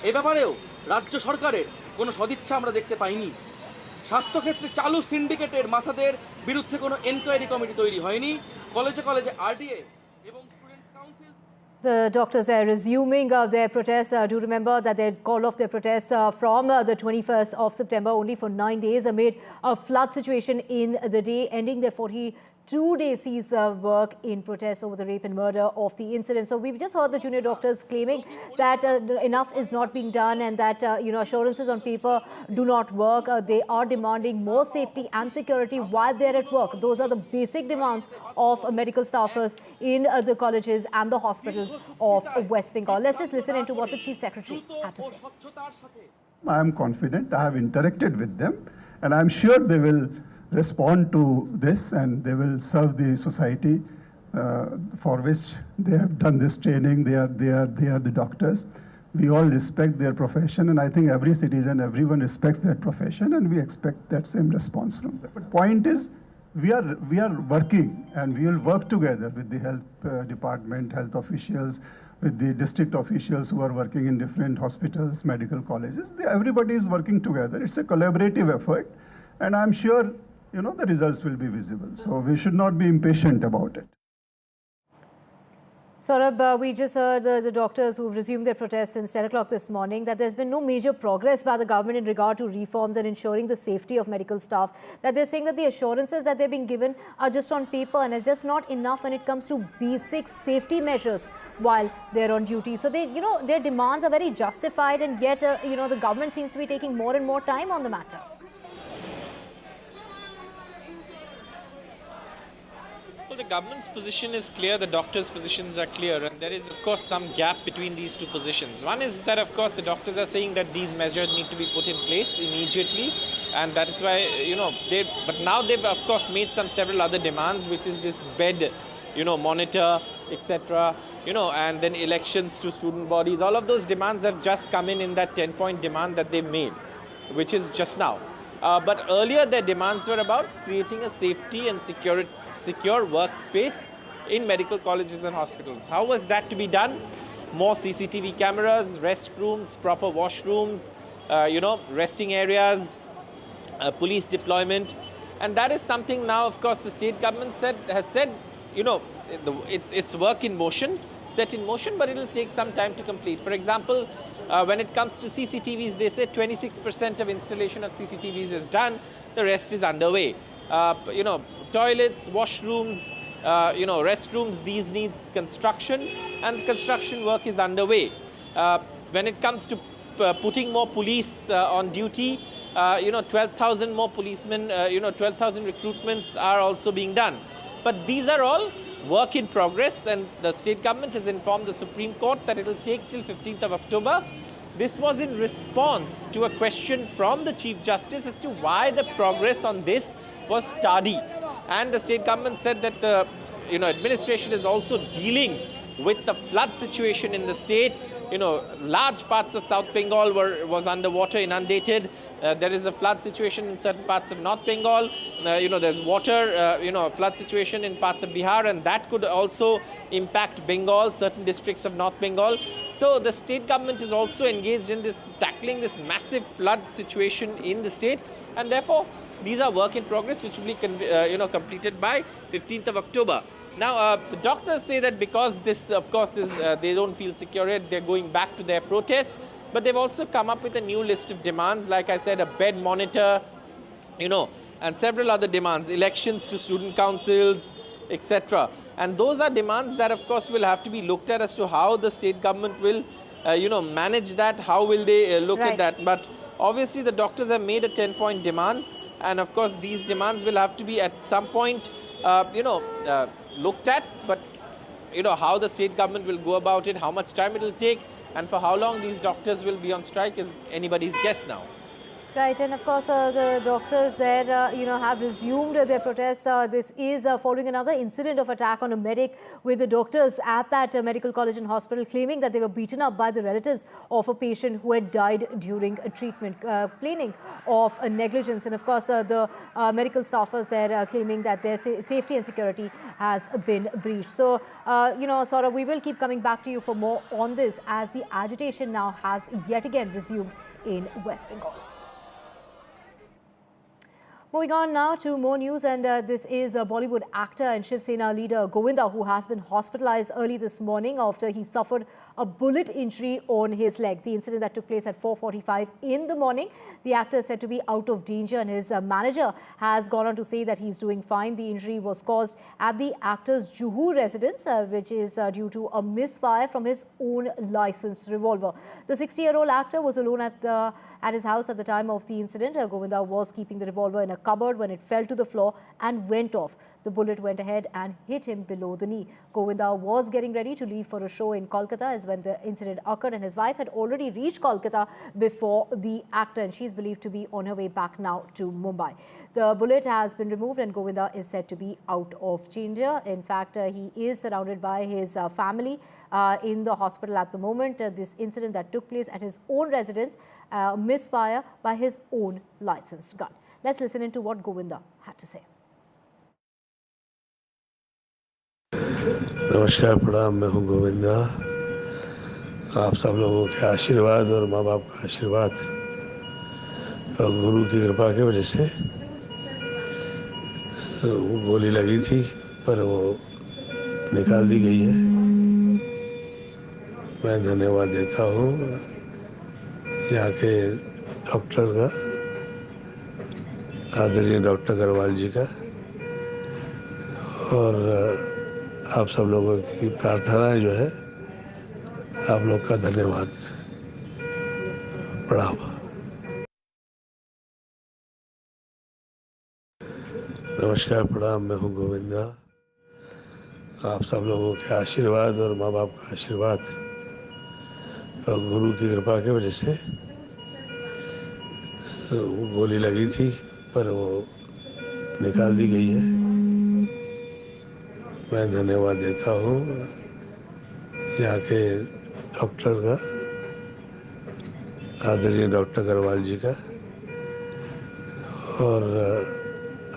এ ব্যাপারেও রাজ্য সরকারের কোনো সদিচ্ছা আমরা দেখতে পাইনি। স্বাস্থ্যক্ষেত্রে চালু সিন্ডিকেটের মাথাদের বিরুদ্ধে কোনো এনকোয়ারি কমিটি তৈরি হয়নি। কলেজে কলেজে আরডিএ এবং students council. The doctors are resuming their protests. Do remember that they called off their protests from the 21st of September only for 9 days amid a flood situation in the day, ending their 42-day cease work in protest over the rape and murder of the incident. So we've just heard the junior doctors claiming that enough is not being done and that assurances on paper do not work. They are demanding more safety and security while they're at work. Those are the basic demands of medical staffers in the colleges and the hospitals of West Bengal. Let's just listen into what the Chief Secretary had to say. I am confident. I have interacted with them and I'm sure they will respond to this and they will serve the society for which they have done this training. They are the doctors. We all respect their profession and I think every citizen, everyone respects their profession and we expect that same response from them. But point is, we are working and we will work together with the health department, health officials, with the district officials who are working in different hospitals, medical colleges. Everybody is working together. It's a collaborative effort and I'm sure the results will be visible. So we should not be impatient about it. Saurabh, we just heard the doctors who've resumed their protests since 10 o'clock this morning that there's been no major progress by the government in regard to reforms and ensuring the safety of medical staff. That they're saying that the assurances that they're being given are just on paper and it's just not enough when it comes to basic safety measures while they're on duty. So their demands are very justified and yet, the government seems to be taking more and more time on the matter. Well, the government's position is clear, the doctors' positions are clear, and there is, of course, some gap between these two positions. One is that, of course, the doctors are saying that these measures need to be put in place immediately, and that is why, but now they've, of course, made several other demands, which is this bed, monitor, etc., and then elections to student bodies. All of those demands have just come in that 10-point demand that they made, which is just now. But earlier their demands were about creating a safety and secure workspace in medical colleges and hospitals. How was that to be done? More CCTV cameras, restrooms, proper washrooms, resting areas, police deployment. And that is something now, of course, the state government has said, it's work in motion, set in motion, but it will take some time to complete. For example, when it comes to CCTVs, they say 26% of installation of CCTVs is done, the rest is underway. Toilets, washrooms, restrooms, these need construction, and construction work is underway. When it comes to putting more police on duty, 12,000 more policemen, 12,000 recruitments are also being done. But these are all work in progress, and the state government has informed the Supreme Court that it will take till 15th of October. This was in response to a question from the Chief Justice as to why the progress on this was tardy. And the state government said that the administration is also dealing with the flood situation in the state. Large parts of South Bengal was underwater, inundated. There is a flood situation in certain parts of North Bengal. There's water, flood situation in parts of Bihar, and that could also impact Bengal, certain districts of North Bengal. So the state government is also engaged in tackling this massive flood situation in the state, and therefore these are work in progress which will be completed by 15th of October. Now, the doctors say that because this, of course, they don't feel secure, they're going back to their protest. But they've also come up with a new list of demands, like I said, a bed monitor, and several other demands, elections to student councils, etc. And those are demands that, of course, will have to be looked at as to how the state government will, manage that, how will they look at that. But obviously, the doctors have made a 10-point demand. And, of course, these demands will have to be at some point, looked at. But, how the state government will go about it, how much time it will take, and for how long these doctors will be on strike is anybody's guess now. Right, and of course, the doctors there, have resumed their protests. This is following another incident of attack on a medic, with the doctors at that medical college and hospital claiming that they were beaten up by the relatives of a patient who had died during a treatment, complaining of negligence. And of course, the medical staffers there claiming that their safety and security has been breached. So, Saurabh, we will keep coming back to you for more on this, as the agitation now has yet again resumed in West Bengal. Moving on now to more news, and this is a Bollywood actor and Shiv Sena leader Govinda, who has been hospitalized early this morning after he suffered a bullet injury on his leg. The incident that took place at 4:45 in the morning. The actor is said to be out of danger, and his manager has gone on to say that he's doing fine. The injury was caused at the actor's Juhu residence, which is due to a misfire from his own licensed revolver. The 60-year-old actor was alone at his house at the time of the incident. Govinda was keeping the revolver in a cupboard when it fell to the floor and went off. The bullet went ahead and hit him below the knee. Govinda was getting ready to leave for a show in Kolkata as when the incident occurred, and his wife had already reached Kolkata before the actor, and she's believed to be on her way back now to Mumbai. The bullet has been removed, and Govinda is said to be out of danger. In fact, he is surrounded by his family in the hospital at the moment. This incident that took place at his own residence, misfire by his own licensed gun. Let's listen into what Govinda had to say. नमस्कार, प्रणाम। मैं हूं गोविंदा। आप सब लोगों के आशीर्वाद और माँ बाप का आशीर्वाद और गुरु की कृपा की वजह से गोली लगी थी, पर वो निकाल दी गई है। मैं धन्यवाद देता हूँ यहाँ के डॉक्टर का, आदरणीय डॉक्टर अग्रवाल जी का, और आप सब लोगों की प्रार्थनाएं जो है, आप लोग का धन्यवाद। प्रणाम। नमस्कार, प्रणाम। मैं हूं गोविंदा। आप सब लोगों के आशीर्वाद और माँ बाप का आशीर्वाद और गुरु की कृपा की वजह से गोली लगी थी, पर वो निकाल दी गई है। मैं धन्यवाद देता हूँ यहाँ के डॉक्टर का, आदरणीय डॉक्टर अग्रवाल जी का, और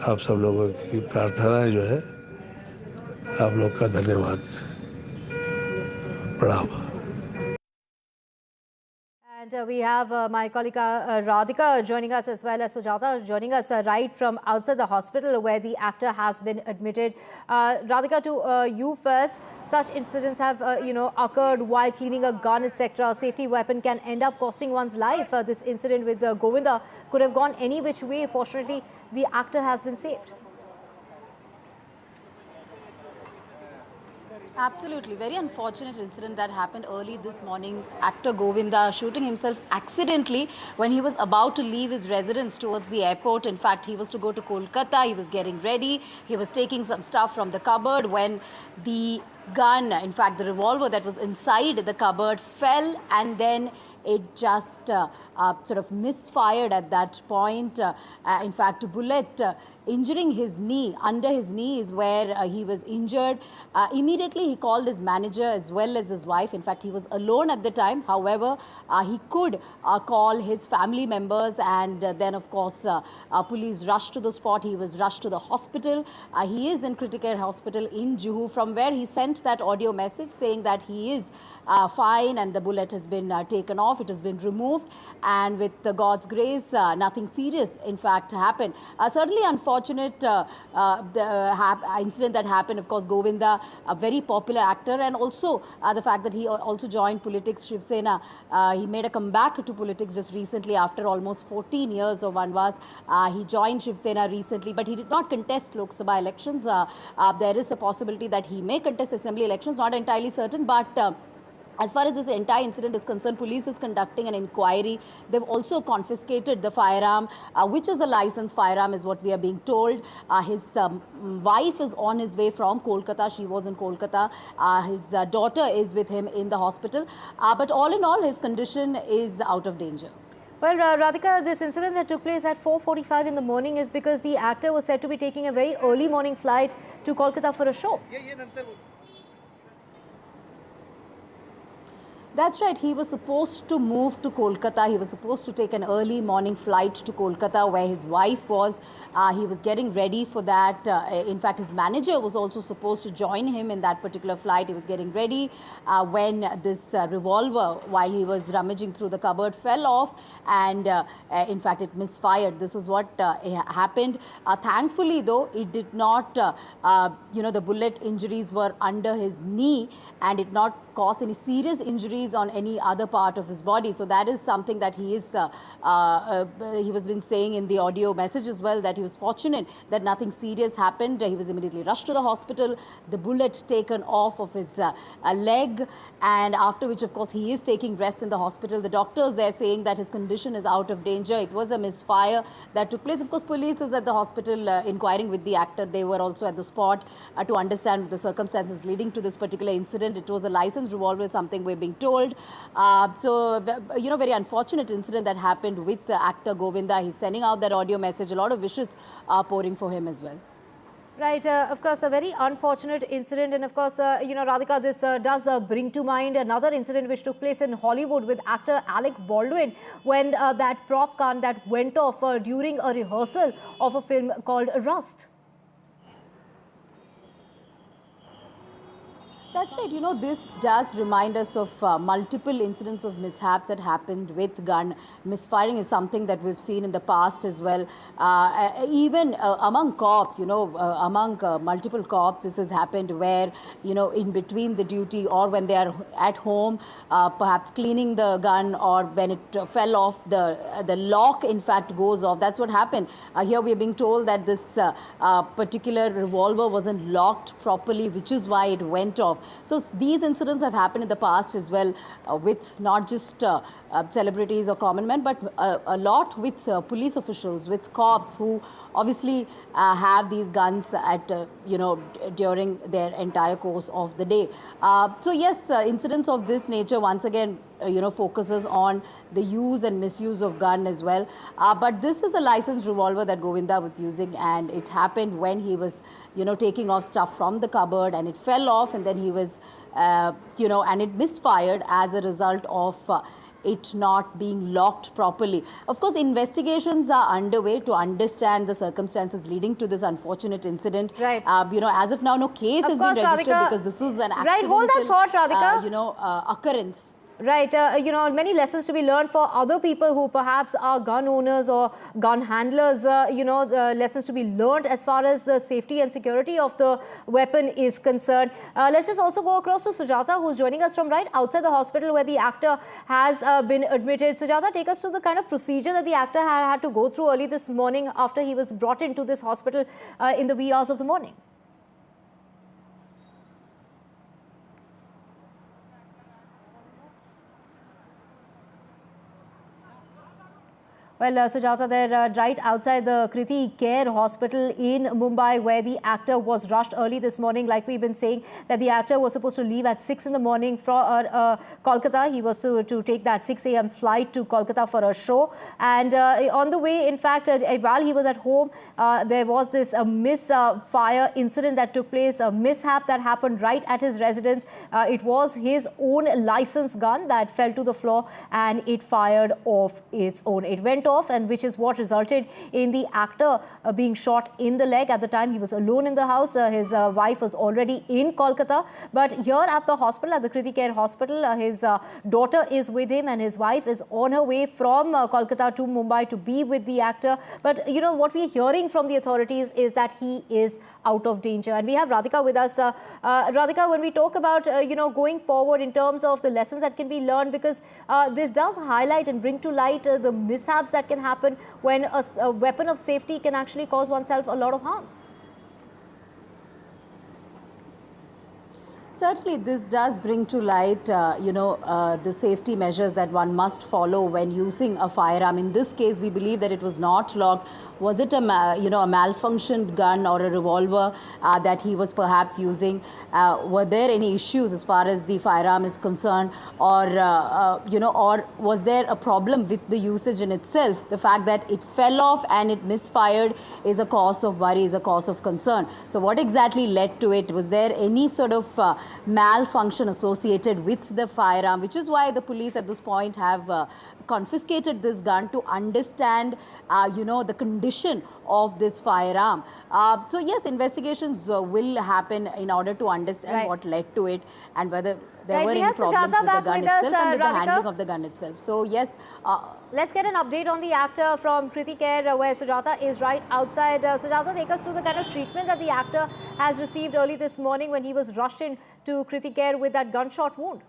आप सब लोगों की प्रार्थनाएं जो है, आप लोग का धन्यवाद। प्रणाम। And we have my colleague Radhika joining us, as well as Sujata joining us right from outside the hospital where the actor has been admitted. Radhika, to you first. Such incidents have occurred while cleaning a gun, etc. A safety weapon can end up costing one's life. This incident with Govinda could have gone any which way. Fortunately, the actor has been saved. Absolutely. Very unfortunate incident that happened early this morning. Actor Govinda shooting himself accidentally when he was about to leave his residence towards the airport. In fact, he was to go to Kolkata. He was getting ready. He was taking some stuff from the cupboard when the gun, in fact, the revolver that was inside the cupboard fell, and then it just sort of misfired at that point. In fact, a bullet injuring his knee. Under his knee is where he was injured. Immediately, he called his manager as well as his wife. In fact, he was alone at the time. However, he could call his family members, and then, of course, police rushed to the spot. He was rushed to the hospital. He is in critical care hospital in Juhu, from where he sent that audio message saying that he is fine and the bullet has been taken off. It has been removed, and with God's grace, nothing serious, in fact, happened. Certainly unfortunate incident that happened. Of course, Govinda, a very popular actor, and also the fact that he also joined politics, Shiv Sena. He made a comeback to politics just recently after almost 14 years of Vanvas. He joined Shiv Sena recently, but he did not contest Lok Sabha elections. There is a possibility that he may contest assembly elections, not entirely certain, but as far as this entire incident is concerned, police is conducting an inquiry. They've also confiscated the firearm, which is a licensed firearm, is what we are being told. His wife is on his way from Kolkata. She was in Kolkata. His daughter is with him in the hospital. But all in all, his condition is out of danger. Well, Radhika, this incident that took place at 4:45 in the morning is because the actor was said to be taking a very early morning flight to Kolkata for a show. That's right. He was supposed to move to Kolkata. He was supposed to take an early morning flight to Kolkata where his wife was. He was getting ready for that. In fact, his manager was also supposed to join him in that particular flight. He was getting ready when this revolver, while he was rummaging through the cupboard, fell off, and in fact, it misfired. This is what happened. Thankfully, though, it did not, the bullet injuries were under his knee and it not cause any serious injuries on any other part of his body. So that is something that he is, he was been saying in the audio message as well, that he was fortunate that nothing serious happened. He was immediately rushed to the hospital, the bullet taken off of his leg, and after which, of course, he is taking rest in the hospital. The doctors there saying that his condition is out of danger. It was a misfire that took place. Of course, police is at the hospital inquiring with the actor. They were also at the spot to understand the circumstances leading to this particular incident. It was a licensed revolver, something we're being told. Very unfortunate incident that happened with actor Govinda. He's sending out that audio message. A lot of wishes are pouring for him as well. Right, of course, a very unfortunate incident, and of course, Radhika, this does bring to mind another incident which took place in Hollywood with actor Alec Baldwin, when that prop gun that went off during a rehearsal of a film called Rust. That's right. This does remind us of multiple incidents of mishaps that happened with gun. Misfiring is something that we've seen in the past as well. Even among cops, among multiple cops, this has happened where, in between the duty or when they are at home, perhaps cleaning the gun, or when it fell off, the lock, in fact, goes off. That's what happened. Here we are being told that this particular revolver wasn't locked properly, which is why it went off. So these incidents have happened in the past as well, with not just celebrities or common men, but a lot with police officials, with cops who obviously have these guns at during their entire course of the day. So yes, incidents of this nature, once again, focuses on the use and misuse of gun as well. But this is a licensed revolver that Govinda was using, and it happened when he was, taking off stuff from the cupboard, and it fell off, and then he was, and it misfired as a result of it not being locked properly. Of course, investigations are underway to understand the circumstances leading to this unfortunate incident. Right. As of now, no case has been registered because this is an accidental, right, hold that thought, Radhika. Occurrence. Right, many lessons to be learned for other people who perhaps are gun owners or gun handlers, lessons to be learned as far as the safety and security of the weapon is concerned. Let's just also go across to Sujata, who's joining us from right outside the hospital where the actor has been admitted. Sujata, take us to the kind of procedure that the actor had to go through early this morning after he was brought into this hospital in the wee hours of the morning. Well, Sujata, they're right outside the Kriti Care Hospital in Mumbai, where the actor was rushed early this morning. Like we've been saying, that the actor was supposed to leave at 6 in the morning from Kolkata. He was to take that 6 a.m. flight to Kolkata for a show. And on the way, in fact, while he was at home, there was this misfire incident that took place, a mishap that happened right at his residence. It was his own licensed gun that fell to the floor and it fired off its own. It went off, and which is what resulted in the actor being shot in the leg. At the time, he was alone in the house. His wife was already in Kolkata. But here at the hospital, at the Kriti Care Hospital, his daughter is with him and his wife is on her way from Kolkata to Mumbai to be with the actor. But, what we're hearing from the authorities is that he is out of danger. And we have Radhika with us. Radhika, when we talk about, going forward in terms of the lessons that can be learned, because this does highlight and bring to light the mishaps that can happen when a weapon of safety can actually cause oneself a lot of harm. Certainly, this does bring to light, the safety measures that one must follow when using a firearm. In this case, we believe that it was not locked. Was it a malfunctioned gun or a revolver that he was perhaps using? Were there any issues as far as the firearm is concerned, or or was there a problem with the usage in itself? The fact that it fell off and it misfired is a cause of worry, is a cause of concern. So, what exactly led to it? Was there any sort of malfunction associated with the firearm, which is why the police at this point have confiscated this gun to understand, the condition of this firearm. So yes, investigations will happen in order to understand what led to it and whether there were any problems with the gun itself and with the handling of the gun itself. So yes. Let's get an update on the actor from Kriti Care, where Sujata is right outside. Sujata, take us through the kind of treatment that the actor has received early this morning when he was rushed in to Kriti Care with that gunshot wound.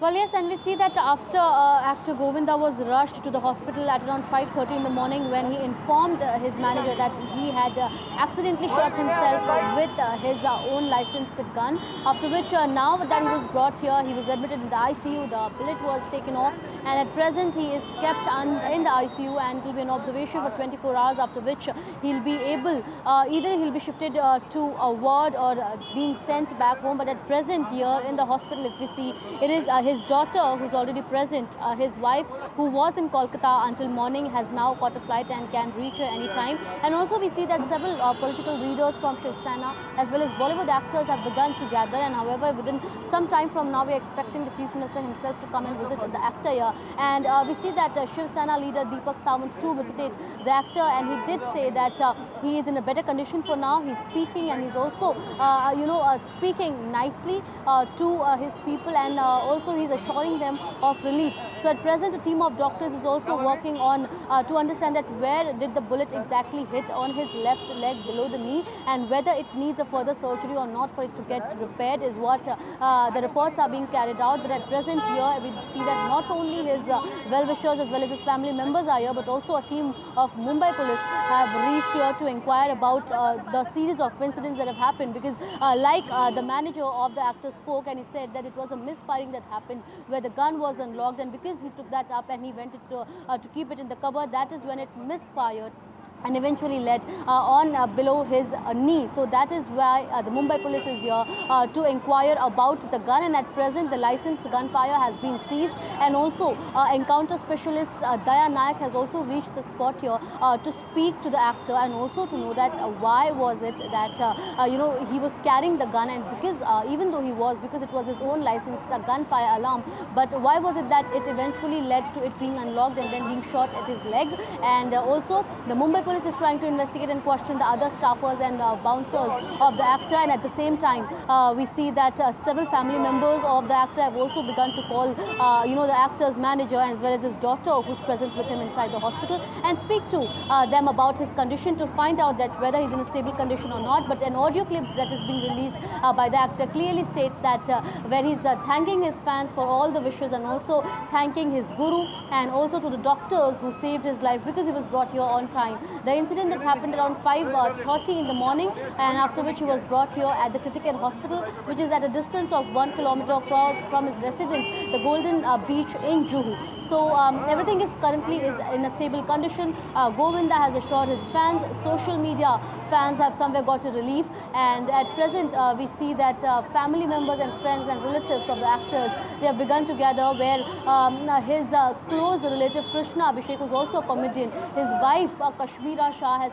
Well, yes, and we see that after actor Govinda was rushed to the hospital at around 5:30 in the morning, when he informed his manager that he had accidentally shot himself with his own licensed gun, after which now that he was brought here, he was admitted in the ICU, the bullet was taken off, and at present he is kept in the ICU and it will be an observation for 24 hours, after which he'll be able, either he'll be shifted to a ward or being sent back home. But at present here in the hospital, if we see, it is his daughter who's already present. His wife, who was in Kolkata until morning, has now caught a flight and can reach her anytime. And also we see that several political leaders from Shiv Sena as well as Bollywood actors have begun to gather, and however within some time from now we are expecting the Chief Minister himself to come and visit the actor here. And we see that Shiv Sena leader Deepak Sawant too visited the actor, and he did say that he is in a better condition for now. He's speaking and he's also speaking nicely to his people, and also he's assuring them of relief. So at present a team of doctors is also working on to understand that where did the bullet exactly hit on his left leg below the knee, and whether it needs a further surgery or not for it to get repaired is what the reports are being carried out. But at present here we see that not only his well-wishers as well as his family members are here, but also a team of Mumbai police have reached here to inquire about the series of incidents that have happened, because like the manager of the actor spoke, and he said that it was a misfiring that happened where the gun was unlocked, and because he took that up and he went to keep it in the cupboard, that is when it misfired. and eventually led below his knee. So that is why the Mumbai police is here to inquire about the gun, and at present the licensed gunfire has been seized, and also encounter specialist Daya Nayak has also reached the spot here to speak to the actor and also to know that why was it that he was carrying the gun, and because even though because it was his own licensed gunfire alarm, but why was it that it eventually led to it being unlocked and then being shot at his leg. And also the Mumbai police is trying to investigate and question the other staffers and bouncers of the actor, and at the same time we see that several family members of the actor have also begun to call the actor's manager as well as his daughter who's present with him inside the hospital and speak to them about his condition to find out that whether he's in a stable condition or not. But an audio clip that is being released by the actor clearly states that where he's thanking his fans for all the wishes and also thanking his guru and also to the doctors who saved his life because he was brought here on time. The incident that happened around 5:30 in the morning, and after which he was brought here at the critical hospital, which is at a distance of 1 kilometer from his residence, the Golden Beach in Juhu. So everything is currently in a stable condition. Govinda has assured his fans. Social media fans have somewhere got a relief, and at present we see that family members and friends and relatives of the actors, they have begun to gather, where his close relative Krishna Abhishek, who is also a comedian, his wife Kashmira Shah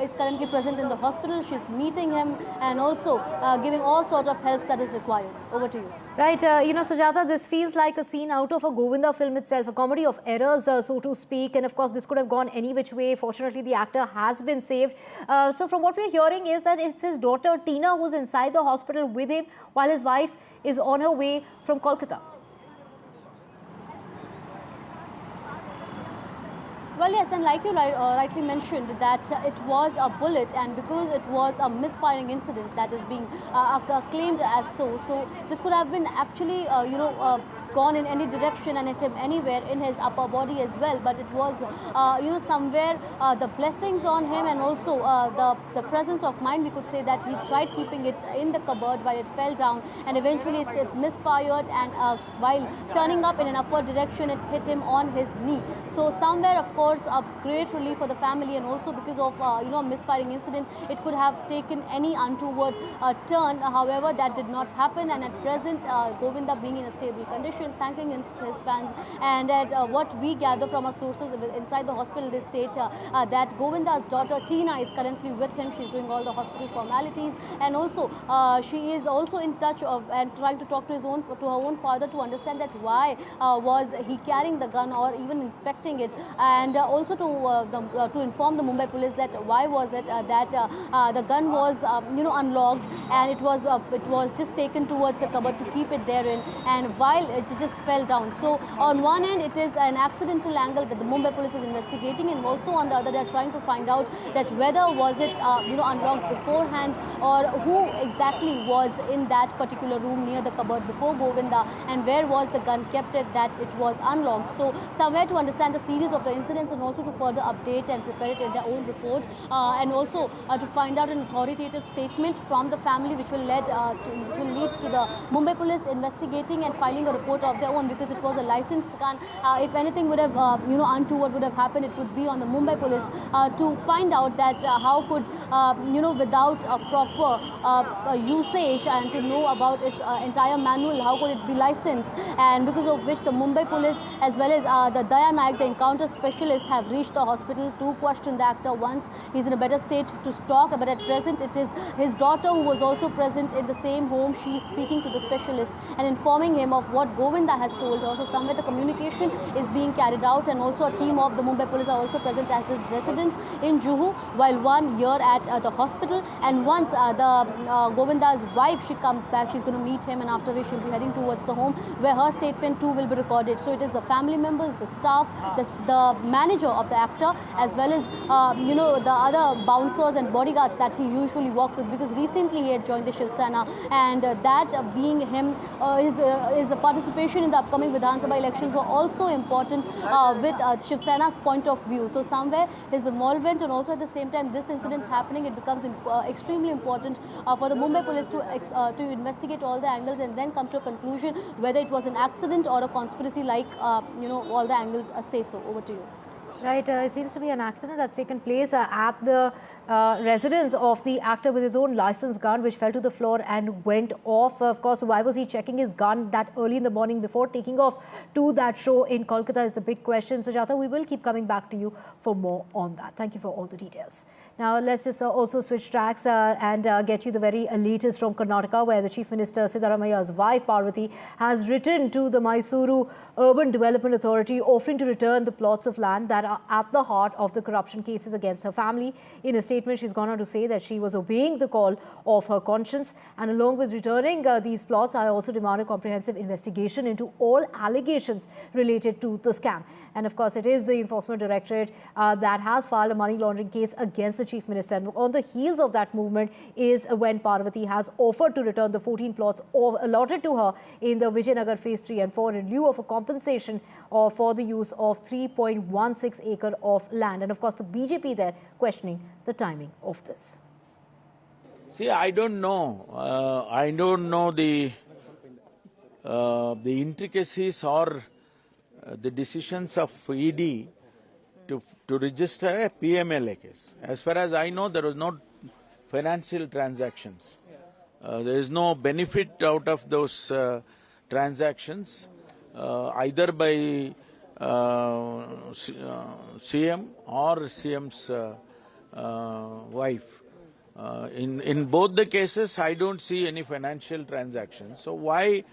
is currently present in the hospital. She's meeting him and also giving all sorts of help that is required. Over to you. Right, Sujata, this feels like a scene out of a Govinda film itself, a comedy of errors, so to speak. And of course, this could have gone any which way. Fortunately, the actor has been saved. So from what we're hearing is that it's his daughter Tina who's inside the hospital with him while his wife is on her way from Kolkata. Well, yes, and like you rightly mentioned that it was a bullet, and because it was a misfiring incident that is being claimed as so this could have been actually, gone in any direction and hit him anywhere in his upper body as well. But it was, somewhere the blessings on him and also the presence of mind, we could say that he tried keeping it in the cupboard while it fell down, and eventually it misfired, and while turning up in an upward direction, it hit him on his knee. So somewhere, of course, a great relief for the family, and also because of a misfiring incident, it could have taken any untoward turn. However, that did not happen, and at present, Govinda being in a stable condition, thanking his fans, and at what we gather from our sources inside the hospital, they state that Govinda's daughter Tina is currently with him. She's doing all the hospital formalities, and also she is also in touch and trying to talk to her own father to understand that why was he carrying the gun or even inspecting it, and also to inform the Mumbai police that why was it that the gun was unlocked, and it was just taken towards the cupboard to keep it therein, and while it just fell down. So on one end, it is an accidental angle that the Mumbai police is investigating, and also on the other, they are trying to find out that whether was it unlocked beforehand, or who exactly was in that particular room near the cupboard before Govinda, and where was the gun kept at that it was unlocked. So somewhere to understand the series of the incidents, and also to further update and prepare it in their own report, and also to find out an authoritative statement from the family, which will lead to the Mumbai police investigating and filing a report of their own, because it was a licensed gun. If anything would have untoward would have happened, it would be on the Mumbai police to find out that how could without a proper usage and to know about its entire manual, how could it be licensed, and because of which the Mumbai police as well as the Daya Nayak, the encounter specialist, have reached the hospital to question the actor once he's in a better state to talk. But at present, it is his daughter who was also present in the same home. She is speaking to the specialist and informing him of what Govinda has told her. So somewhere the communication is being carried out, and also a team of the Mumbai police are also present at his residence in Juhu, while one here at the hospital. And once Govinda's wife, she comes back, she's going to meet him, and after which she'll be heading towards the home where her statement too will be recorded. So it is the family members, the staff, the manager of the actor, as well as the other bouncers and bodyguards that he usually walks with, because recently he had joined the Shiv Sena, and that being him, his participation in the upcoming Vidhan Sabha elections were also important with Shiv Sena's point of view. So somewhere his involvement, and also at the same time this incident happening, it becomes extremely important for the Mumbai police to investigate all the angles and then come to a conclusion whether it was an accident or a conspiracy, like all the angles say so. Over to you. Right, it seems to be an accident that's taken place at the residence of the actor with his own licensed gun, which fell to the floor and went off. Of course, why was he checking his gun that early in the morning before taking off to that show in Kolkata is the big question. Sujata, we will keep coming back to you for more on that. Thank you for all the details. Now, let's just also switch tracks and get you the very latest from Karnataka, where the Chief Minister Siddaramaia's wife, Parvati, has written to the Mysuru Urban Development Authority offering to return the plots of land that are at the heart of the corruption cases against her family. In a statement, she's gone on to say that she was obeying the call of her conscience. And along with returning these plots, I also demand a comprehensive investigation into all allegations related to the scam. And of course, it is the Enforcement Directorate that has filed a money laundering case against the Chief Minister. And on the heels of that movement is when Parvati has offered to return the 14 plots allotted to her in the Vijayanagar Phase 3 and 4 in lieu of a compensation for the use of 3.16 acre of land. And of course, the BJP there questioning the timing of this. See, I don't know. I don't know the intricacies or the decisions of ED to register a PMLA case. As far as I know, there was no financial transactions. There is no benefit out of those transactions, either by CM or CM's wife. In both the cases, I don't see any financial transactions. So why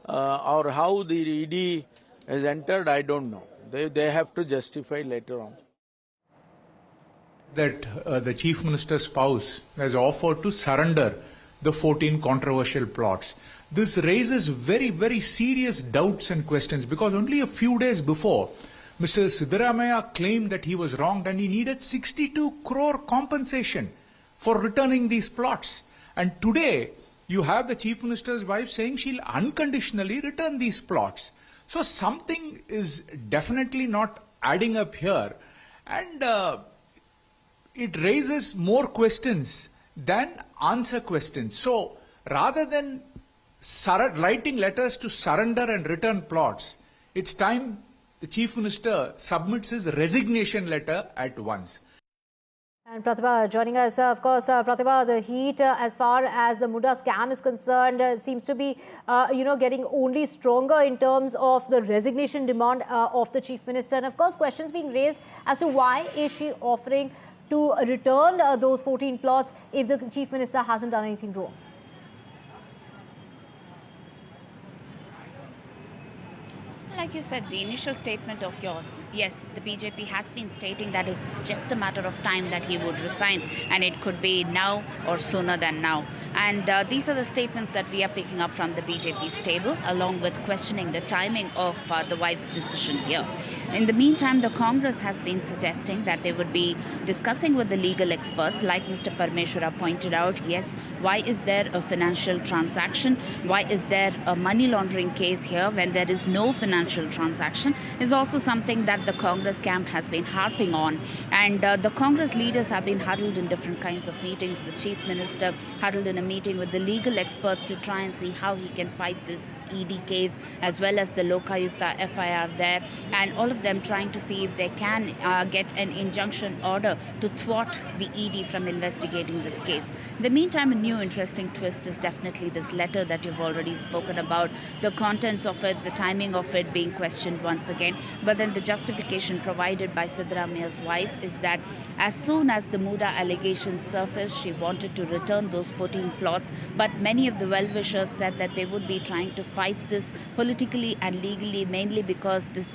or how the ED has entered, I don't know. They have to justify later on. That the Chief Minister's spouse has offered to surrender the 14 controversial plots. This raises very, very serious doubts and questions, because only a few days before, Mr. Siddaramaiah claimed that he was wronged and he needed 62 crore compensation for returning these plots. And today, you have the Chief Minister's wife saying she'll unconditionally return these plots. So something is definitely not adding up here, and it raises more questions than answer questions. So rather than writing letters to surrender and return plots, it's time the Chief Minister submits his resignation letter at once. And Pratibha joining us. Of course, Pratibha, the heat as far as the MUDA scam is concerned seems to be, getting only stronger in terms of the resignation demand of the Chief Minister. And of course, questions being raised as to why is she offering to return those 14 plots if the Chief Minister hasn't done anything wrong. Like you said, the initial statement of yours, yes, the BJP has been stating that it's just a matter of time that he would resign, and it could be now or sooner than now. And these are the statements that we are picking up from the BJP's table, along with questioning the timing of the wife's decision here. In the meantime, the Congress has been suggesting that they would be discussing with the legal experts, like Mr. Parmeshwara pointed out, yes, why is there a financial transaction? Why is there a money laundering case here when there is no financial transaction is also something that the Congress camp has been harping on. And the Congress leaders have been huddled in different kinds of meetings. The Chief Minister huddled in a meeting with the legal experts to try and see how he can fight this ED case, as well as the Lokayukta FIR there, and all of them trying to see if they can get an injunction order to thwart the ED from investigating this case. In the meantime, a new interesting twist is definitely this letter that you've already spoken about, the contents of it, the timing of it being questioned once again. But then the justification provided by Siddaramaiah's wife is that as soon as the MUDA allegations surfaced, she wanted to return those 14 plots. But many of the well-wishers said that they would be trying to fight this politically and legally, mainly because this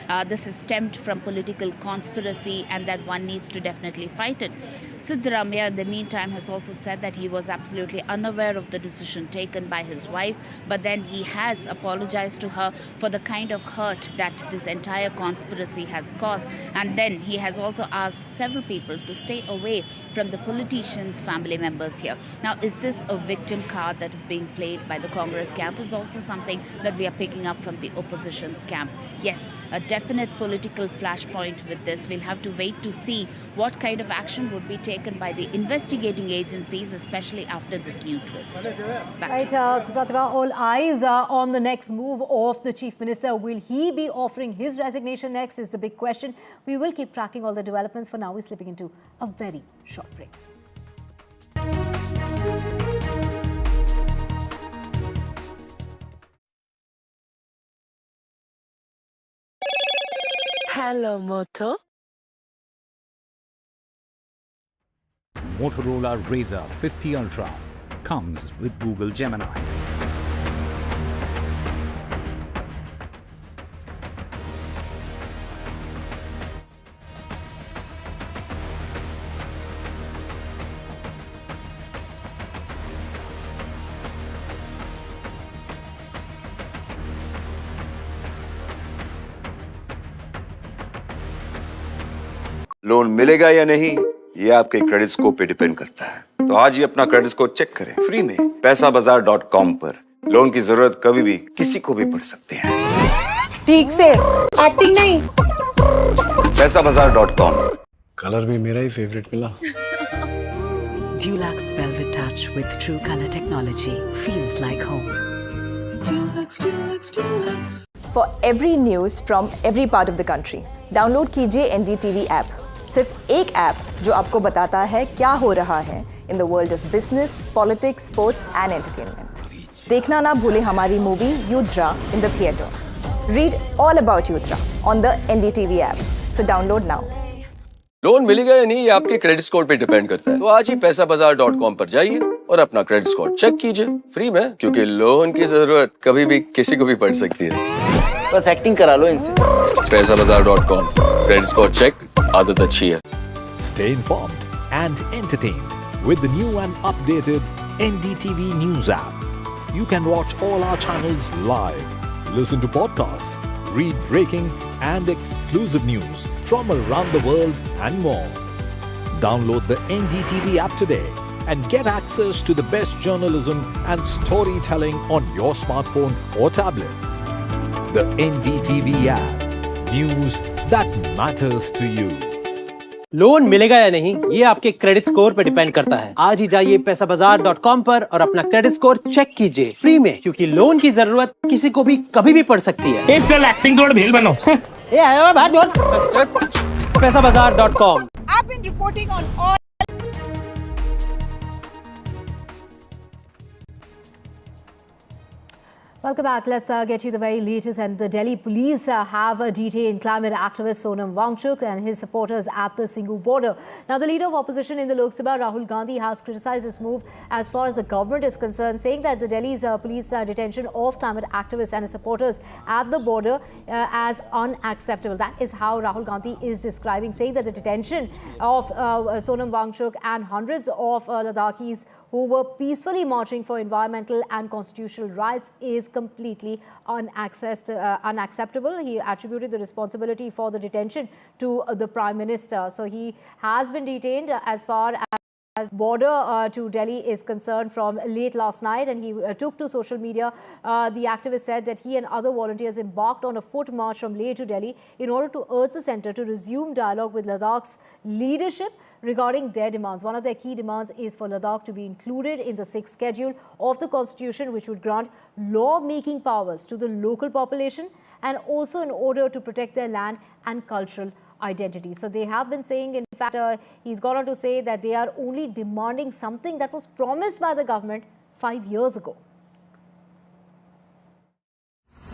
has stemmed from political conspiracy and that one needs to definitely fight it. Siddaramaiah, in the meantime, has also said that he was absolutely unaware of the decision taken by his wife, but then he has apologized to her for the kind of hurt that this entire conspiracy has caused. And then he has also asked several people to stay away from the politicians' family members here. Now, is this a victim card that is being played by the Congress camp? Is also something that we are picking up from the opposition's camp. Yes, a definite definite political flashpoint with this. We'll have to wait to see what kind of action would be taken by the investigating agencies, especially after this new twist. Right, Pratibha, all eyes are on the next move of the Chief Minister. Will he be offering his resignation next is the big question. We will keep tracking all the developments. For now, we're slipping into a very short break. Hello, Moto. Motorola Razr 50 Ultra comes with Google Gemini. Loan मिलेगा या नहीं ये आपके credit score पे depend करता है। तो आज ही अपना क्रेडिट स्कोर चेक करें फ्री में पैसाबाजार.com पर। लोन की जरूरत कभी भी किसी को भी पड़ सकती है। ठीक से एक्टिंग नहीं। पैसाबाजार.com। कलर भी मेरा ही फेवरेट मिला। Dulux Velvet Touch with True Color Technology feels like home. For every news from every part of the country, download कीजिए NDTV ऐप। सिर्फ एक ऐप जो आपको बताता है क्या हो रहा है in the world of business, politics, sports and entertainment. देखना ना भूले हमारी movie Yudhra in the theatre. Read all about Yudhra on the NDTV app. So download now. Loan मिलेगा या नहीं ये आपके क्रेडिट स्कोर पे डिपेंड करता है। तो आज ही पैसाबाजार.com पर जाइए और अपना क्रेडिट स्कोर चेक कीजिए फ्री में, क्योंकि लोन की जरूरत कभी भी किसी को भी पड़ सकती है। बस एक्टिंग करा लो इनसे। पैसाबाजार.com, क्रेडिट स्कोर चेक, आदत अच्छी है। Stay informed and entertained with the new and updated NDTV News app. You can watch all our channels live, listen to podcasts, read breaking and exclusive news from around the world and more. Download the NDTV app today and get access to the best journalism and storytelling on your smartphone or tablet. The NDTV app. News that matters to you. Loan मिलेगा या नहीं ये आपके credit score पे depend करता है। आज ही जाइए पैसाबाजार.com पर और अपना क्रेडिट स्कोर चेक कीजिए फ्री में, क्योंकि लोन की जरूरत किसी को भी कभी भी पड़ सकती है। चल एक्टिंग थोड़ा भेल बनो। ये आया बात पैसाबाजार.com। I've been reporting on all. Welcome back. Let's get you the very latest. And the Delhi police have detained climate activist Sonam Wangchuk and his supporters at the Singhu border. Now, the leader of opposition in the Lok Sabha, Rahul Gandhi, has criticized this move as far as the government is concerned, saying that the Delhi's police detention of climate activists and his supporters at the border as unacceptable. That is how Rahul Gandhi is describing, saying that the detention of Sonam Wangchuk and hundreds of Ladakhis who were peacefully marching for environmental and constitutional rights is completely unacceptable. He attributed the responsibility for the detention to the Prime Minister. So he has been detained as far as border to Delhi is concerned from late last night, and he took to social media. The activist said that he and other volunteers embarked on a foot march from Leh to Delhi in order to urge the centre to resume dialogue with Ladakh's leadership regarding their demands. One of their key demands is for Ladakh to be included in the 6th schedule of the constitution, which would grant law-making powers to the local population and also in order to protect their land and cultural identity. So they have been saying, in fact, he's gone on to say that they are only demanding something that was promised by the government 5 years ago.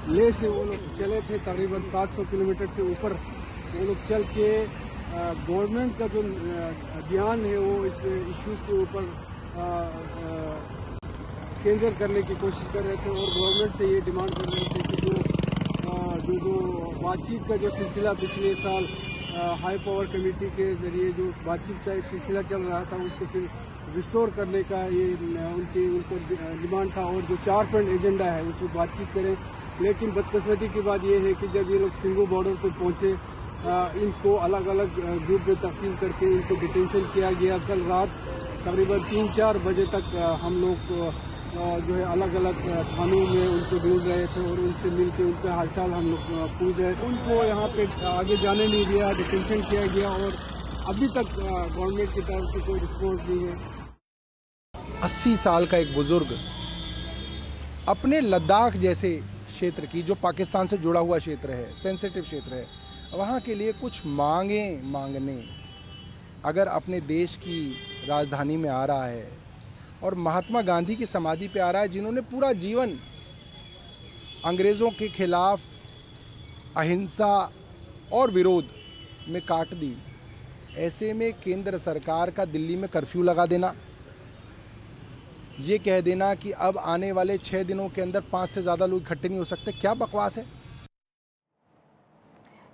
ले से वो लोग चले थे तकरीबन 700 kilometre से ऊपर वो लोग चल के गवर्नमेंट का जो ध्यान है वो इस इश्यूज के ऊपर केंद्रित करने की कोशिश कर रहे थे और गवर्नमेंट से ये डिमांड कर रहे थे कि जो बातचीत का जो सिलसिला पिछले साल हाई पावर कमेटी के जरिए जो बातचीत का एक सिलसिला चल रहा था उसको फिर रिस्टोर करने का ये उनको डिमांड था और जो 4 पॉइंट एजेंडा है उसमें बातचीत करें। लेकिन बदकिस्मती की बात यह है कि जब ये लोग सिंघू बॉर्डर पर पहुंचे इनको अलग अलग ग्रुप में तकसीम करके इनको डिटेंशन किया गया। कल रात तकरीबन 3-4 बजे तक हम लोग जो है अलग अलग थानों में उनको ढूंढ रहे थे और उनसे मिल के उनका हालचाल हम लोग पूछ रहे थे। उनको यहाँ पे आगे जाने नहीं दिया, डिटेंशन किया गया और अभी तक गवर्नमेंट की तरफ से कोई रिस्पॉन्स नहीं है। 80 साल का एक बुजुर्ग अपने लद्दाख जैसे क्षेत्र की, जो पाकिस्तान से जुड़ा हुआ क्षेत्र है, सेंसिटिव क्षेत्र है, वहाँ के लिए कुछ मांगने अगर अपने देश की राजधानी में आ रहा है और महात्मा गांधी की समाधि पे आ रहा है, जिन्होंने पूरा जीवन अंग्रेज़ों के खिलाफ अहिंसा और विरोध में काट दी, ऐसे में केंद्र सरकार का दिल्ली में कर्फ्यू लगा देना, ये कह देना कि अब आने वाले 6 दिनों के अंदर 5 से ज़्यादा लोग इकट्ठे नहीं हो सकते, क्या बकवास है।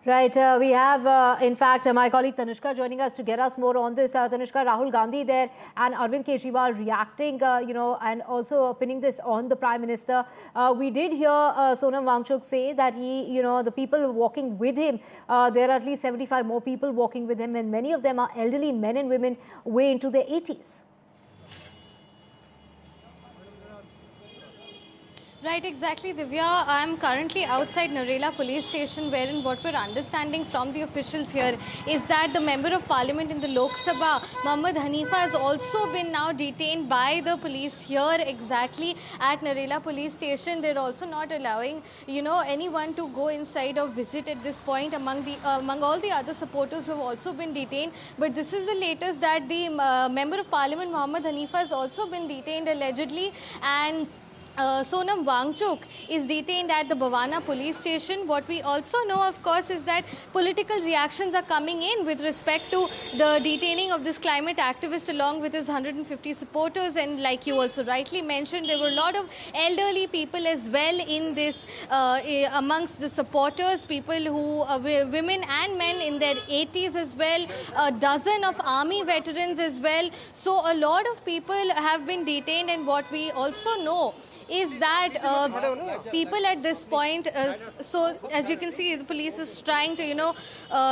Right, we have in fact my colleague Tanushka joining us to get us more on this. Tanushka, Rahul Gandhi there and Arvind Kejriwal reacting, and also pinning this on the Prime Minister. We did hear Sonam Wangchuk say that he, the people walking with him, there are at least 75 more people walking with him, and many of them are elderly men and women way into their 80s. Right, exactly, Divya. I am currently outside Narela police station, wherein what we're understanding from the officials here is that the member of parliament in the Lok Sabha, Mohammad Hanifa, has also been now detained by the police here exactly at Narela police station. They're also not allowing, anyone to go inside or visit at this point among all the other supporters who have also been detained. But this is the latest, that the member of parliament, Mohammad Hanifa, has also been detained allegedly, and Sonam Wangchuk is detained at the Bhavana police station. What we also know, of course, is that political reactions are coming in with respect to the detaining of this climate activist along with his 150 supporters. And like you also rightly mentioned, there were a lot of elderly people as well in this, amongst the supporters, people who, women and men in their 80s as well, a dozen of army veterans as well. So a lot of people have been detained, and what we also know is that people at this point, so as you can see, the police is trying to,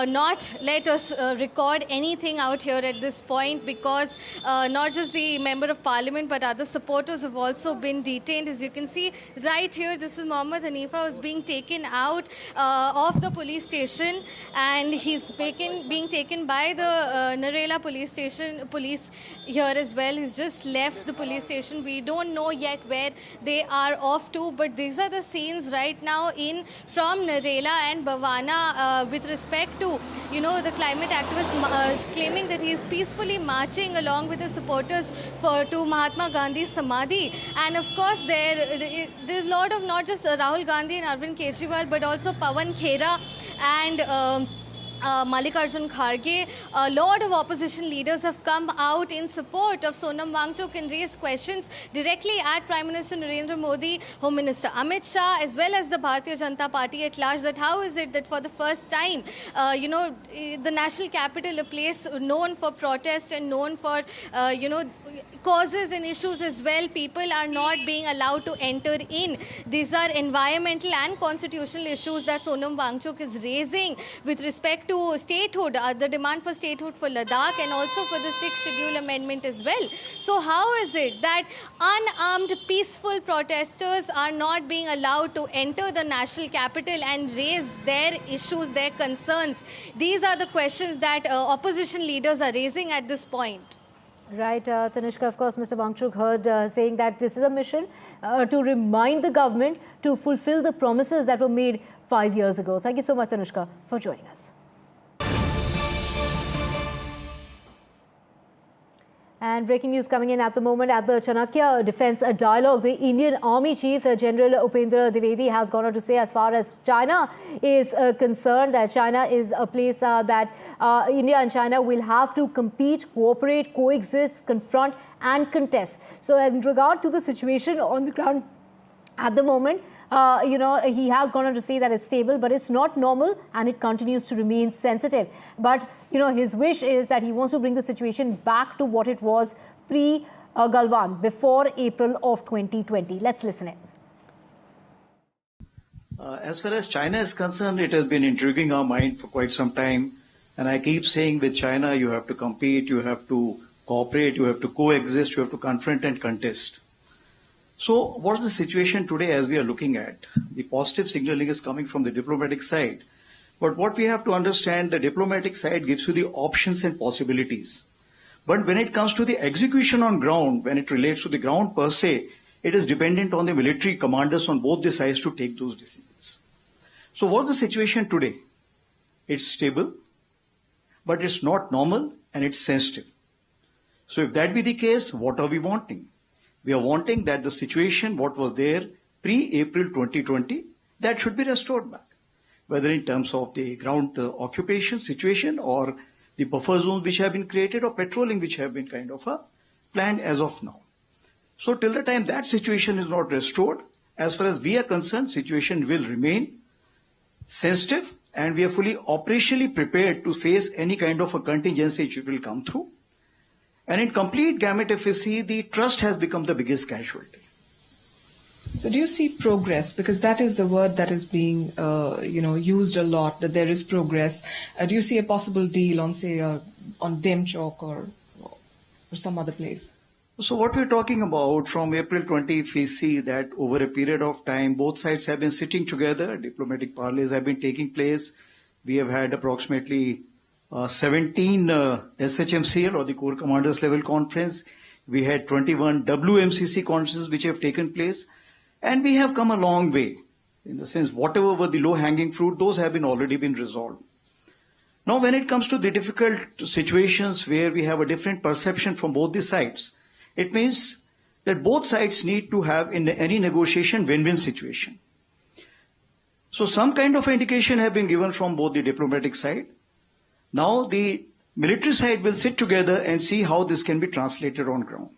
not let us record anything out here at this point, because not just the member of parliament but other supporters have also been detained. As you can see right here, this is Mohammad Hanifa, who's being taken out of the police station, and he's being taken by the Narela police station, police here as well. He's just left the police station. We don't know yet where they are off to, but these are the scenes right now from Narela and Bhavana with respect to, the climate activist claiming that he is peacefully marching along with his supporters to Mahatma Gandhi's Samadhi. And of course, there's a lot of not just Rahul Gandhi and Arvind Kejriwal, but also Pawan Khera and Mallikarjun Kharge. A lot of opposition leaders have come out in support of Sonam Wangchuk and raised questions directly at Prime Minister Narendra Modi, Home Minister Amit Shah, as well as the Bharatiya Janata Party at large, that how is it that for the first time, the national capital, a place known for protest and known for, causes and issues as well, people are not being allowed to enter in. These are environmental and constitutional issues that Sonam Wangchuk is raising with respect to statehood, the demand for statehood for Ladakh, and also for the 6th schedule amendment as well. So how is it that unarmed peaceful protesters are not being allowed to enter the national capital and raise their issues, their concerns? These are the questions that opposition leaders are raising at this point. Right, Tanushka, of course, Mr. Wangchuk heard saying that this is a mission to remind the government to fulfill the promises that were made 5 years ago. Thank you so much, Tanushka, for joining us. And breaking news coming in at the moment at the Chanakya Defence Dialogue. The Indian Army Chief General Upendra Dwivedi has gone on to say, as far as China is concerned, that China is a place that India and China will have to compete, cooperate, coexist, confront and contest. So in regard to the situation on the ground at the moment, he has gone on to say that it's stable, but it's not normal and it continues to remain sensitive. But, his wish is that he wants to bring the situation back to what it was pre-Galwan, before April of 2020. Let's listen in. As far as China is concerned, it has been intriguing our mind for quite some time. And I keep saying with China, you have to compete, you have to cooperate, you have to coexist, you have to confront and contest. So what's the situation today as we are looking at? The positive signaling is coming from the diplomatic side. But what we have to understand, the diplomatic side gives you the options and possibilities. But when it comes to the execution on ground, when it relates to the ground per se, it is dependent on the military commanders on both the sides to take those decisions. So what's the situation today? It's stable, but it's not normal and it's sensitive. So if that be the case, what are we wanting? We are wanting that the situation, what was there pre-April 2020, that should be restored back. Whether in terms of the ground occupation situation or the buffer zones which have been created or patrolling which have been kind of planned as of now. So till the time that situation is not restored, as far as we are concerned, situation will remain sensitive and we are fully operationally prepared to face any kind of a contingency which will come through. And in complete gamut, if we see, the trust has become the biggest casualty. So do you see progress? Because that is the word that is being, used a lot, that there is progress. Do you see a possible deal on, say, on Demchok or some other place? So what we're talking about from April 20, if we see that over a period of time, both sides have been sitting together, diplomatic parleys have been taking place. We have had approximately 17 SHMCL or the Corps Commanders Level Conference. We had 21 WMCC conferences which have taken place. And we have come a long way. In the sense, whatever were the low-hanging fruit, those have been already been resolved. Now, when it comes to the difficult situations where we have a different perception from both the sides, it means that both sides need to have in any negotiation win-win situation. So some kind of indication have been given from both the diplomatic side. Now the military side will sit together and see how this can be translated on ground.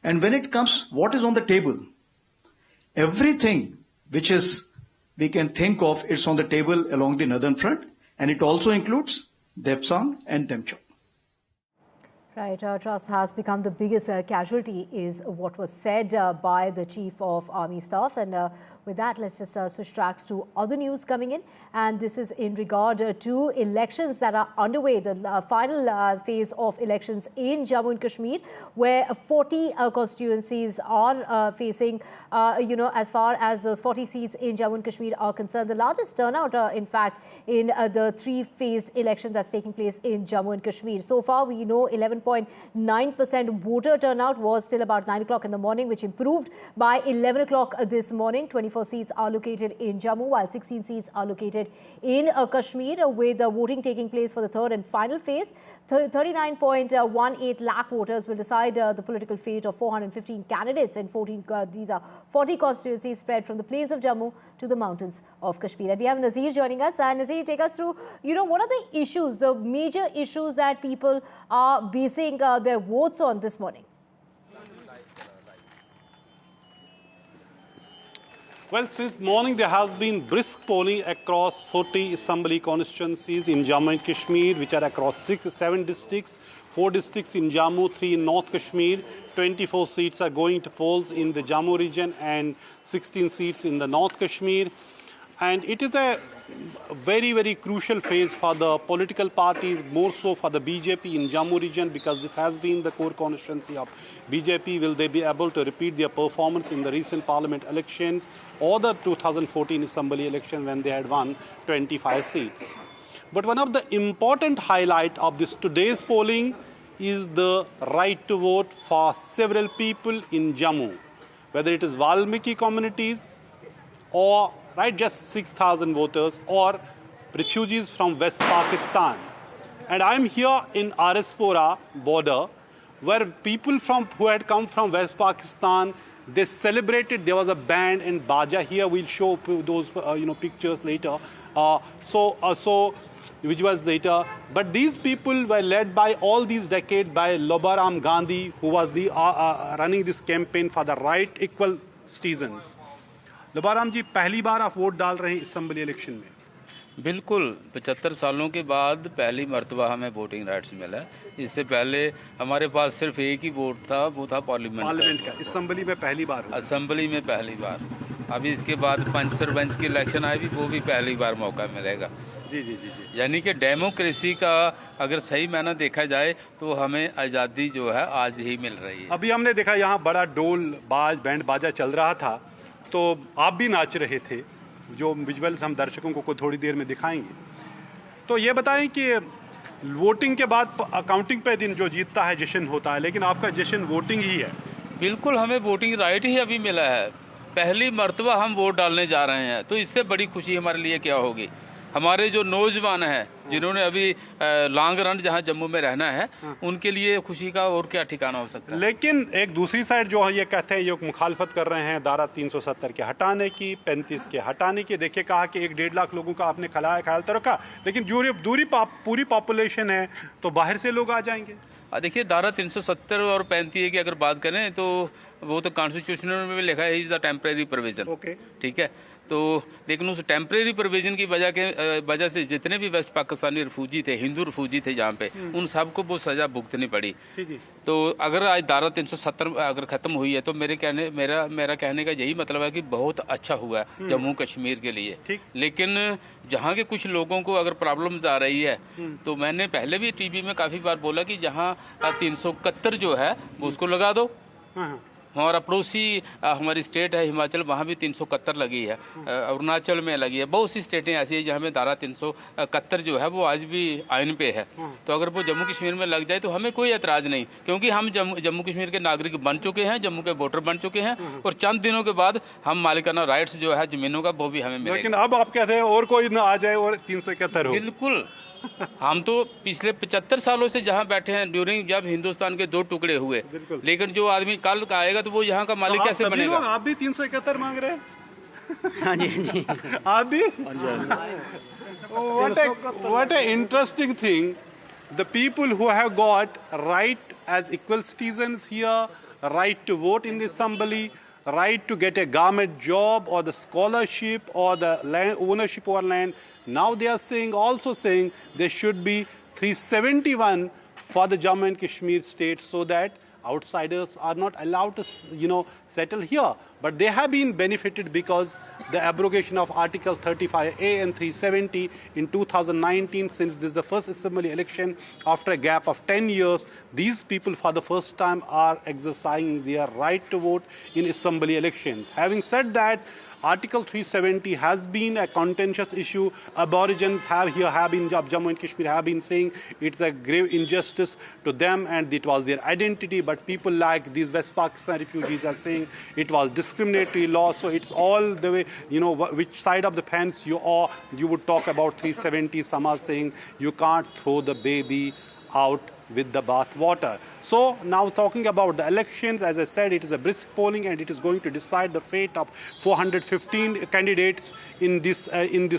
And when it comes, what is on the table? Everything which is we can think of, it's on the table along the northern front, and it also includes Depsang and Demchok. Right, trust has become the biggest casualty is what was said by the Chief of Army Staff. And with that, let's just switch tracks to other news coming in. And this is in regard to elections that are underway, the final phase of elections in Jammu and Kashmir, where 40 constituencies are facing, as far as those 40 seats in Jammu and Kashmir are concerned. The largest turnout, in fact, in the three-phased election that's taking place in Jammu and Kashmir. So far, we know 11.9% voter turnout was till about 9 o'clock in the morning, which improved by 11 o'clock this morning. 24 seats are located in Jammu, while 16 seats are located in Kashmir, with voting taking place for the third and final phase. 39.18 lakh voters will decide the political fate of 415 candidates in 40 constituencies spread from the plains of Jammu to the mountains of Kashmir. And we have Nazir joining us. And Nazir, take us through, what are the issues, the major issues that people are basing their votes on this morning? Well, since morning there has been brisk polling across 40 assembly constituencies in Jammu and Kashmir, which are across 7 districts, 4 districts in Jammu, 3 in North Kashmir. 24 seats are going to polls in the Jammu region and 16 seats in the North Kashmir. And it is a very, very crucial phase for the political parties, more so for the BJP in Jammu region, because this has been the core constituency of BJP. Will they be able to repeat their performance in the recent parliament elections or the 2014 assembly election when they had won 25 seats? But one of the important highlight of this today's polling is the right to vote for several people in Jammu, whether it is Valmiki communities or just 6,000 voters or refugees from West Pakistan. And I'm here in Arispora border, where people who had come from West Pakistan, they celebrated. There was a band and baja here. We'll show those pictures later. Visuals later. But these people were led by all these decades by Lobaram Gandhi, who was running this campaign for the right equal citizens. लबाराम जी, पहली बार आप vote डाल रहे हैं assembly election में? बिल्कुल, 75 सालों के बाद पहली मर्तबा हमें वोटिंग राइट्स मिला। इससे पहले हमारे पास सिर्फ एक ही वोट था, वो था पार्लियामेंट का। असेंबली में पहली बार? असेंबली में पहली बार। अभी इसके बाद पंच सरपंच की इलेक्शन आए भी, वो भी पहली बार मौका मिलेगा। जी जी जी जी। यानी कि डेमोक्रेसी का अगर सही मायना देखा जाए तो हमें आज़ादी जो है आज ही मिल रही है। अभी हमने देखा यहाँ बड़ा डोल बाज बैंड बाजा चल रहा था, तो आप भी नाच रहे थे, जो विजुअल्स हम दर्शकों को थोड़ी देर में दिखाएंगे। तो ये बताएं कि वोटिंग के बाद काउंटिंग पे दिन जो जीतता है जश्न होता है, लेकिन आपका जश्न वोटिंग ही है। बिल्कुल, हमें वोटिंग राइट ही अभी मिला है, पहली मर्तबा हम वोट डालने जा रहे हैं, तो इससे बड़ी खुशी हमारे लिए क्या होगी। हमारे जो नौजवान हैं जिन्होंने अभी लॉन्ग रन जहां जम्मू में रहना है, उनके लिए खुशी का और क्या ठिकाना हो सकता है। लेकिन एक दूसरी साइड जो है ये कहते हैं, ये मुखालफत कर रहे हैं धारा 370 के हटाने की, 35 के हटाने की। देखिए कहा कि 1-1.5 लाख लोगों का आपने ख्याल तो रखा, लेकिन पूरी पॉपुलेशन है तो बाहर से लोग आ जाएंगे। देखिए धारा 370 और 35 की अगर बात करें तो वो तो कॉन्स्टिट्यूशन में लिखा है, is the temporary provision. Okay, ठीक है। तो लेकिन उस टेम्परेरी प्रोविजन की वजह से जितने भी वेस्ट पाकिस्तानी रिफ्यूजी थे, हिंदू रिफ्यूजी थे जहाँ पे, उन सबको वो सज़ा भुगतनी पड़ी। तो अगर आज धारा 370 अगर ख़त्म हुई है तो मेरा कहने का यही मतलब है कि बहुत अच्छा हुआ है जम्मू कश्मीर के लिए। लेकिन जहाँ के कुछ लोगों को अगर प्रॉब्लम्स आ रही है, तो मैंने पहले भी टीवी में काफ़ी बार बोला कि जहाँ 371 जो है वो उसको लगा दो। हमारा पड़ोसी हमारी स्टेट है हिमाचल, वहाँ भी 371 लगी है, अरुणाचल में लगी है, बहुत सी स्टेटें ऐसी है जहाँ में धारा 371 जो है वो आज भी आइन पे है। तो अगर वो जम्मू कश्मीर में लग जाए तो हमें कोई एतराज़ नहीं, क्योंकि हम जम्मू कश्मीर के नागरिक बन चुके हैं, जम्मू के वोटर बन चुके हैं, और चंद दिनों के बाद हम मालिकाना राइट्स जो है ज़मीनों का वो भी हमें मिलेगा। लेकिन अब आप कहते हैं और कोई ना आ जाए और 371 हो। बिल्कुल, हम तो पिछले 75 सालों से जहाँ बैठे हैं, ड्यूरिंग जब हिंदुस्तान के 2 टुकड़े हुए, लेकिन जो आदमी कल आएगा तो वो यहाँ का मालिक कैसे बनेगा। आप भी 371 मांग रहे हैं? हाँ जी, हाँ जी। आप भी? What a interesting thing. The people who have got right as equal citizens here, right to vote in the assembly, right to get a government job or the scholarship or the land ownership over land, now they are also saying there should be 371 for the Jammu and Kashmir state, so that outsiders are not allowed to, settle here. But they have been benefited because the abrogation of Article 35A and 370 in 2019, since this is the first assembly election after a gap of 10 years, these people for the first time are exercising their right to vote in assembly elections. Having said that, Article 370 has been a contentious issue. Aborigines Jammu and Kashmir have been saying it's a grave injustice to them and it was their identity. But people like these West Pakistan refugees are saying it was discriminatory law. So it's all the way, which side of the fence you are. You would talk about 370. Some are saying you can't throw the baby out with the bath water. So now talking about the elections, as I said, it is a brisk polling and it is going to decide the fate of 415 candidates in this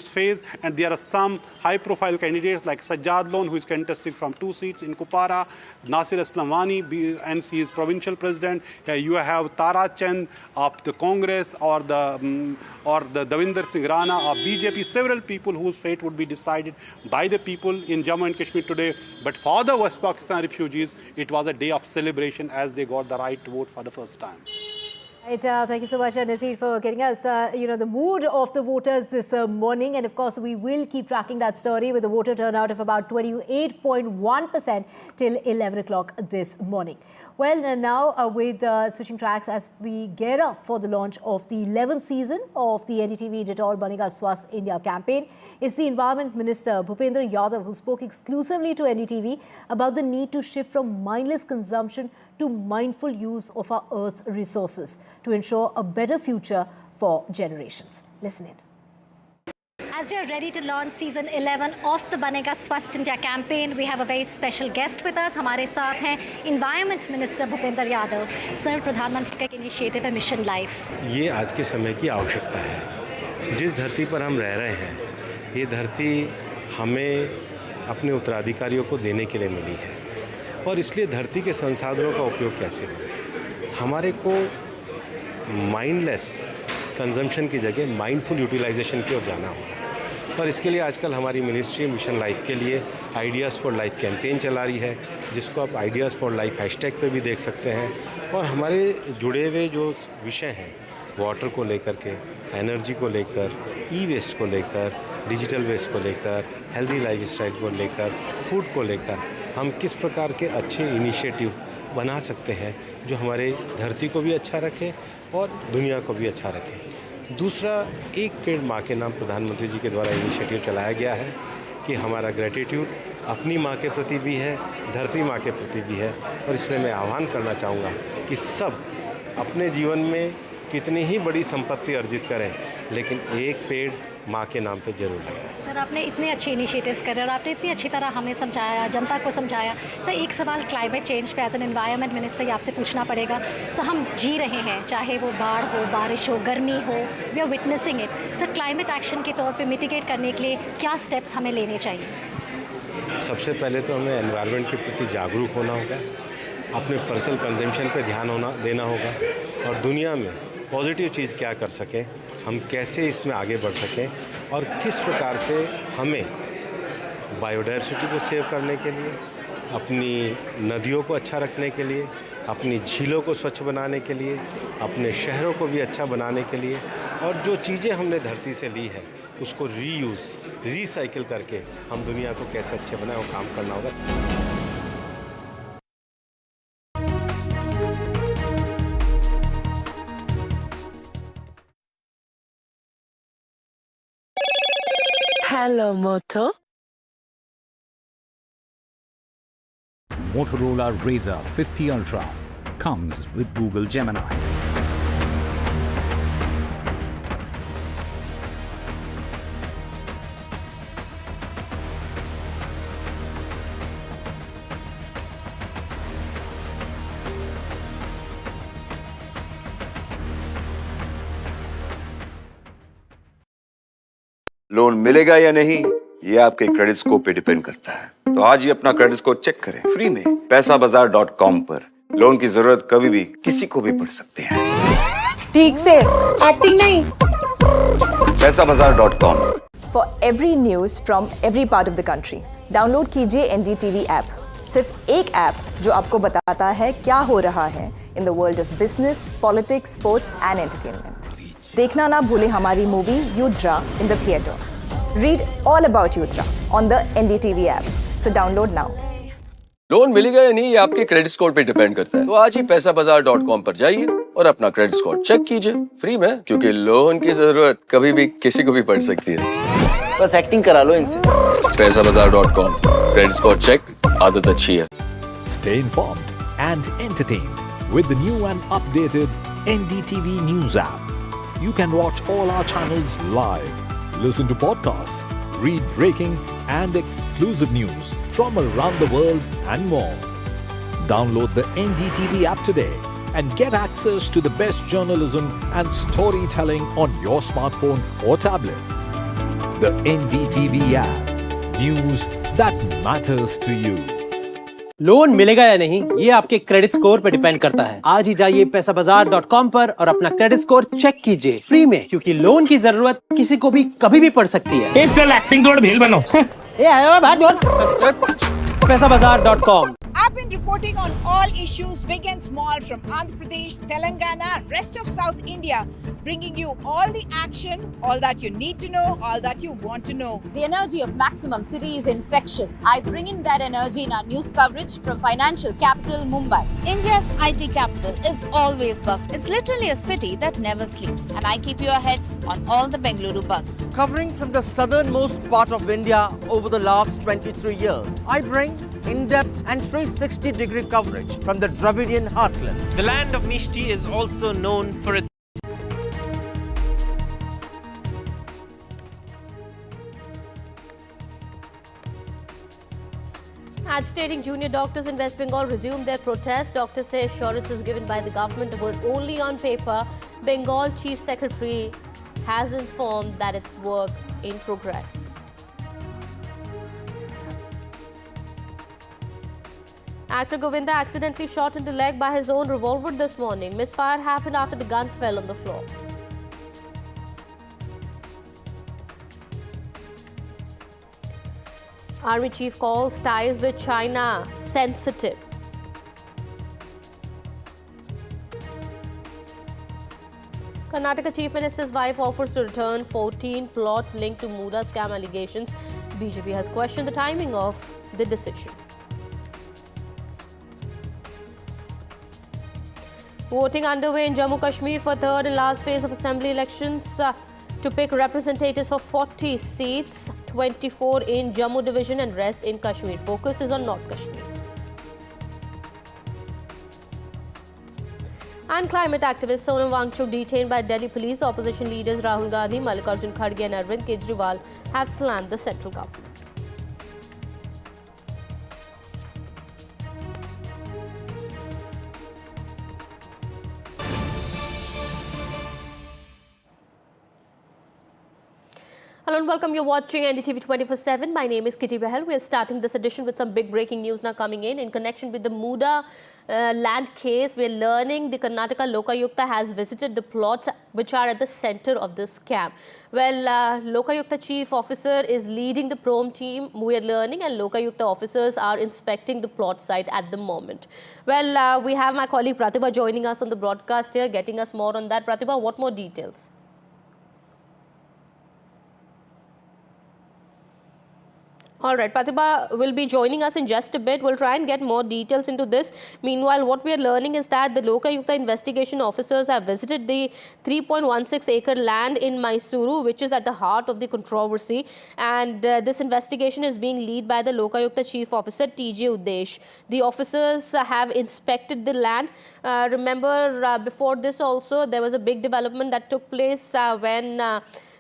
phase. And there are some high-profile candidates like Sajjad Lone, who is contesting from 2 seats in Kupara, Nasir Aslamani, NC is provincial president. You have Tara Chand of the Congress, or the Davinder Singh Rana of BJP. Several people whose fate would be decided by the people in Jammu and Kashmir today. But for the West Pakistan refugees, it was a day of celebration as they got the right to vote for the first time. Right, thank you so much, Nasir, for getting us, the mood of the voters this morning. And of course, we will keep tracking that story with a voter turnout of about 28.1% till 11 o'clock this morning. Well, now with switching tracks as we gear up for the launch of the 11th season of the NDTV Detol Banega Swasth India campaign, it's the Environment Minister Bhupendra Yadav who spoke exclusively to NDTV about the need to shift from mindless consumption to mindful use of our Earth's resources to ensure a better future for generations. Listen in. As we are ready to launch season 11 of the Banega Swasth India campaign, we have a very special guest with us. हमारे साथ हैं Environment Minister Bhupendra Yadav. Sir, प्रधानमंत्री का initiative है mission life. ये आज के समय की आवश्यकता है। जिस धरती पर हम रह रहे हैं, ये धरती हमें अपने उत्तराधिकारियों को देने के लिए मिली है, और इसलिए धरती के संसाधनों का उपयोग कैसे हो। हमारे को माइंडलेस कंजम्पशन की जगह माइंडफुल यूटिलाइजेशन की ओर जाना होगा, और इसके लिए आजकल हमारी मिनिस्ट्री मिशन लाइफ के लिए आइडियाज़ फॉर लाइफ कैंपेन चला रही है, जिसको आप आइडियाज़ फॉर लाइफ हैशटैग पे भी देख सकते हैं। और हमारे जुड़े हुए जो विषय हैं वाटर को लेकर के, एनर्जी को लेकर, ई वेस्ट को लेकर, डिजिटल वेस्ट को लेकर, हेल्दी लाइफस्टाइल को लेकर, फूड को लेकर हम किस प्रकार के अच्छे इनिशिएटिव बना सकते हैं जो हमारे धरती को भी अच्छा रखे और दुनिया को भी अच्छा रखे। दूसरा, एक पेड़ माँ के नाम प्रधानमंत्री जी के द्वारा इनिशिएटिव चलाया गया है कि हमारा ग्रेटिट्यूड अपनी माँ के प्रति भी है, धरती माँ के प्रति भी है। और इसलिए मैं आह्वान करना चाहूँगा कि सब अपने जीवन में कितनी ही बड़ी संपत्ति अर्जित करें, लेकिन एक पेड़ माँ के नाम पे जरूर लगाएं। सर, आपने इतने अच्छे इनिशिएटिव्स करे और आपने इतनी अच्छी तरह हमें समझाया, जनता को समझाया। सर, एक सवाल क्लाइमेट चेंज पे एज एन एनवायरनमेंट मिनिस्टर ये आपसे पूछना पड़ेगा। सर, हम जी रहे हैं, चाहे वो बाढ़ हो, बारिश हो, गर्मी हो, we are witnessing it. Sir, climate action के तौर पे मिटिगेट करने के लिए क्या स्टेप्स हमें लेने चाहिए? सबसे पहले तो हमें एनवायरनमेंट के प्रति जागरूक होना होगा, अपने पर्सनल कंजम्पशन पे ध्यान देना होगा और दुनिया में पॉजिटिव चीज़ क्या कर सकें, हम कैसे इसमें आगे बढ़ सकें और किस प्रकार से हमें बायोडायवर्सिटी को सेव करने के लिए, अपनी नदियों को अच्छा रखने के लिए, अपनी झीलों को स्वच्छ बनाने के लिए, अपने शहरों को भी अच्छा बनाने के लिए और जो चीज़ें हमने धरती से ली है उसको रिसाइकिल करके हम दुनिया को कैसे अच्छे बनाएं वो काम करना होगा। Hello, Moto. Motorola Razr 50 Ultra comes with Google Gemini. Loan मिलेगा या नहीं ये आपके क्रेडिट स्कोर पे डिपेंड करता है। तो आज ही अपना क्रेडिट स्कोर चेक करें फ्री में पैसाबाजार.com पर। लोन की जरूरत कभी भी किसी को भी पड़ सकती है। ठीक से एक्टिंग नहीं। पैसाबाजार.com। For every news from every part of the country, download कीजिए NDTV ऐप। सिर्फ एक ऐप जो आपको बताता है क्या हो रहा है in the world of business, politics, sports and entertainment. देखना ना भूले हमारी movie Yudhra in the theatre. Read all about Yudhra on the NDTV app. So download now. Loan मिलेगा या नहीं ये आपके क्रेडिट स्कोर पे डिपेंड करता है। तो आज ही पैसाबाजार.com पर जाइए और अपना क्रेडिट स्कोर चेक कीजिए फ्री में, क्योंकि लोन की जरूरत कभी भी किसी को भी पड़ सकती है। बस एक्टिंग करा लो इनसे। पैसाबाजार.com, क्रेडिट स्कोर चेक, आदत अच्छी है। Stay informed and entertained with the new and updated NDTV News app. You can watch all our channels live, listen to podcasts, read breaking and exclusive news from around the world and more. Download the NDTV app today and get access to the best journalism and storytelling on your smartphone or tablet. The NDTV app. News that matters to you. Loan मिलेगा या नहीं ये आपके credit score पे depend करता है। आज ही जाइए पैसाबाजार.com पर और अपना क्रेडिट स्कोर चेक कीजिए फ्री में, क्योंकि लोन की जरूरत किसी को भी कभी भी पड़ सकती है। चल एक्टिंग थोड़ा भेल बनो। पैसाबाजार.com। I've been reporting on all issues, big and small, from Andhra Pradesh, Telangana, rest of South India, bringing you all the action, all that you need to know, all that you want to know. The energy of Maximum City is infectious. I bring in that energy in our news coverage from financial capital Mumbai. India's IT capital is always buzz. It's literally a city that never sleeps. And I keep you ahead on all the Bengaluru buzz. Covering from the southernmost part of India over the last 23 years, I bring in-depth and 360-degree coverage from the Dravidian heartland. The land of Mishti is also known for its Agitating junior doctors in West Bengal resumed their protest. Doctors say assurances given by the government were only on paper. Bengal Chief Secretary has informed that it's work in progress. Actor Govinda accidentally shot in the leg by his own revolver this morning. Misfire happened after the gun fell on the floor. Army chief calls ties with China sensitive. Karnataka Chief Minister's wife offers to return 14 plots linked to MUDA scam allegations. BJP has questioned the timing of the decision. Voting underway in Jammu Kashmir for third and last phase of assembly elections to pick representatives for 40 seats, 24 in Jammu division and rest in Kashmir. Focus is on North Kashmir. And climate activist Sonam Wangchuk detained by Delhi police. Opposition leaders Rahul Gandhi, Mallikarjun Kharge and Arvind Kejriwal have slammed the central government. Hello and welcome. You're watching NDTV 24/7. My name is Kitty Behel. We are starting this edition with some big breaking news now coming in connection with the MUDA land case. We're learning the Karnataka Lokayukta has visited the plots which are at the center of this scam. Well, Lokayukta chief officer is leading the prom team, we're learning, and Lokayukta officers are inspecting the plot site at the moment. Well, we have my colleague Pratibha joining us on the broadcast here, getting us more on that. Pratibha, what more details? All right, Pratibha will be joining us in just a bit. We'll try and get more details into this. Meanwhile, what we are learning is that the Lokayukta investigation officers have visited the 3.16-acre land in Mysuru, which is at the heart of the controversy. And this investigation is being led by the Lokayukta chief officer, TJ Udesh. The officers have inspected the land. Remember, before this also, there was a big development that took place when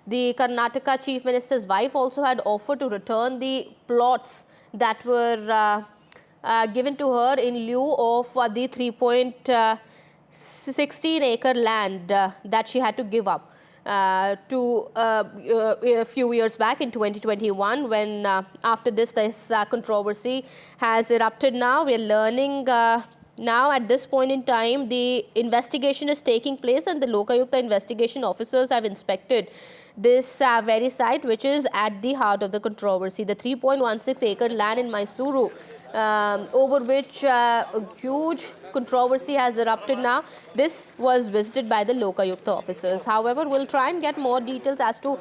the Karnataka Chief Minister's wife also had offered to return the plots that were given to her in lieu of the 3.16-acre land that she had to give up a few years back in 2021 when after this controversy has erupted. Now we are learning now at this point in time the investigation is taking place and the Lokayukta investigation officers have inspected this very site which is at the heart of the controversy, the 3.16-acre land in Mysuru, over which a huge controversy has erupted now. This was visited by the Lokayukta officers. However, we'll try and get more details as to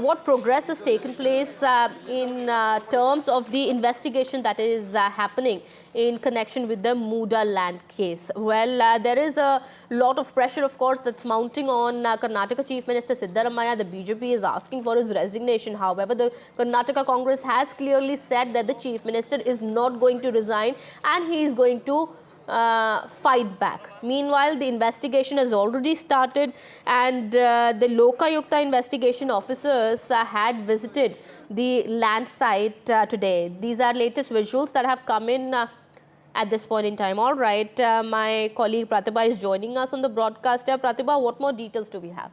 what progress has taken place in terms of the investigation that is happening in connection with the MUDA land case. Well, there is a lot of pressure, of course, that's mounting on Karnataka Chief Minister Siddaramaiah. The BJP is asking for his resignation. However, the Karnataka Congress has clearly said that the Chief Minister is not going to resign and he is going to fight back. Meanwhile, the investigation has already started and the Lokayukta investigation officers had visited the land site today. These are latest visuals that have come in at this point in time. All right, my colleague Pratibha is joining us on the broadcast. Pratibha, what more details do we have?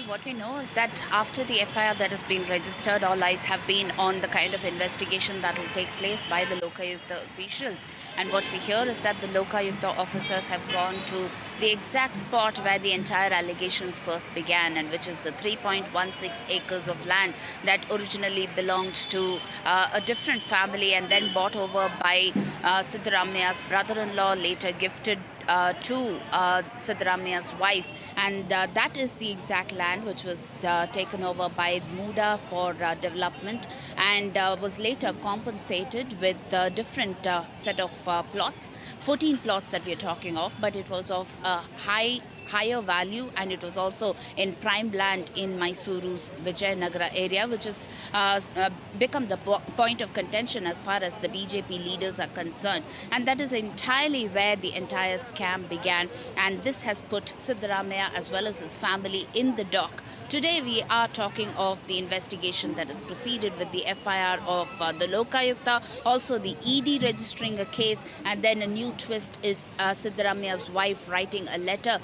What we know is that after the FIR that has been registered, all eyes have been on the kind of investigation that will take place by the Lokayukta officials. And what we hear is that the Lokayukta officers have gone to the exact spot where the entire allegations first began, and which is the 3.16 acres of land that originally belonged to a different family and then bought over by Siddaramaiah's brother-in-law, later gifted to Siddaramaiah's wife, and that is the exact land which was taken over by MUDA for development and was later compensated with a different set of plots, 14 plots that we are talking of, but it was of higher value, and it was also in prime land in Mysuru's Vijayanagara area, which has become the point of contention as far as the BJP leaders are concerned. And that is entirely where the entire scam began, and this has put Siddaramaiah as well as his family in the dock. Today we are talking of the investigation that has proceeded with the FIR of the Lokayukta, also the ED registering a case, and then a new twist is Siddaramaiah's wife writing a letter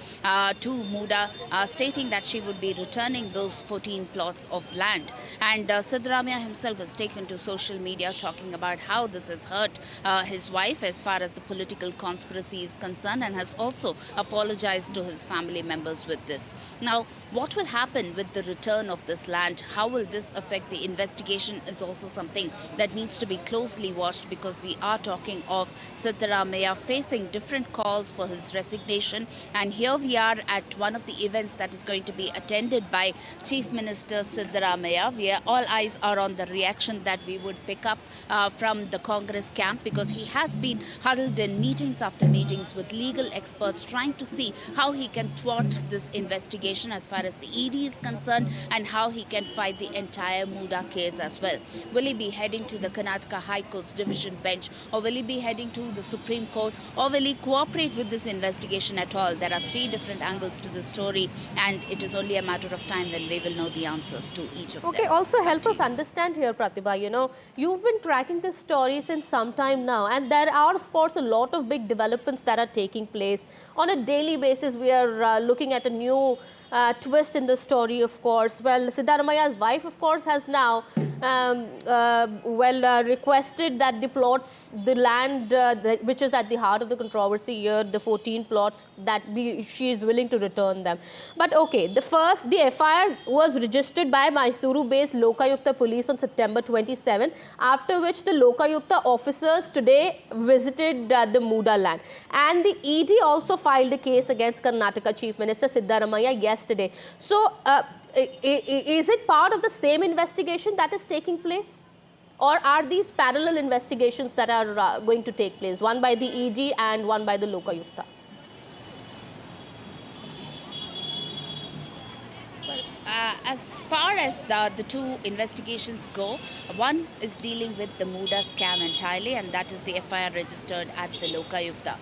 to MUDA, stating that she would be returning those 14 plots of land. And Siddaramaiah himself has taken to social media talking about how this has hurt his wife as far as the political conspiracy is concerned, and has also apologized to his family members with this. Now, what will happen with the return of this land? How will this affect the investigation is also something that needs to be closely watched, because we are talking of Siddaramaiah facing different calls for his resignation. And here we are at one of the events that is going to be attended by Chief Minister Siddaramaiah. All eyes are on the reaction that we would pick up from the Congress camp, because he has been huddled in meetings after meetings with legal experts trying to see how he can thwart this investigation as far as the ED is concerned, and how he can fight the entire MUDA case as well. Will he be heading to the Karnataka High Court's division bench, or will he be heading to the Supreme Court, or will he cooperate with this investigation at all? There are three different angles to the story, and it is only a matter of time when we will know the answers to each of them. Okay, also help us understand here, Pratibha, you know, you've been tracking this story since some time now, and there are, of course, a lot of big developments that are taking place. On a daily basis, we are looking at a new twist in the story, of course. Well, Siddaramaiah's wife, of course, has now requested that the plots, the land which is at the heart of the controversy here, the 14 plots, that she is willing to return them. But okay, the FIR was registered by Mysuru-based Lokayukta police on September 27, after which the Lokayukta officers today visited the MUDA land. And the ED also filed a case against Karnataka Chief Minister Siddaramaiah yesterday. So, is it part of the same investigation that is taking place? Or are these parallel investigations that are going to take place, one by the ED and one by the Lokayukta? As far as the two investigations go, one is dealing with the MUDA scam entirely, and that is the FIR registered at the Lokayukta.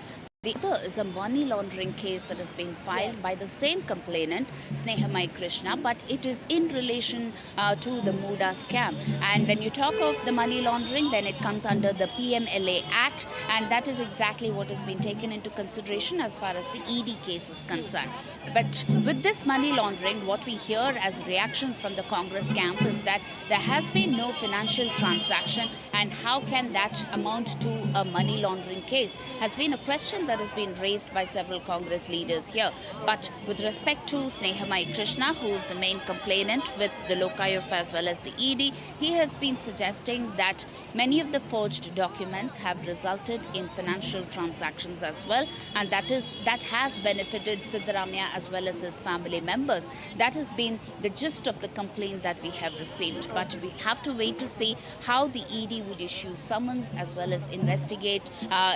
The other is a money laundering case that has been filed by the same complainant, Snehamai Krishna, but it is in relation to the MUDA scam. And when you talk of the money laundering, then it comes under the PMLA Act, and that is exactly what has been taken into consideration as far as the ED case is concerned. But with this money laundering, what we hear as reactions from the Congress camp is that there has been no financial transaction, and how can that amount to a money laundering case has been a question that has been raised by several Congress leaders here. But with respect to Snehamai Krishna, who is the main complainant with the Lokayukta as well as the ED, he has been suggesting that many of the forged documents have resulted in financial transactions as well, and that has benefited Siddaramaiah as well as his family members. That has been the gist of the complaint that we have received. But we have to wait to see how the ED would issue summons as well as investigate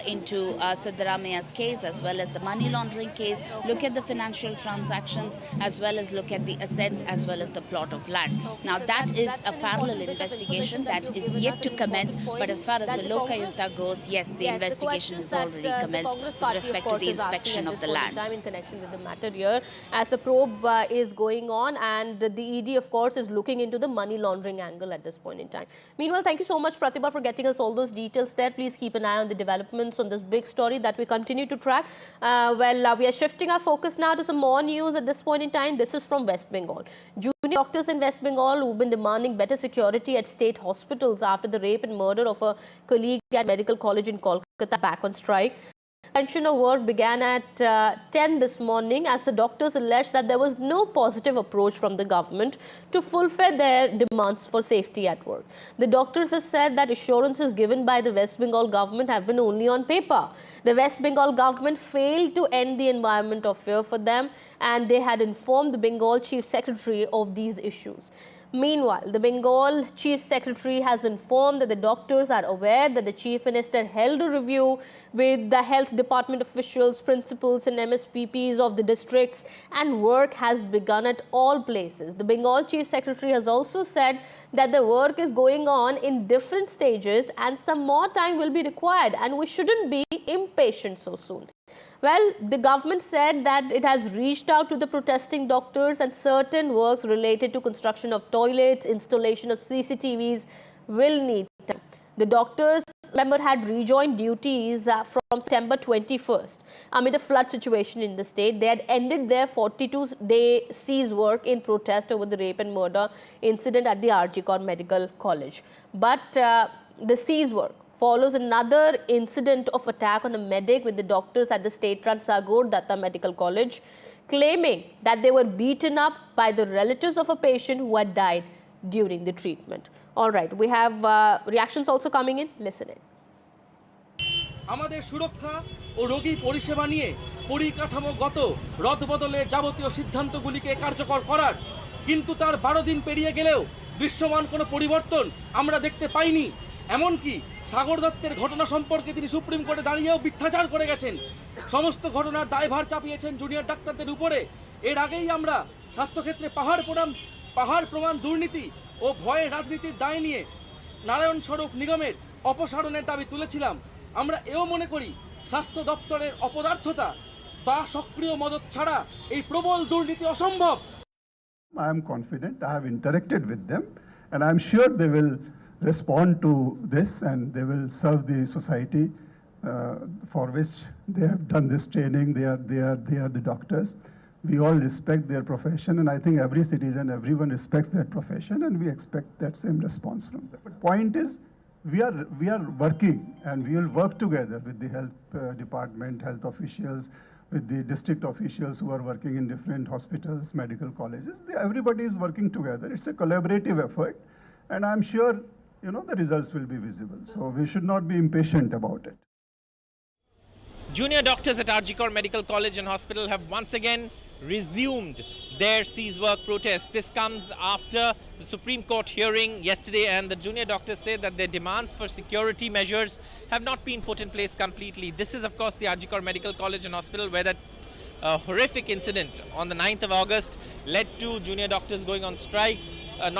into Siddaramaiah's case as well as the money laundering case, look at the financial transactions as well as look at the assets as well as the plot of land. Now that is a parallel investigation that is yet to commence, but as far as the Lokayukta goes, yes, the investigation is already commenced with respect to the inspection of the land. In connection with the matter here, as the probe is going on, and the ED, of course, is looking into the money laundering angle at this point in time. Meanwhile, thank you so much, Pratibha, for getting us all those details there. Please keep an eye on the developments on this big story that we continue to track. We are shifting our focus now to some more news at this point in time. This is from West Bengal. Junior doctors in West Bengal who've been demanding better security at state hospitals after the rape and murder of a colleague at Medical College in Kolkata back on strike. Suspension of work began at 10 this morning as the doctors alleged that there was no positive approach from the government to fulfill their demands for safety at work. The doctors have said that assurances given by the West Bengal government have been only on paper. The West Bengal government failed to end the environment of fear for them, and they had informed the Bengal Chief Secretary of these issues. Meanwhile, the Bengal Chief Secretary has informed that the doctors are aware that the Chief Minister held a review with the health department officials, principals and MSPPs of the districts, and work has begun at all places. The Bengal Chief Secretary has also said that the work is going on in different stages and some more time will be required, and we shouldn't be impatient so soon. Well, the government said that it has reached out to the protesting doctors, and certain works related to construction of toilets, installation of CCTVs will need time. The doctors member had rejoined duties from September 21st amid a flood situation in the state. They had ended their 42-day cease work in protest over the rape and murder incident at the RG Medical College. But the cease work follows another incident of attack on a medic with the doctors at the state-run Sagar Datta Medical College, claiming that they were beaten up by the relatives of a patient who had died during the treatment. All right, we have reactions also coming in. Listen in. আমাদের সুরক্ষা ও রোগী পরিষেবা নিয়ে পরিকাঠামোগত রদবদলের যাবতীয় সিদ্ধান্তগুলিকে কার্যকর করার কিন্তু তার 12 দিন পেরিয়ে গেলেও দৃশ্যমান কোনো পরিবর্তন আমরা দেখতে পাইনি। এমনকি সাগর দত্তের ঘটনা সম্পর্কে তিনি সুপ্রিম কোর্টে দাঁড়িয়েও মিথ্যাচার করে গেছেন। সমস্ত ঘটনার দায়ভার চাপিয়েছেন জুনিয়র ডাক্তারদের উপরে। এর আগেই আমরা স্বাস্থ্যক্ষেত্রে পাহাড় প্রমাণ দুর্নীতি ও ভয়ে রাজনীতির দায় নিয়ে নারায়ণ সড়ক নিগমের অপসারণের দাবি তুলেছিলাম। আমরা এও মনে করি স্বাস্থ্য দপ্তরের অপদার্থতা বা সক্রিয় মদত ছাড়া এই প্রবল দুর্নীতি অসম্ভব। I am confident. I have interacted with them and I am sure they will respond to this and they will serve the society for which they have done this training. They are the doctors. We all respect their profession, and I think every citizen, everyone respects that profession, and we expect that same response from them. But point is, we are working, and we will work together with the health department, health officials, with the district officials who are working in different hospitals, medical colleges. Everybody is working together. It's a collaborative effort, and I'm sure the results will be visible. So we should not be impatient about it. Junior doctors at RG Medical College and Hospital have once again resumed their cease work protest. This comes after the Supreme Court hearing yesterday, and the junior doctors say that their demands for security measures have not been put in place completely. This is, of course, the RG Medical College and Hospital where that horrific incident on the 9th of August led to junior doctors going on strike,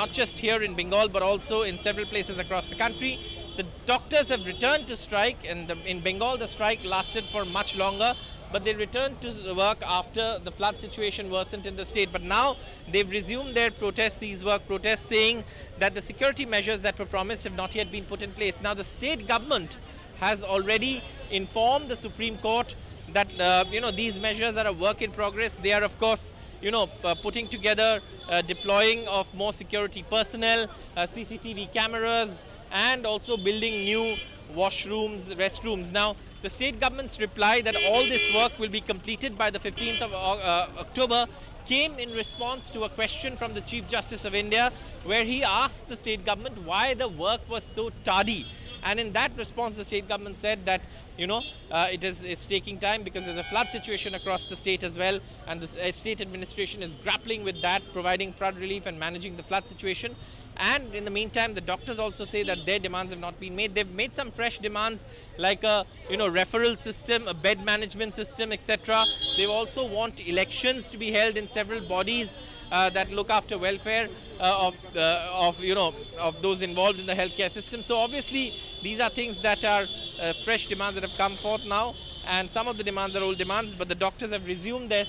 not just here in Bengal but also in several places across the country. The doctors have returned to strike, and in Bengal the strike lasted for much longer, but they returned to work after the flood situation worsened in the state. But now they've resumed their protest, cease work protest, saying that the security measures that were promised have not yet been put in place. Now the state government has already informed the Supreme Court that these measures are a work in progress. They are, of course, putting together deploying of more security personnel, CCTV cameras, and also building new washrooms, restrooms. Now, the state government's reply that all this work will be completed by the 15th of October came in response to a question from the Chief Justice of India, where he asked the state government why the work was so tardy. And in that response, the state government said that, it's taking time because there's a flood situation across the state as well. And the state administration is grappling with that, providing flood relief and managing the flood situation. And in the meantime, the doctors also say that their demands have not been made. They've made some fresh demands like a referral system, a bed management system, etc. They also want elections to be held in several bodies that look after welfare of those involved in the healthcare system. So obviously these are things that are fresh demands that have come forth now, and some of the demands are old demands, but the doctors have resumed their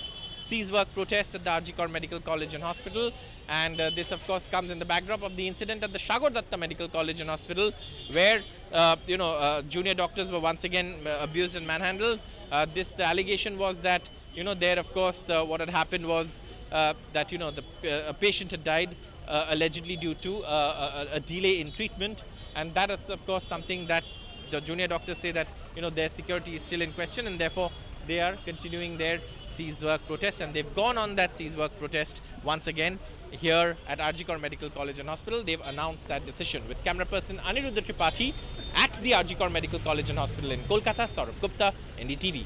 cease work protest at the RG Medical College and Hospital, and this of course comes in the backdrop of the incident at the Sagar Datta Medical College and Hospital where junior doctors were once again abused and manhandled. The allegation was that there of course what had happened was that a patient had died allegedly due to a delay in treatment, and that is of course something that the junior doctors say that their security is still in question, and therefore they are continuing their cease work protest, and they've gone on that cease work protest once again here at RG Medical College and Hospital. They've announced that decision. With camera person Aniruddha Tripathi at the RG Medical College and Hospital in Kolkata, Saurabh Gupta, NDTV.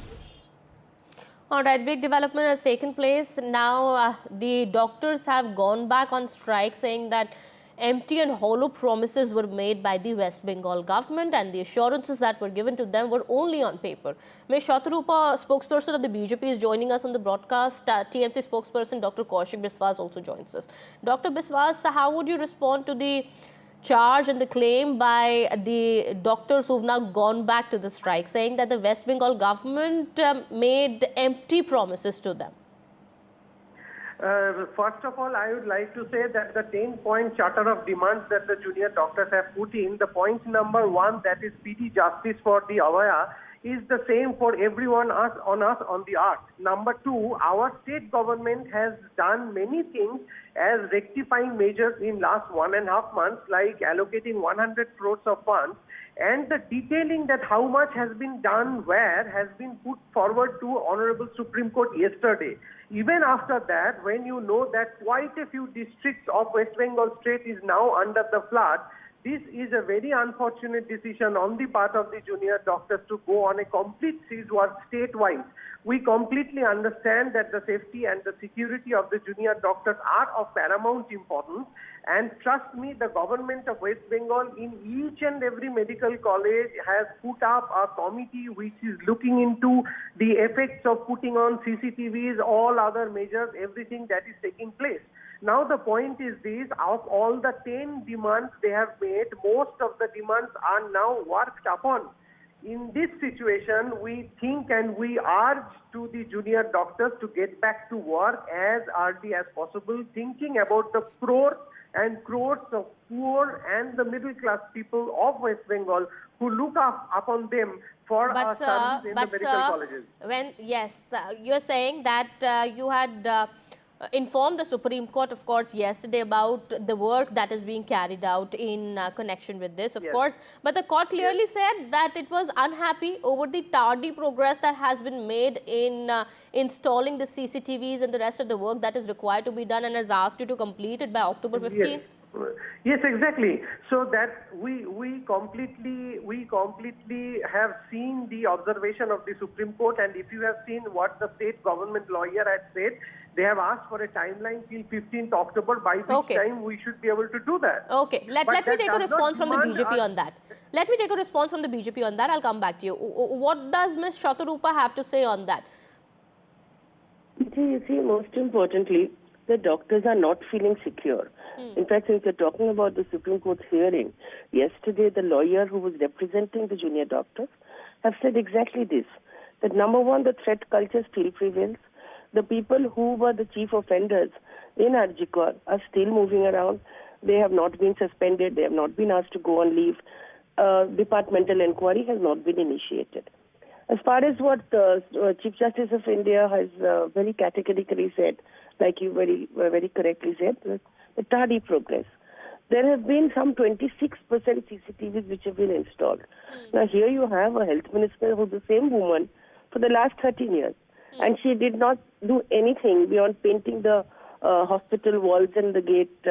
All right, big development has taken place. Now the doctors have gone back on strike, saying that empty and hollow promises were made by the West Bengal government, and the assurances that were given to them were only on paper. Ms. Shatarupa, spokesperson of the BJP, is joining us on the broadcast. TMC spokesperson Dr. Kaushik Biswas also joins us. Dr. Biswas, how would you respond to the charge and the claim by the doctors who've now gone back to the strike, saying that the West Bengal government made empty promises to them? First of all, I would like to say that the 10-point charter of demands that the junior doctors have put in, the point number 1, that is speedy justice for the Avaya, is the same for everyone on the earth. Number 2, our state government has done many things as rectifying measures in last 1.5 months, like allocating 100 crores of funds, and the detailing that how much has been done where has been put forward to Honorable Supreme Court yesterday. Even after that, when you know that quite a few districts of West Bengal state is now under the flood, this is a very unfortunate decision on the part of the junior doctors to go on a complete siege work statewide. We completely understand that the safety and the security of the junior doctors are of paramount importance. And trust me, the government of West Bengal in each and every medical college has put up a committee which is looking into the effects of putting on CCTVs, all other measures, everything that is taking place. Now the point is this, of all the 10 demands they have made, most of the demands are now worked upon. In this situation, we think and we urge to the junior doctors to get back to work as early as possible, thinking about the crores and crores of poor and the middle class people of West Bengal who look upon them for our service in the medical colleges. You're saying that you had informed the Supreme Court, of course, yesterday about the work that is being carried out in connection with this, of course. But the court clearly said that it was unhappy over the tardy progress that has been made in installing the CCTVs and the rest of the work that is required to be done, and has asked you to complete it by October 15th. Yes, exactly. So that we completely have seen the observation of the Supreme Court, and if you have seen what the state government lawyer had said, they have asked for a timeline till 15th October, by which time we should be able to do that. Okay, let me take a response from the BJP on that. Let me take a response from the BJP on that. I'll come back to you. What does Ms. Shatarupa have to say on that? You see, most importantly, the doctors are not feeling secure. In fact, since you're talking about the Supreme Court's hearing, yesterday the lawyer who was representing the junior doctors have said exactly this, that number one, the threat culture still prevails. The people who were the chief offenders in Arjikor are still moving around. They have not been suspended. They have not been asked to go on leave. Departmental inquiry has not been initiated. As far as what the Chief Justice of India has very categorically said, like you very correctly said, the tardy progress. There have been some 26% CCTVs which have been installed. Now here you have a health minister who's the same woman for the last 13 years. And she did not do anything beyond painting the hospital walls and the gate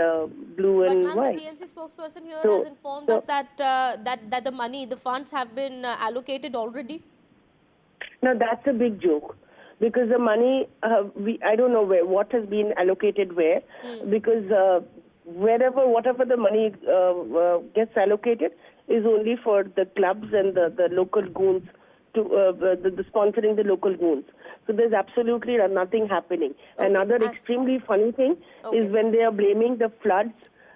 blue and white. The TMC spokesperson here has informed us that that the money, the funds have been allocated already. Now that's a big joke, because the money, I don't know what has been allocated where, because whatever the money gets allocated is only for the clubs and the local goons, to the sponsoring the local goons. So there's absolutely nothing happening. Another extremely funny thing is when they are blaming the floods.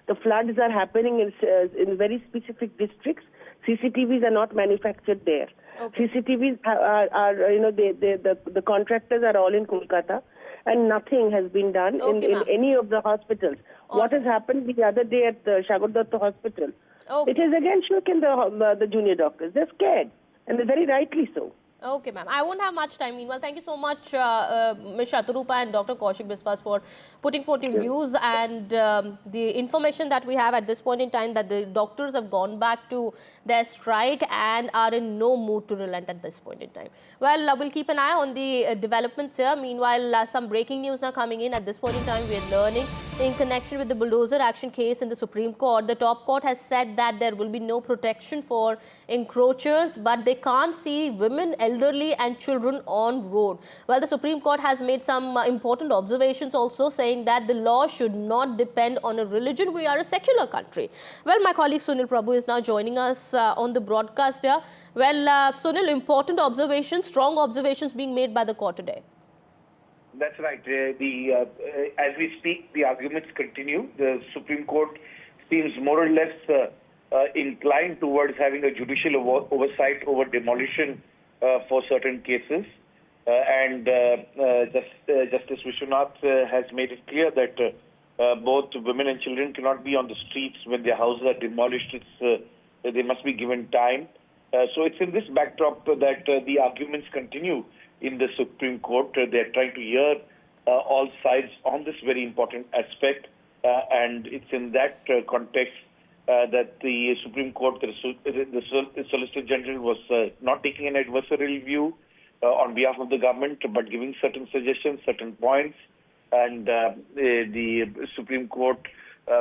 The floods are happening in very specific districts. CCTVs are not manufactured there. CCTVs are the contractors are all in Kolkata, and nothing has been done in any of the hospitals. What has happened the other day at the Shagardatta Hospital? It has again shaken the junior doctors. They're scared, and they're very rightly so. Okay, ma'am. I won't have much time. Meanwhile, thank you so much, Ms. Shatarupa and Dr. Kaushik Biswas, for putting forth your views and the information that we have at this point in time, that the doctors have gone back to their strike and are in no mood to relent at this point in time. Well, we'll keep an eye on the developments here. Meanwhile, some breaking news now coming in. At this point in time, we are learning in connection with the Bulldozer action case in the Supreme Court. The top court has said that there will be no protection for encroachers, but they can't see women, elderly and children on road. Well, the Supreme Court has made some important observations also, saying that the law should not depend on a religion. We are a secular country. Well, my colleague Sunil Prabhu is now joining us on the broadcast here. Well, Sunil, important observations, strong observations being made by the court today. That's right. As we speak, the arguments continue. The Supreme Court seems more or less inclined towards having a judicial oversight over demolition for certain cases. and Justice Vishwanath has made it clear that both women and children cannot be on the streets when their houses are demolished. They must be given time. So it's in this backdrop that the arguments continue in the Supreme Court. They're trying to hear all sides on this very important aspect, and it's in that context that the Supreme Court, the Solicitor General was not taking an adversarial view on behalf of the government, but giving certain suggestions, certain points, and the Supreme Court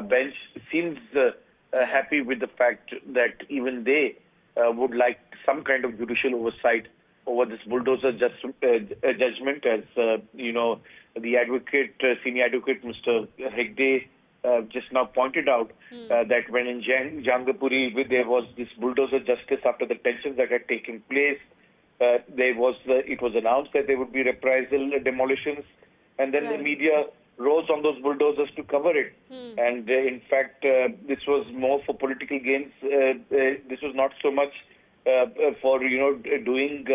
bench seems happy with the fact that even they would like some kind of judicial oversight over this bulldozer judgment, as you know, the advocate, senior advocate, Mr. Hegde, just now pointed out that when in Jangapuri there was this bulldozer justice after the tensions that had taken place, it was announced that there would be reprisal demolitions, and then the media rose on those bulldozers to cover it. And in fact, this was more for political gains. This was not so much for doing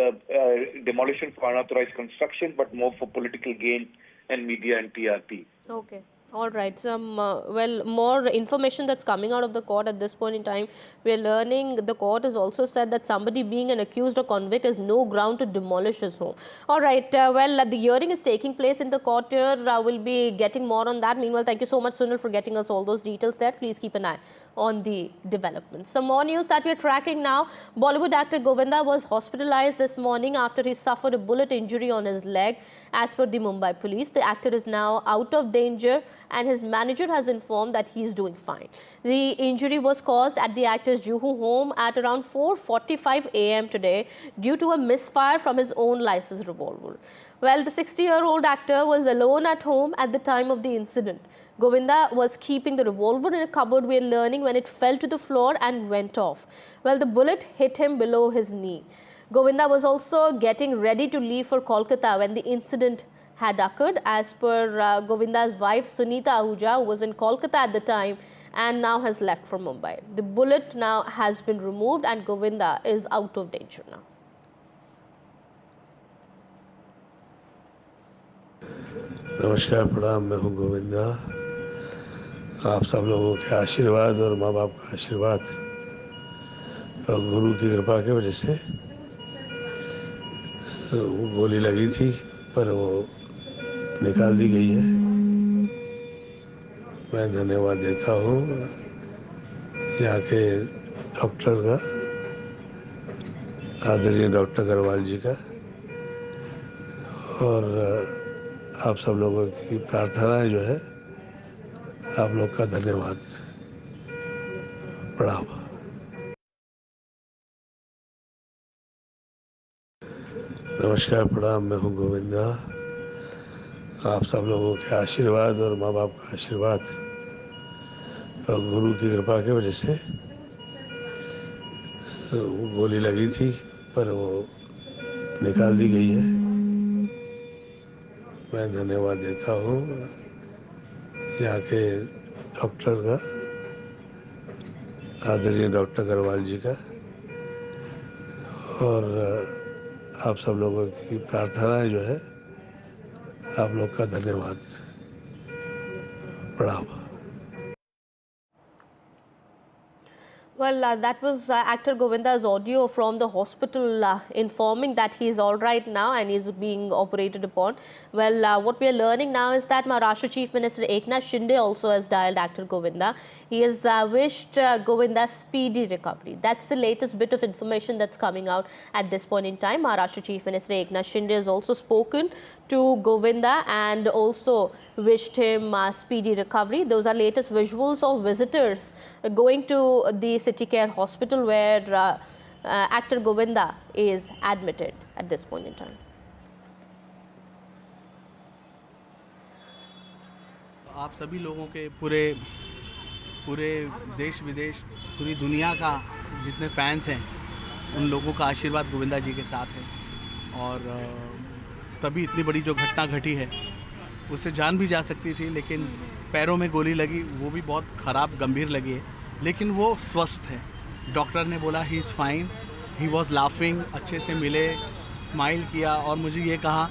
demolition for unauthorized construction, but more for political gain and media and TRP. Okay. All right. Some more information that's coming out of the court at this point in time. We're learning the court has also said that somebody being an accused or convict has no ground to demolish his home. All right. The hearing is taking place in the court here. We'll be getting more on that. Meanwhile, thank you so much, Sunil, for getting us all those details there. Please keep an eye on the developments. Some more news that we're tracking now. Bollywood actor Govinda was hospitalized this morning after he suffered a bullet injury on his leg. As per the Mumbai police, the actor is now out of danger and his manager has informed that he's doing fine. The injury was caused at the actor's Juhu home at around 4:45 a.m. today due to a misfire from his own licensed revolver. Well, the 60-year-old actor was alone at home at the time of the incident. Govinda was keeping the revolver in a cupboard, we're learning, when it fell to the floor and went off. Well, the bullet hit him below his knee. Govinda was also getting ready to leave for Kolkata when the incident had occurred. As per Govinda's wife, Sunita Ahuja, who was in Kolkata at the time and now has left for Mumbai. The bullet now has been removed and Govinda is out of danger now. नमस्कार, प्रणाम। मैं हूं गोविंदा। आप सब लोगों के आशीर्वाद और माँ बाप का आशीर्वाद और गुरु की कृपा की वजह से गोली लगी थी, पर वो निकाल दी गई है। मैं धन्यवाद देता हूँ यहाँ के डॉक्टर का, आदरणीय डॉक्टर अग्रवाल जी का, और आप सब लोगों की प्रार्थनाएं जो है, आप लोग का धन्यवाद। प्रणाम। नमस्कार, प्रणाम। मैं हूं गोविंदा। आप सब लोगों के आशीर्वाद और माँ बाप का आशीर्वाद और गुरु की कृपा की वजह से गोली लगी थी, पर वो निकाल दी गई है। मैं धन्यवाद देता हूँ यहाँ के डॉक्टर का, आदरणीय डॉक्टर अग्रवाल जी का, और आप सब लोगों की प्रार्थनाएं जो है, आप लोग का धन्यवाद। प्रणाम। Well, that was actor Govinda's audio from the hospital informing that he is all right now and is being operated upon. Well, what we are learning now is that Maharashtra Chief Minister Eknath Shinde also has dialed actor Govinda. He has wished Govinda speedy recovery. That's the latest bit of information that's coming out at this point in time. Maharashtra Chief Minister Eknath Shinde has also spoken to Govinda and also wished him speedy recovery. Those are latest visuals of visitors going to the City Care Hospital where actor Govinda is admitted at this point in time. आप सभी लोगों के पूरे देश विदेश, पूरी दुनिया का जितने फैंस हैं, उन लोगों का आशीर्वाद गोविंदा जी के साथ है। और तभी इतनी बड़ी जो घटना घटी है, उससे जान भी जा सकती थी, लेकिन पैरों में गोली लगी, वो भी बहुत ख़राब गंभीर लगी है, लेकिन वो स्वस्थ है। डॉक्टर ने बोला he is fine, he was laughing, अच्छे से मिले, स्माइल किया और मुझे ये कहा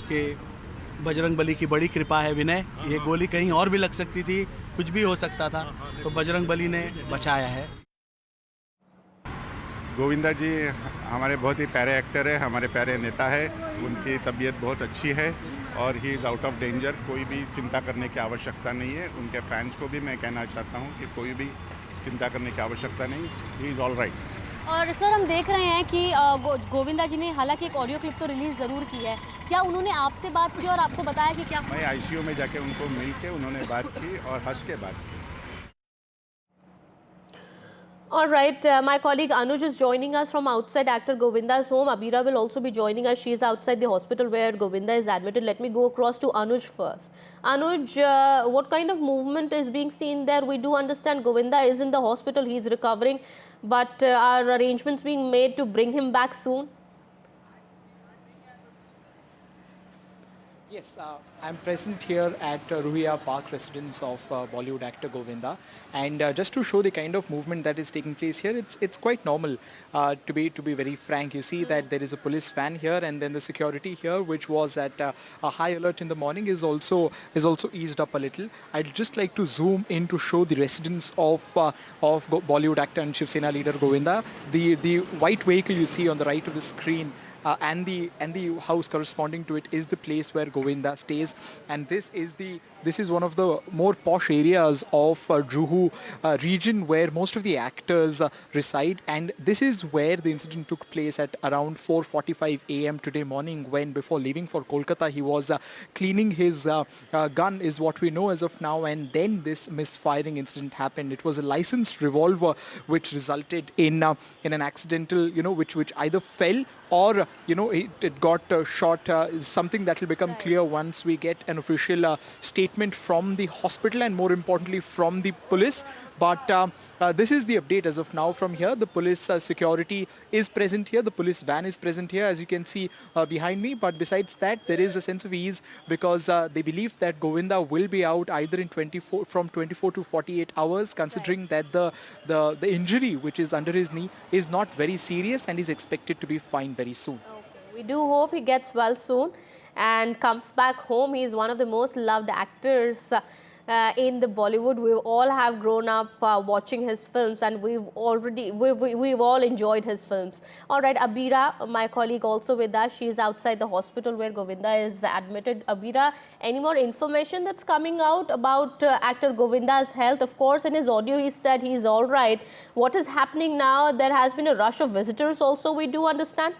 कि बजरंग बली की बड़ी कृपा है विनय, ये गोली कहीं और भी लग सकती थी, कुछ भी हो सकता था, तो बजरंग बली ने बचाया है। गोविंदा जी हमारे बहुत ही प्यारे एक्टर है, हमारे प्यारे नेता है, उनकी तबीयत बहुत अच्छी है और he is out of danger. कोई भी चिंता करने की आवश्यकता नहीं है। उनके फैंस को भी मैं कहना चाहता हूँ कि कोई भी चिंता करने की आवश्यकता नहीं, ही इज़ ऑल राइट। और सर हम देख रहे हैं कि गोविंदा जी ने हालांकि एक ऑडियो क्लिप तो रिलीज़ ज़रूर की है, क्या उन्होंने आपसे बात की और आपको बताया कि क्या? मैं आईसीयू में जाके उनको मिल के उन्होंने बात की और हंस के बात की। All right, my colleague Anuj is joining us from outside actor Govinda's home. Abira will also be joining us. She is outside the hospital where Govinda is admitted. Let me go across to Anuj first. Anuj, what kind of movement is being seen there? We do understand Govinda is in the hospital, he is recovering, but are arrangements being made to bring him back soon? Yes, I'm present here at Ruhiya Park residence of Bollywood actor Govinda, and just to show the kind of movement that is taking place here, it's quite normal. To be very frank, you see that there is a police van here, and then the security here, which was at a high alert in the morning, is also eased up a little. I'd just like to zoom in to show the residence of Bollywood actor and Shiv Sena leader Govinda. The white vehicle you see on the right of the screen. And the house corresponding to it is the place where Govinda stays, and this is one of the more posh areas of Juhu region where most of the actors reside, and this is where the incident took place at around 4:45 a.m. today morning, when before leaving for Kolkata he was cleaning his gun, is what we know as of now, and then this misfiring incident happened. It was a licensed revolver which resulted in an accidental, which either fell or it got shot. Is something that will become clear once we get an official statement from the hospital and more importantly from the police. But this is the update as of now from here. The police security is present here. The police van is present here, as you can see behind me. But besides that, there is a sense of ease because they believe that Govinda will be out either in 24 to 48 hours, considering that the injury which is under his knee is not very serious and is expected to be fine very soon. Okay. We do hope he gets well soon and comes back home. He is one of the most loved actors in the Bollywood. We all have grown up watching his films, and we've all enjoyed his films. All right, Abira, my colleague, also with us. She is outside the hospital where Govinda is admitted. Abira, any more information that's coming out about actor Govinda's health? Of course, in his audio he said he's all right. What is happening now? There has been a rush of visitors also, we do understand.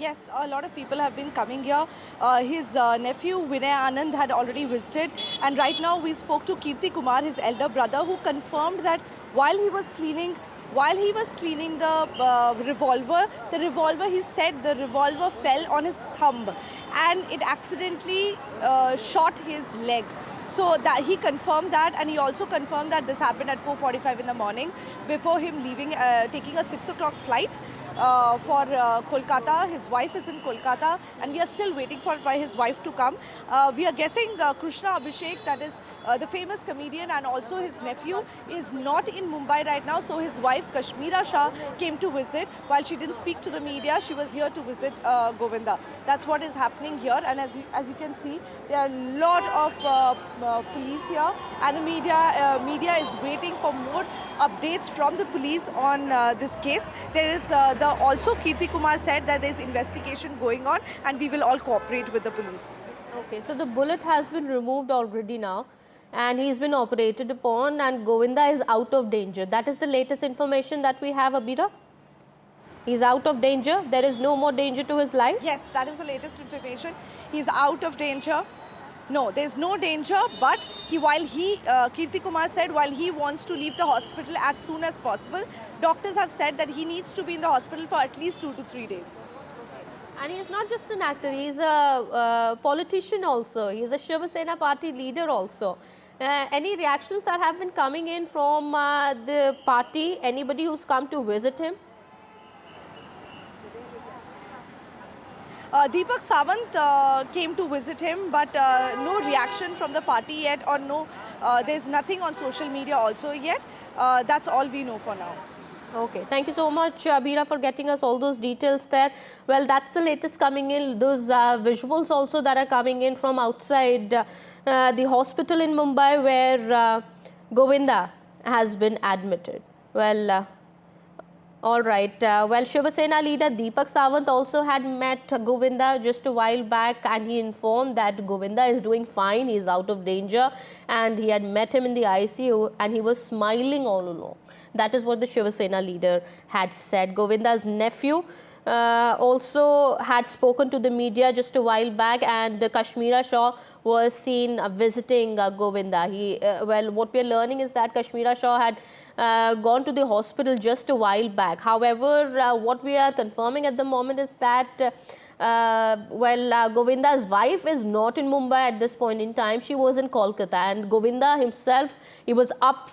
Yes, a lot of people have been coming here. His nephew Vinay Anand had already visited, and right now we spoke to Kirti Kumar, his elder brother, who confirmed that while he was cleaning the revolver, he said the revolver fell on his thumb and it accidentally shot his leg. So that he confirmed that, and he also confirmed that this happened at 4:45 in the morning before him leaving, taking a 6 o'clock flight for Kolkata. His wife is in Kolkata, and we are still waiting for his wife to come. We are guessing Krishna Abhishek, that is the famous comedian, and also his nephew is not in Mumbai right now. So his wife Kashmira Shah came to visit. While she didn't speak to the media, she was here to visit Govinda. That's what is happening here, and as you can see, there are a lot of police here, and the media is waiting for more updates from the police on this case. There is also Kirti Kumar said that there is investigation going on, and we will all cooperate with the police. Okay, so the bullet has been removed already now, and he's been operated upon, and Govinda is out of danger. That is the latest information that we have, Abira. He's out of danger. There is no more danger to his life. Yes, that is the latest information. He's out of danger. No, there's no danger, but Kirti Kumar said while he wants to leave the hospital as soon as possible, doctors have said that he needs to be in the hospital for at least 2 to 3 days. And he's not just an actor, he's a politician also. He's a Shiv Sena party leader also. Any reactions that have been coming in from the party, anybody who's come to visit him? Deepak Sawant came to visit him, but no reaction from the party yet, or there's nothing on social media also yet. That's all we know for now. Okay, thank you so much, Abira, for getting us all those details there. Well, that's the latest coming in. Those visuals also that are coming in from outside the hospital in Mumbai where Govinda has been admitted. Well, all right. Well, Shiva Sena leader Deepak Sawant also had met Govinda just a while back, and he informed that Govinda is doing fine, he is out of danger, and he had met him in the ICU and he was smiling all along. That is what the Shiva Sena leader had said. Govinda's nephew also had spoken to the media just a while back, and Kashmira Shah was seen visiting Govinda. Well, what we are learning is that Kashmira Shah had gone to the hospital just a while back. However, what we are confirming at the moment is that Govinda's wife is not in Mumbai at this point in time. She was in Kolkata, and Govinda himself, he was up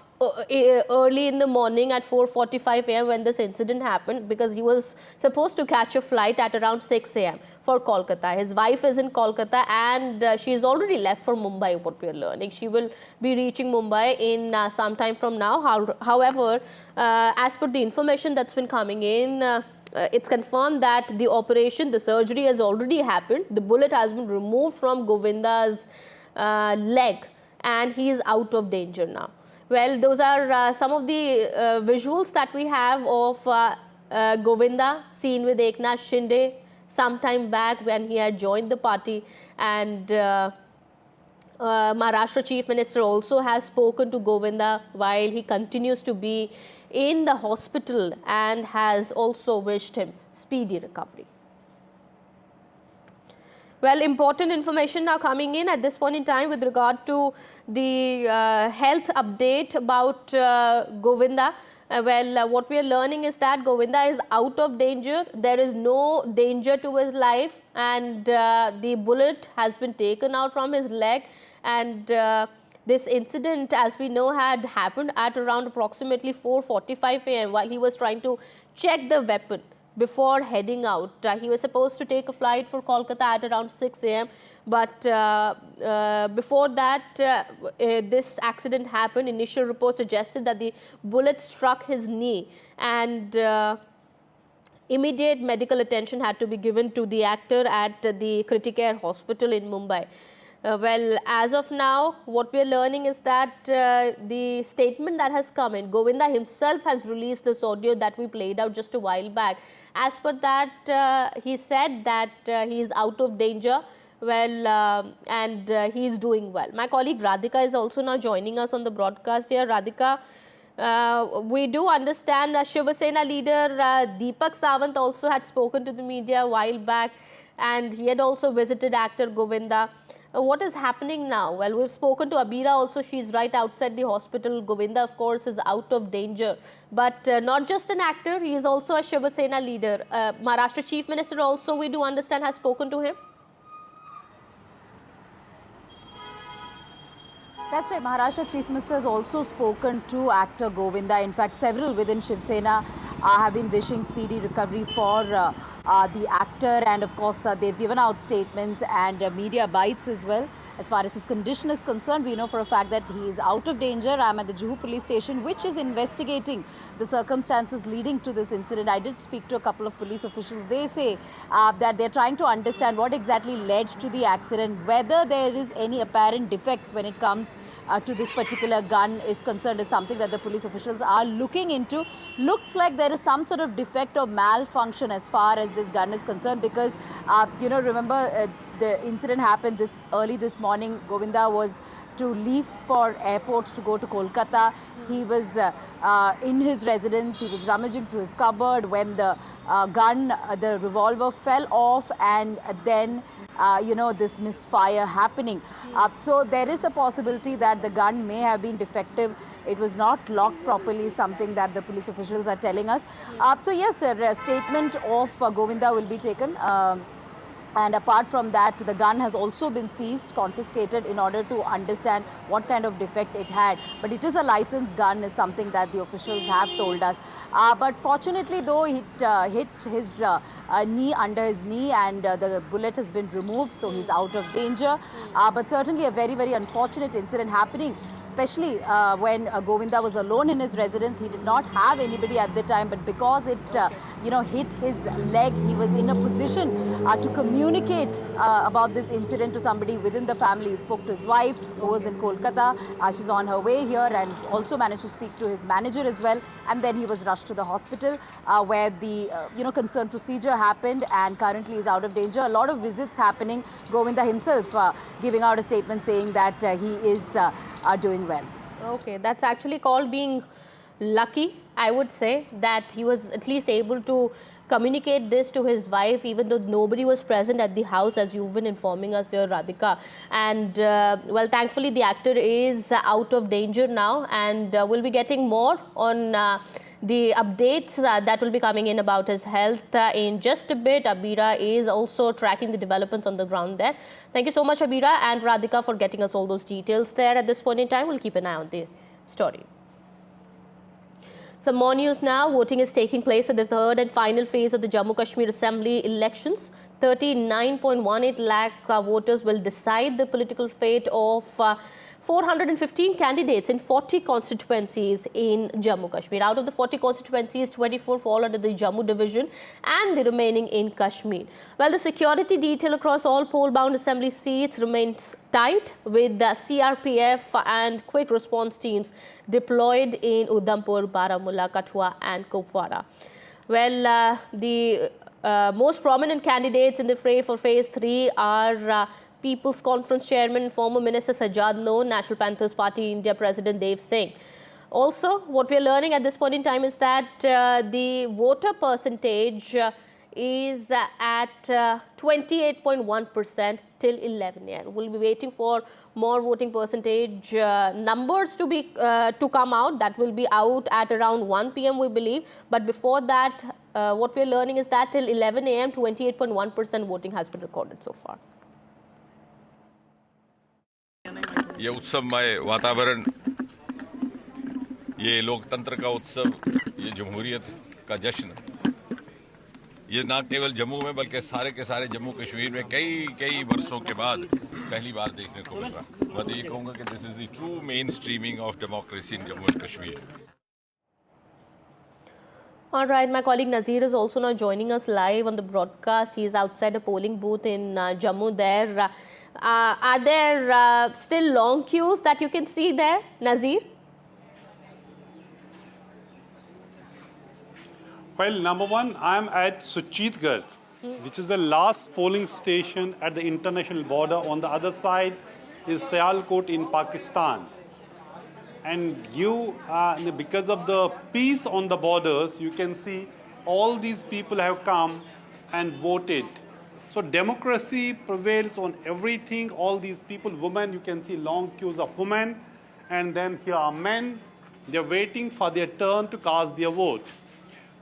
early in the morning at 4:45 a.m. when this incident happened, because he was supposed to catch a flight at around 6 a.m. for Kolkata. His wife is in Kolkata, and she is already left for Mumbai, what we are learning. She will be reaching Mumbai in some time from now. However, as per the information that's been coming in, it's confirmed that the operation, the surgery has already happened. The bullet has been removed from Govinda's leg, and he is out of danger now. Well, those are some of the visuals that we have of Govinda seen with Eknath Shinde some time back when he had joined the party, and Maharashtra Chief Minister also has spoken to Govinda while he continues to be in the hospital, and has also wished him speedy recovery. Well, important information now coming in at this point in time with regard to the health update about Govinda. What we are learning is that Govinda is out of danger. There is no danger to his life, and the bullet has been taken out from his leg, and this incident, as we know, had happened at around approximately 4:45 a.m. while he was trying to check the weapon before heading out. He was supposed to take a flight for Kolkata at around 6 a.m. But before that, this accident happened. Initial reports suggested that the bullet struck his knee, and immediate medical attention had to be given to the actor at the Criticare Hospital in Mumbai. As of now, what we are learning is that the statement that has come in, Govinda himself has released this audio that we played out just a while back. As per that, he said that he is out of danger, and he is doing well. My colleague Radhika is also now joining us on the broadcast here. Radhika, we do understand that Shiva Sena leader Deepak Sawant also had spoken to the media a while back, and he had also visited actor Govinda. What is happening now? Well, we've spoken to Abira also. She's right outside the hospital. Govinda, of course, is out of danger. But not just an actor, he is also a Shiva Sena leader. Maharashtra Chief Minister also, we do understand, has spoken to him. That's right. Maharashtra Chief Minister has also spoken to actor Govinda. In fact, several within Shiv Sena have been wishing speedy recovery for the actor, and of course they've given out statements and media bites as well. As far as his condition is concerned, we know for a fact that he is out of danger. I'm at the Juhu police station, which is investigating the circumstances leading to this incident. I did speak to a couple of police officials. They say that they're trying to understand what exactly led to the accident, whether there is any apparent defects when it comes to this particular gun is concerned, is something that the police officials are looking into. Looks like there is some sort of defect or malfunction as far as this gun is concerned, because remember the incident happened early this morning. Govinda was to leave for airports to go to Kolkata. He was in his residence. He was rummaging through his cupboard when the gun, the revolver fell off, and then this misfire happening. So there is a possibility that the gun may have been defective. It was not locked properly, something that the police officials are telling us. So yes, a statement of Govinda will be taken. And apart from that, the gun has also been seized, confiscated, in order to understand what kind of defect it had. But it is a licensed gun, is something that the officials have told us. But fortunately, though, it hit his knee, under his knee, and the bullet has been removed, so he's out of danger. But certainly a very, very unfortunate incident happening, especially when Govinda was alone in his residence. He did not have anybody at the time, but because it hit his leg, he was in a position to communicate about this incident to somebody within the family. He spoke to his wife, who was in Kolkata. She's on her way here, and also managed to speak to his manager as well. And then he was rushed to the hospital where the concerned procedure happened, and currently is out of danger. A lot of visits happening. Govinda himself giving out a statement saying that he is doing well. Okay, that's actually called being lucky, I would say, that he was at least able to communicate this to his wife, even though nobody was present at the house, as you've been informing us here, Radhika. And well, thankfully the actor is out of danger now, and we'll be getting more on the updates that will be coming in about his health in just a bit. Abira is also tracking the developments on the ground there. Thank you so much, Abira and Radhika, for getting us all those details there. At this point in time, we'll keep an eye on the story. Some more news now. Voting is taking place in the third and final phase of the Jammu Kashmir Assembly elections. 39.18 lakh voters will decide the political fate of 415 candidates in 40 constituencies in Jammu Kashmir. Out of the 40 constituencies, 24 fall under the Jammu division and the remaining in Kashmir. Well, the security detail across all poll-bound assembly seats remains tight, with the CRPF and quick response teams deployed in Udhampur, Baramulla, Kathua and Kupwara. Well, the most prominent candidates in the fray for phase 3 are People's Conference Chairman, former Minister Sajjad Lone, National Panthers Party India President Dev Singh. Also, what we are learning at this point in time is that the voter percentage is at 28.1% till 11 a.m. We'll be waiting for more voting percentage numbers to come out. That will be out at around 1 p.m. we believe. But before that, what we are learning is that till 11 a.m. 28.1% voting has been recorded so far. ये उत्सवमय वातावरण, ये लोकतंत्र का उत्सव, ये जमहूरियत का जश्न, ये ना केवल जम्मू में बल्कि सारे के सारे जम्मू कश्मीर में कई वर्षों के बाद पहली बार देखने को मिल रहा। मैं तो ये कहूँगा कि this is the true main streaming of democracy in Jammu and Kashmir. All right, my colleague Nazir is also now joining us live on the broadcast. He is outside a polling booth in Jammu there. Are there still long queues that you can see there, Nazir? Well, number one, I am at Suchitgarh, which is the last polling station at the international border. On the other side is Sialkot in Pakistan. And because of the peace on the borders, you can see all these people have come and voted. So democracy prevails on everything. All these people, women, you can see long queues of women. And then here are men. They're waiting for their turn to cast their vote.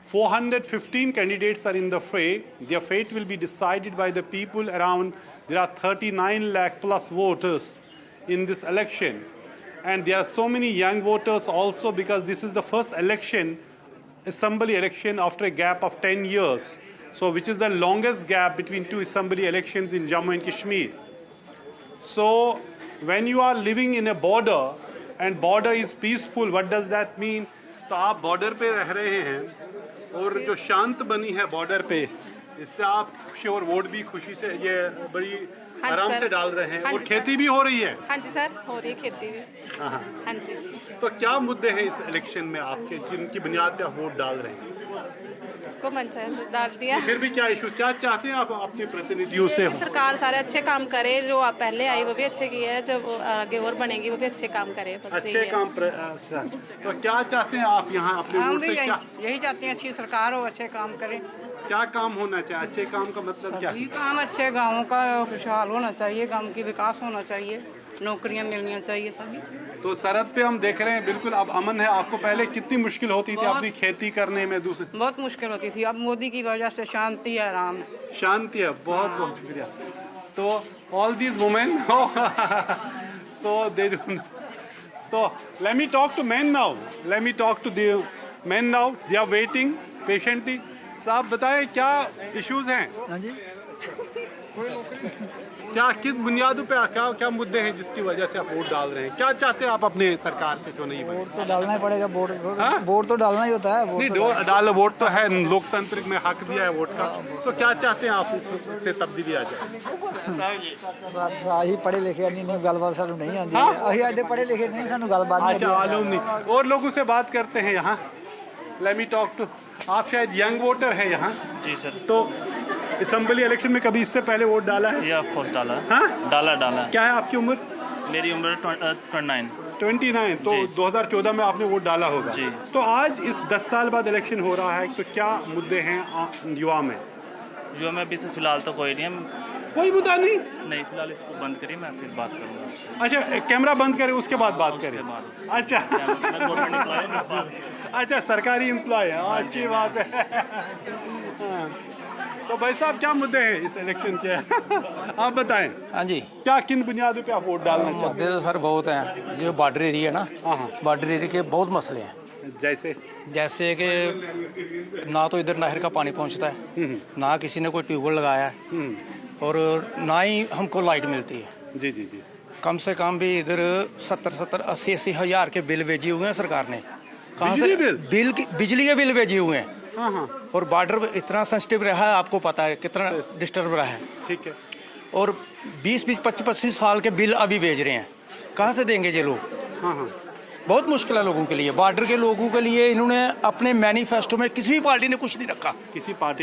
415 candidates are in the fray. Their fate will be decided by the people. There are 39 lakh plus voters in this election. And there are so many young voters also, because this is the first election, assembly election, after a gap of 10 years. So which is the longest gap between two assembly elections in Jammu and Kashmir. So when you are living in a border and border is peaceful, what does that mean? तो आप border पे रह रहे हैं और जो शांत बनी है बॉर्डर पे, इससे आप खुशी और वोट भी खुशी से ये बड़ी आराम से डाल रहे हैं और खेती भी हो रही है। हाँ जी सर, हो रही है खेती भी। हाँ जी। तो क्या मुद्दे हैं इस इलेक्शन में आपके जिनकी बुनियाद पे आप वोट डाल रहे हैं? जिसको मन चाहे डाल दिया। फिर भी क्या इशू, क्या चाहते हैं आप अपने प्रतिनिधियों से? सरकार सारे अच्छे काम करे, जो आप पहले आई वो भी अच्छे किए हैं, जब आगे और बनेगी वो भी अच्छे काम करे। अच्छे काम। तो क्या चाहते हैं आप यहाँ अपने वोट से? क्या यही चाहते हैं, अच्छी सरकार हो, अच्छे काम करे। क्या काम होना चाहिए? अच्छे काम का मतलब क्या? सभी काम अच्छे, गाँव का खुशहाल होना चाहिए, गाँव की विकास होना चाहिए, नौकरियां मिलनी चाहिए सभी। तो सरहद पे हम देख रहे हैं बिल्कुल अब अमन है। आपको पहले कितनी मुश्किल होती थी अपनी खेती करने में? दूसरी बहुत मुश्किल होती थी, अब मोदी की वजह से शांति है, आराम है। शांति है, बहुत बहुत शुक्रिया। तो all these women so they do. तो let me talk to men now, let me talk to the men now. They are waiting patiently. साहब बताएं क्या इश्यूज हैं? हाँ जी, क्या किस बुनियादों पे क्या क्या मुद्दे हैं जिसकी वजह से आप वोट डाल रहे हैं? क्या चाहते हैं आप अपने सरकार से क्यों नहीं? वोट तो डालना ही पड़ेगा, वोट तो डालना ही होता है। वोट तो है, लोकतंत्र में हक दिया है वोट का, तो क्या चाहते हैं आप इससे तब्दीली आ जाए? आही पढ़े लिखे नहीं गलबात सानू नहीं आती है, अही आडे पढ़े लिखे नहीं सानू गलबात नहीं। अच्छा, मालूम नहीं। और लोगों से बात करते हैं यहाँ। लेट मी टॉक टू, आप शायद यंग वोटर है यहाँ? जी सर। तो असेंबली इलेक्शन में कभी इससे पहले वोट डाला है? ऑफ कोर्स डाला है। हाँ? डाला। क्या है आपकी उम्र? मेरी उम्र 29। तो 2014 में आपने वोट डाला होगा जी। तो आज इस 10 साल बाद इलेक्शन हो रहा है, तो क्या मुद्दे हैं युवा में? अभी तो फिलहाल तो कोई नहीं है। कोई मुद्दा नहीं? फिलहाल इसको बंद करिए, मैं फिर बात करूँगा। अच्छा, कैमरा बंद करें उसके बाद बात करें। अच्छा अच्छा, सरकारी एम्प्लॉय है, अच्छी बात है। तो भाई साहब, क्या मुद्दे हैं इस इलेक्शन के? आप बताएं। हाँ जी, क्या किन बुनियादों पे आप वोट डालना चाहते हैं? मुद्दे तो सर बहुत हैं। जो बॉर्डर एरिया है ना, बॉर्डर एरिया के बहुत मसले हैं। जैसे कि ना तो इधर नहर का पानी पहुंचता है, ना किसी ने कोई ट्यूबवेल लगाया है, और ना ही हमको लाइट मिलती है। जी। कम से कम भी इधर 70, 80 हज़ार के बिल भेजे हुए हैं सरकार ने। कहाँ से बिजली के बिल भेजे हुए हैं। और बॉर्डर इतना सेंसिटिव रहा है, आपको पता है कितना डिस्टर्ब रहा है। ठीक है। और 20-25 साल के बिल अभी भेज रहे हैं, कहाँ से देंगे ये लोग? बहुत मुश्किल है लोगों के लिए, बॉर्डर के लोगों के लिए। इन्होंने अपने मैनिफेस्टो में किसी भी पार्टी ने कुछ नहीं रखा। किसी पार्टी ने